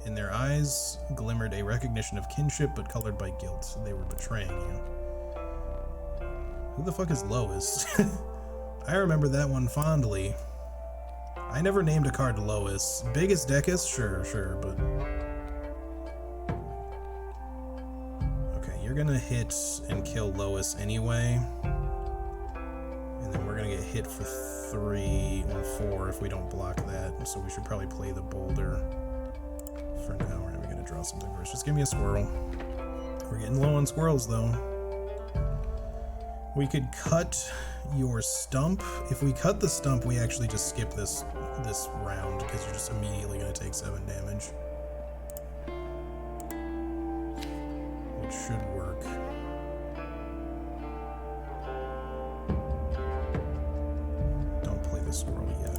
In their eyes glimmered a recognition of kinship, but colored by guilt. They were betraying you. Who the fuck is Lois? I remember that one fondly. I never named a card Lois. Big as Decus? Sure, but... Okay, you're gonna hit and kill Lois anyway. And then we're gonna get hit for 3 or 4 if we don't block that. So we should probably play the boulder. For now, we're gonna draw something first. Just give me a squirrel. We're getting low on squirrels, though. We could cut your stump. If we cut the stump, we actually just skip this round because you're just immediately going to take 7 damage. Which should work. Don't play the squirrel yet.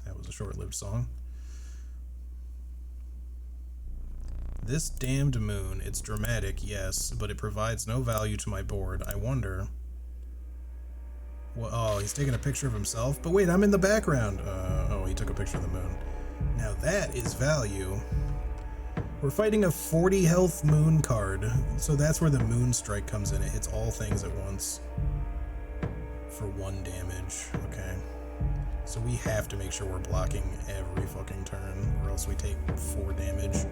That was a short-lived song. This damned moon, it's dramatic, yes, but it provides no value to my board. I wonder... Well, oh, he's taking a picture of himself? But wait, I'm in the background! Oh, he took a picture of the moon. Now that is value. We're fighting a 40 health moon card, so that's where the moon strike comes in. It hits all things at once. For 1 damage, okay. So we have to make sure we're blocking every fucking turn, or else we take 4 damage.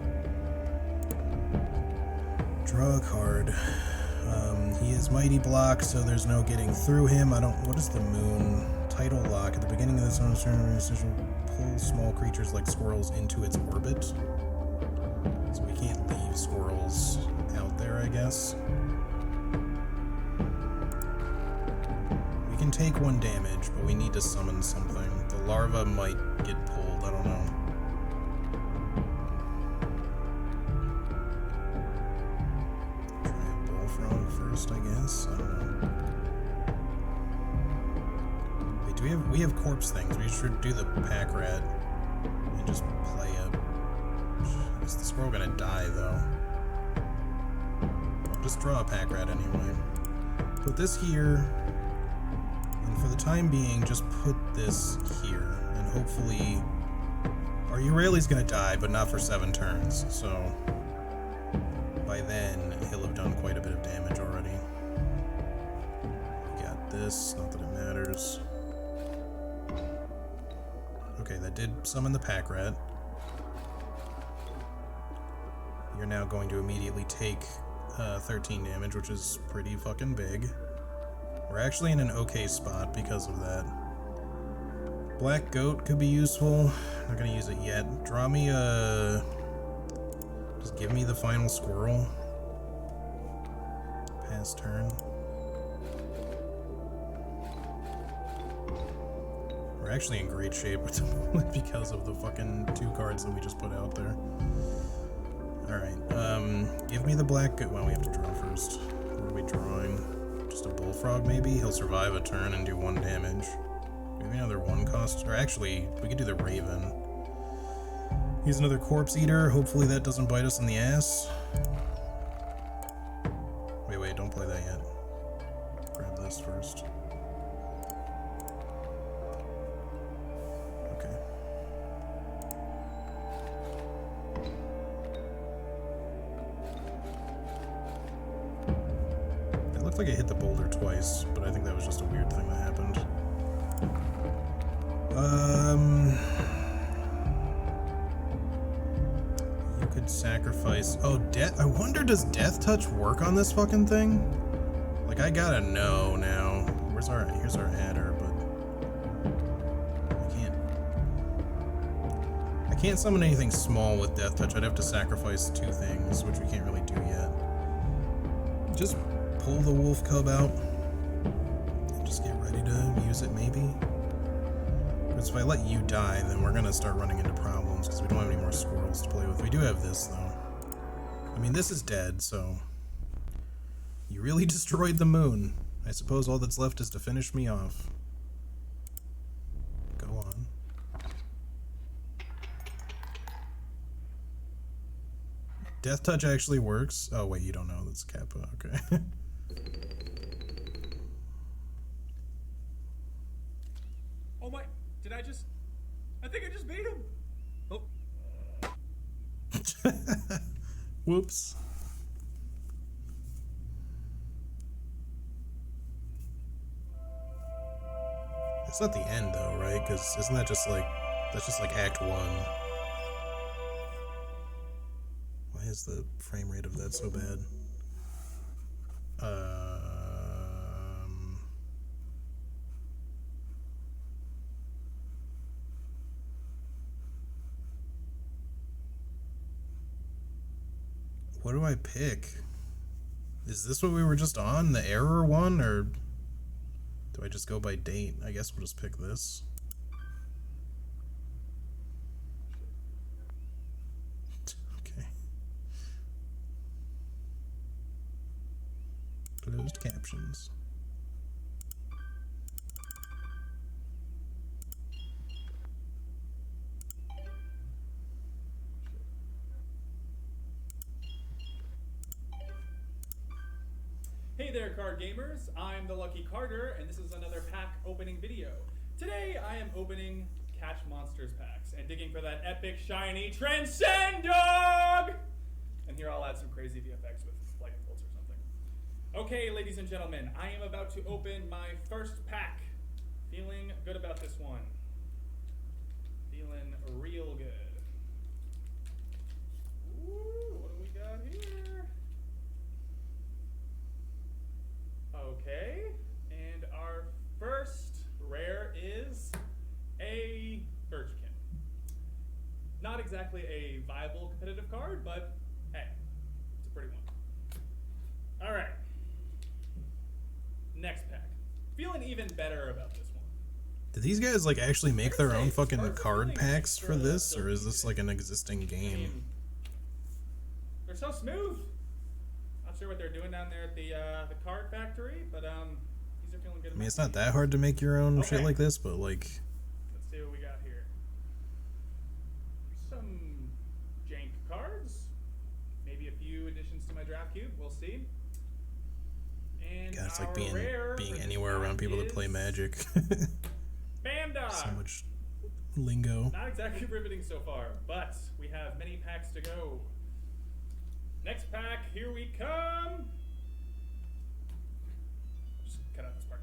Draw a card. He is mighty blocked, so there's no getting through him. What is the moon? Title lock. At the beginning of this turn, pull small creatures like squirrels into its orbit. So we can't leave squirrels out there, I guess. We can take 1 damage, but we need to summon something. The larva might get pulled, I don't know. First, I guess. I don't know. Wait, we have corpse things. We should do the pack rat and just play a... Is the squirrel gonna die, though? I'll just draw a pack rat anyway. Put this here, and for the time being, just put this here, and hopefully... Our Urali's gonna die, but not for 7 turns, so... By then, he'll have done quite a bit of damage already. We got this, not that it matters. Okay, that did summon the pack rat. You're now going to immediately take 13 damage, which is pretty fucking big. We're actually in an okay spot because of that. Black Goat could be useful. Not gonna use it yet. Draw me a... Just give me the final squirrel. Pass turn. We're actually in great shape at the moment because of the fucking 2 cards that we just put out there. Alright, give me the Black Goat. Well, we have to draw first. What are we drawing? Just a Bullfrog, maybe? He'll survive a turn and do 1 damage. Maybe another 1 cost. Or actually, we could do the Raven. He's another Corpse Eater. Hopefully that doesn't bite us in the ass. Wait, don't play that yet. Grab this first. Okay. It looked like it hit the boulder twice, but I think that was just a weird thing that happened. You could sacrifice... Oh, Death... I wonder, does Death Touch work on this fucking thing? Like, I gotta know now. Where's our... Here's our adder, but... I can't summon anything small with Death Touch. I'd have to sacrifice 2 things, which we can't really do yet. Just pull the Wolf Cub out. And just get ready to use it, maybe. Because if I let you die, then we're gonna start running into problems, because we don't have any more squirrels to play with. We do have this, though. I mean, this is dead, so... You really destroyed the moon. I suppose all that's left is to finish me off. Go on. Death Touch actually works. Oh, wait, you don't know. That's Kappa. Okay. Oh my... Did I just... I think I just beat him! Oh. Whoops. It's not the end, though, right? Because isn't that just like... That's just like Act 1. Why is the frame rate of that so bad? What do I pick? Is this what we were just on? The error one? Or do I just go by date? I guess we'll just pick this. Okay. Closed captions. Hey there, card gamers. I'm the Lucky Carter, and this is another pack opening video. Today, I am opening Catch Monsters packs and digging for that epic, shiny Transcend Dog! And here I'll add some crazy VFX with lightning bolts or something. Okay, ladies and gentlemen, I am about to open my first pack. Feeling good about this one. Feeling real good. Ooh, what do we got here? Okay, and our first rare is a Birchkin. Not exactly a viable competitive card, but hey, it's a pretty one. All right, next pack. Feeling even better about this one. Did these guys like actually make their own fucking card packs for this, or is this like an existing game? They're so smooth. Not sure what they're doing down there at the card factory, but these are feeling good. I mean, it's not that hard to make your own shit like this, but like... Let's see what we got here. Some jank cards. Maybe a few additions to my draft cube. We'll see. And God, it's like rare being anywhere around people that play Magic. Bandog. So much lingo. Not exactly riveting so far, but we have many packs to go. Next pack, here we come. Just cut out this part.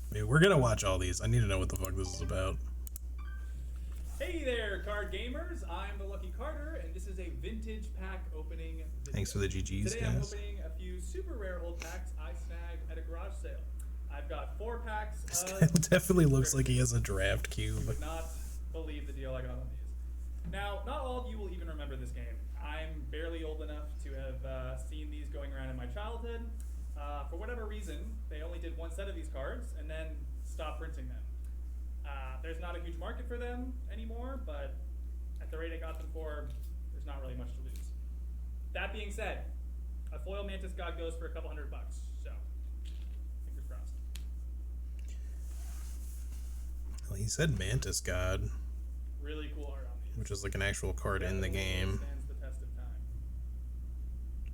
I mean, we're gonna watch all these. I need to know what the fuck this is about. Hey there, card gamers! I'm the Lucky Carter, and this is a vintage pack opening video. Thanks for the GGs, Today I'm guys. opening a few super rare old packs I snagged at a garage sale. I've got 4 packs This of guy definitely looks like he has a draft cube. You would not believe the deal I got on these. Now, not all of you will even remember this game. I'm barely old enough to have seen these going around in my childhood. For whatever reason, they only did 1 set of these cards and then stopped printing them. There's not a huge market for them anymore, but at the rate I got them for, there's not really much to lose. That being said, a foil Mantis God goes for a couple $100, so fingers crossed. Well, he said Mantis God, Really cool art on these. which is like an actual card in the Definitely game. stands the test of time.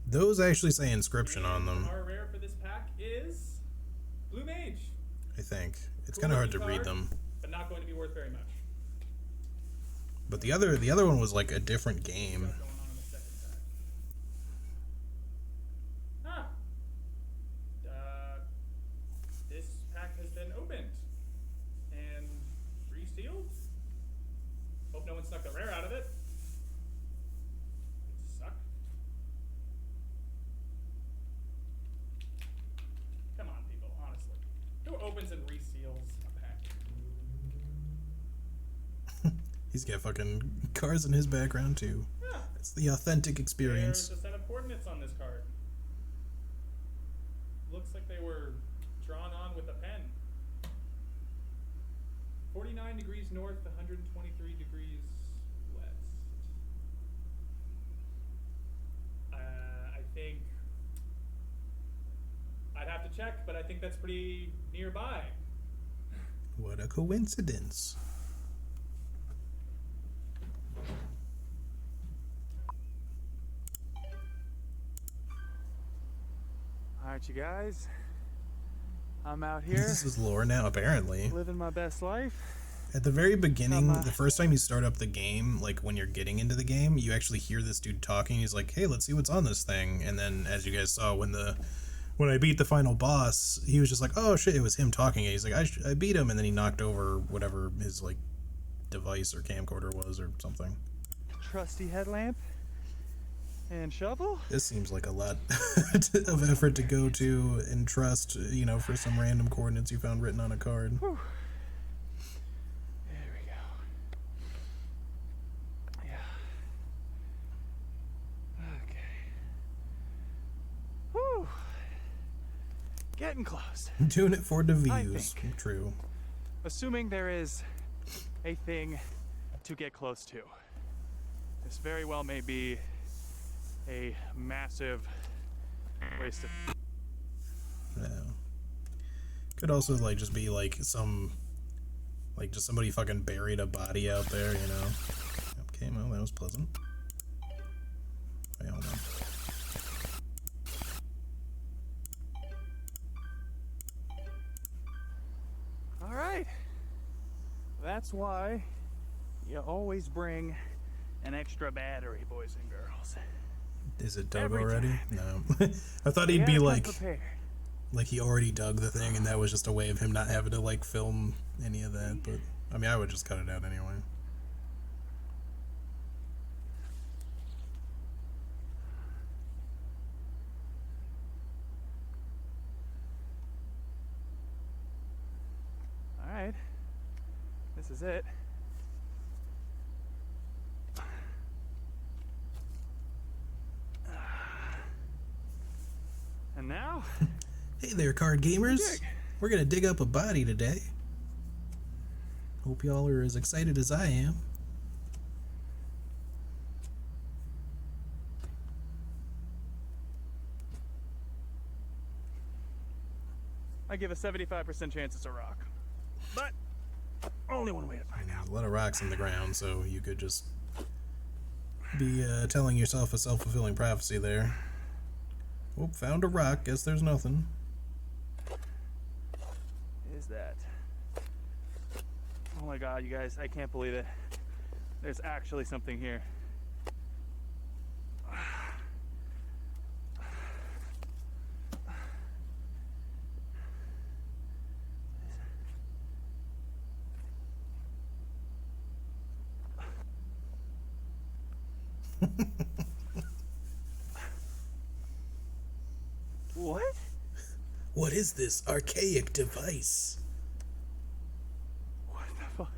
Those actually say Inscryption on And them, our rare for this pack is Blue Mage. I think. It's Cool kind of hard to looking read card, them. but not going to be worth very much. But the other one was like a different game. What's going on in the second pack? This pack has been opened and resealed. Hope no one snuck the rare out of it. It suck. Come on, people, honestly. Who opens and reseals a pack? He's got fucking cars in his background too. Yeah. It's the authentic experience. There's a set of coordinates on this card. Looks like they were drawn on with a pen. 49 degrees north, 123 degrees west. I think I'd have to check, but I think that's pretty nearby. What a coincidence. Alright, you guys. I'm out here This is lore now, apparently. living my best life. At the very beginning, I'm, the first time you start up the game, like when you're getting into the game, you actually hear this dude talking. He's like, "Hey, let's see what's on this thing." And then, as you guys saw, when I beat the final boss, he was just like, "Oh shit, it was him talking." And he's like, I beat him," and then he knocked over whatever his like device or camcorder was or something. Trusty headlamp and shovel. This seems like a lot of effort to go to and trust, you know, for some random coordinates you found written on a card. Whew. There we go. Yeah. Okay. Whew. Getting close. Doing it for the I views. think. True. Assuming there is a thing to get close to. This very well may be a massive waste of. Yeah. Could also like just be like some, like just somebody fucking buried a body out there, you know. Okay, well that was pleasant. Wait, hold on. All right. That's why you always bring an extra battery, boys and girls. Is it dug Every already? time. No. I thought You he'd be gotta come like prepared. he already dug the thing and that was just a way of him not having to like film any of that, but I mean I would just cut it out anyway. All right. This is it. And now, Hey there, card gamers. Dig. We're gonna dig up a body today. Hope y'all are as excited as I am. I give a 75% chance it's a rock. But only one way to find out. There's a lot of rocks in the ground, so you could just be telling yourself a self-fulfilling prophecy there. Oh, found a rock. Guess there's nothing. Is that? Oh my god, you guys, I can't believe it. There's actually something here. What? What is this archaic device? What the fuck?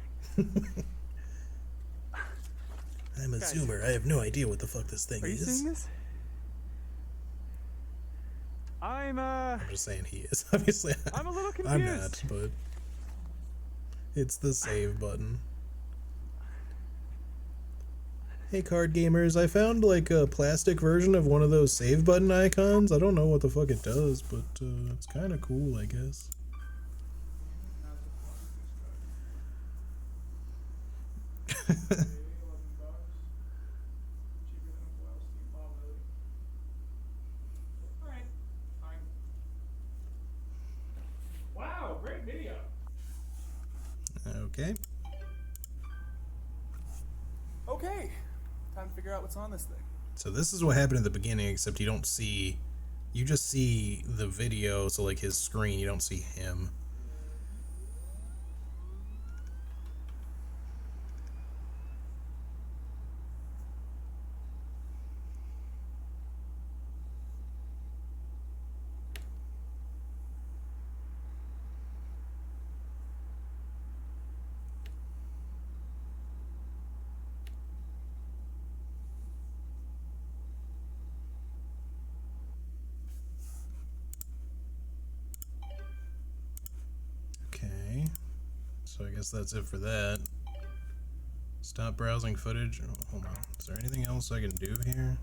I'm a Guys, zoomer. I have no idea what the fuck this thing Are you is. seeing this? I'm just saying he is. Obviously, I'm a little I'm confused. not, but it's the save button. Hey, card gamers, I found like a plastic version of one of those save button icons. I don't know what the fuck it does, but it's kind of cool, I guess. Alright, fine. Wow, great video. Okay. Okay. Time to figure out what's on this thing. So this is what happened at the beginning, except you don't see, you just see the video, so like his screen, you don't see him. Okay, so I guess that's it for that. Stop browsing footage. Oh, hold on. Is there anything else I can do here?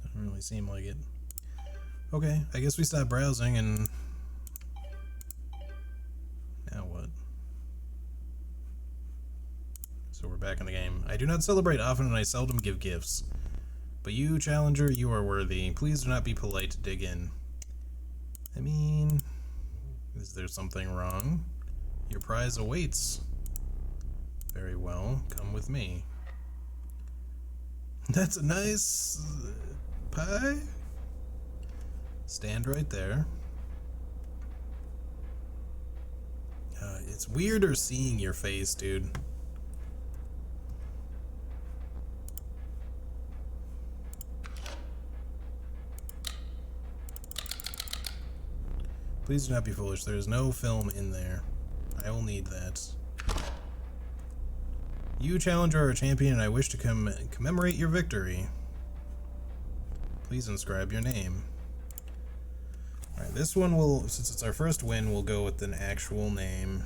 Doesn't really seem like it. Okay, I guess we stop browsing and... Now what? So we're back in the game. I do not celebrate often and I seldom give gifts. But you, challenger, you are worthy. Please do not be polite to dig in. I mean... Is there something wrong? Your prize awaits. Very well, come with me. That's a nice... pie? Stand right there. It's weirder seeing your face, dude. Please do not be foolish. There is no film in there. I will need that. You, challenger, are a champion, and I wish to commemorate your victory. Please inscribe your name. Alright, this one will, since it's our first win, we'll go with an actual name.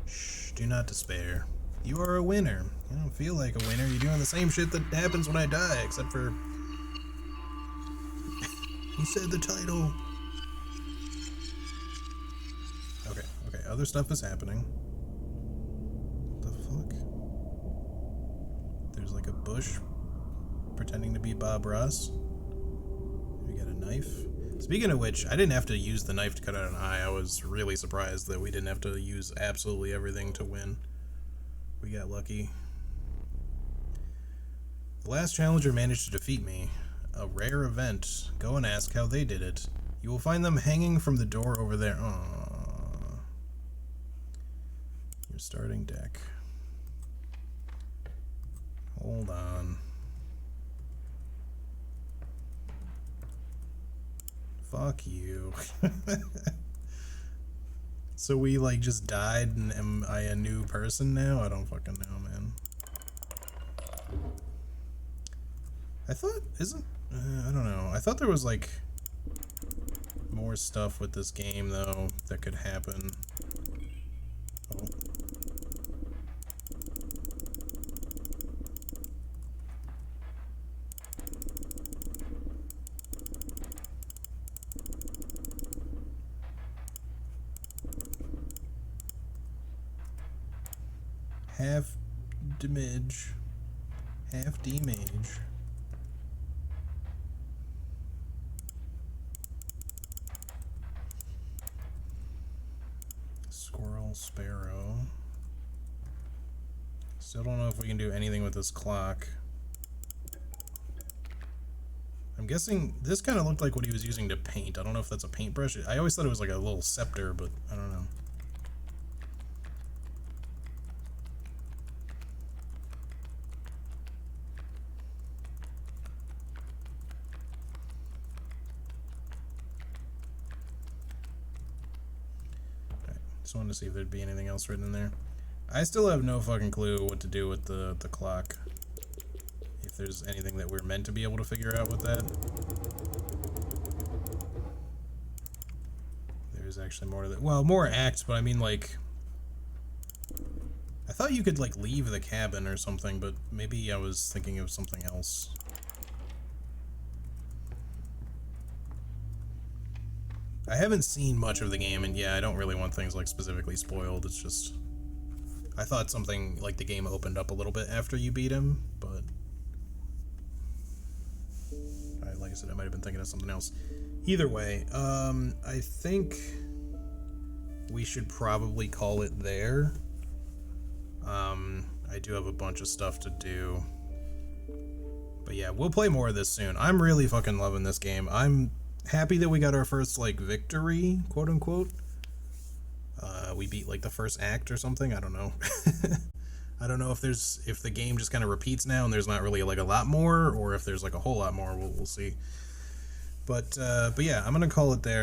Shh, do not despair. You are a winner. You don't feel like a winner. You're doing the same shit that happens when I die, except for... He said the title. Okay, okay, other stuff is happening. What the fuck? There's like a bush pretending to be Bob Ross. We got a knife. Speaking of which, I didn't have to use the knife to cut out an eye. I was really surprised that we didn't have to use absolutely everything to win. We got lucky. The last challenger managed to defeat me. A rare event. Go and ask how they did it. You will find them hanging from the door over there. Aww. Your starting deck. Hold on. Fuck you. So we like just died and am I a new person now? I don't fucking know, man. I thought, I don't know. I thought there was like more stuff with this game though that could happen. Oh. Half damage. Half damage. Squirrel, sparrow. Still don't know if we can do anything with this clock. I'm guessing this kind of looked like what he was using to paint. I don't know if that's a paintbrush. I always thought it was like a little scepter, but I don't know. Just wanted to see if there'd be anything else written in there. I still have no fucking clue what to do with the clock. If there's anything that we're meant to be able to figure out with that. There's actually more to that. Well, more acts, but I mean, like, I thought you could, like, leave the cabin or something, but maybe I was thinking of something else. I haven't seen much of the game, and yeah, I don't really want things, like, specifically spoiled. It's just, I thought something, like, the game opened up a little bit after you beat him, but like I said, I might have been thinking of something else. Either way, I think we should probably call it there. I do have a bunch of stuff to do. But yeah, we'll play more of this soon. I'm really fucking loving this game. I'm happy that we got our first, like, victory, quote unquote. We beat, like, the first act or something. I don't know. I don't know if the game just kind of repeats now and there's not really, like, a lot more, or if there's, like, a whole lot more. We'll see. But yeah, I'm gonna call it there.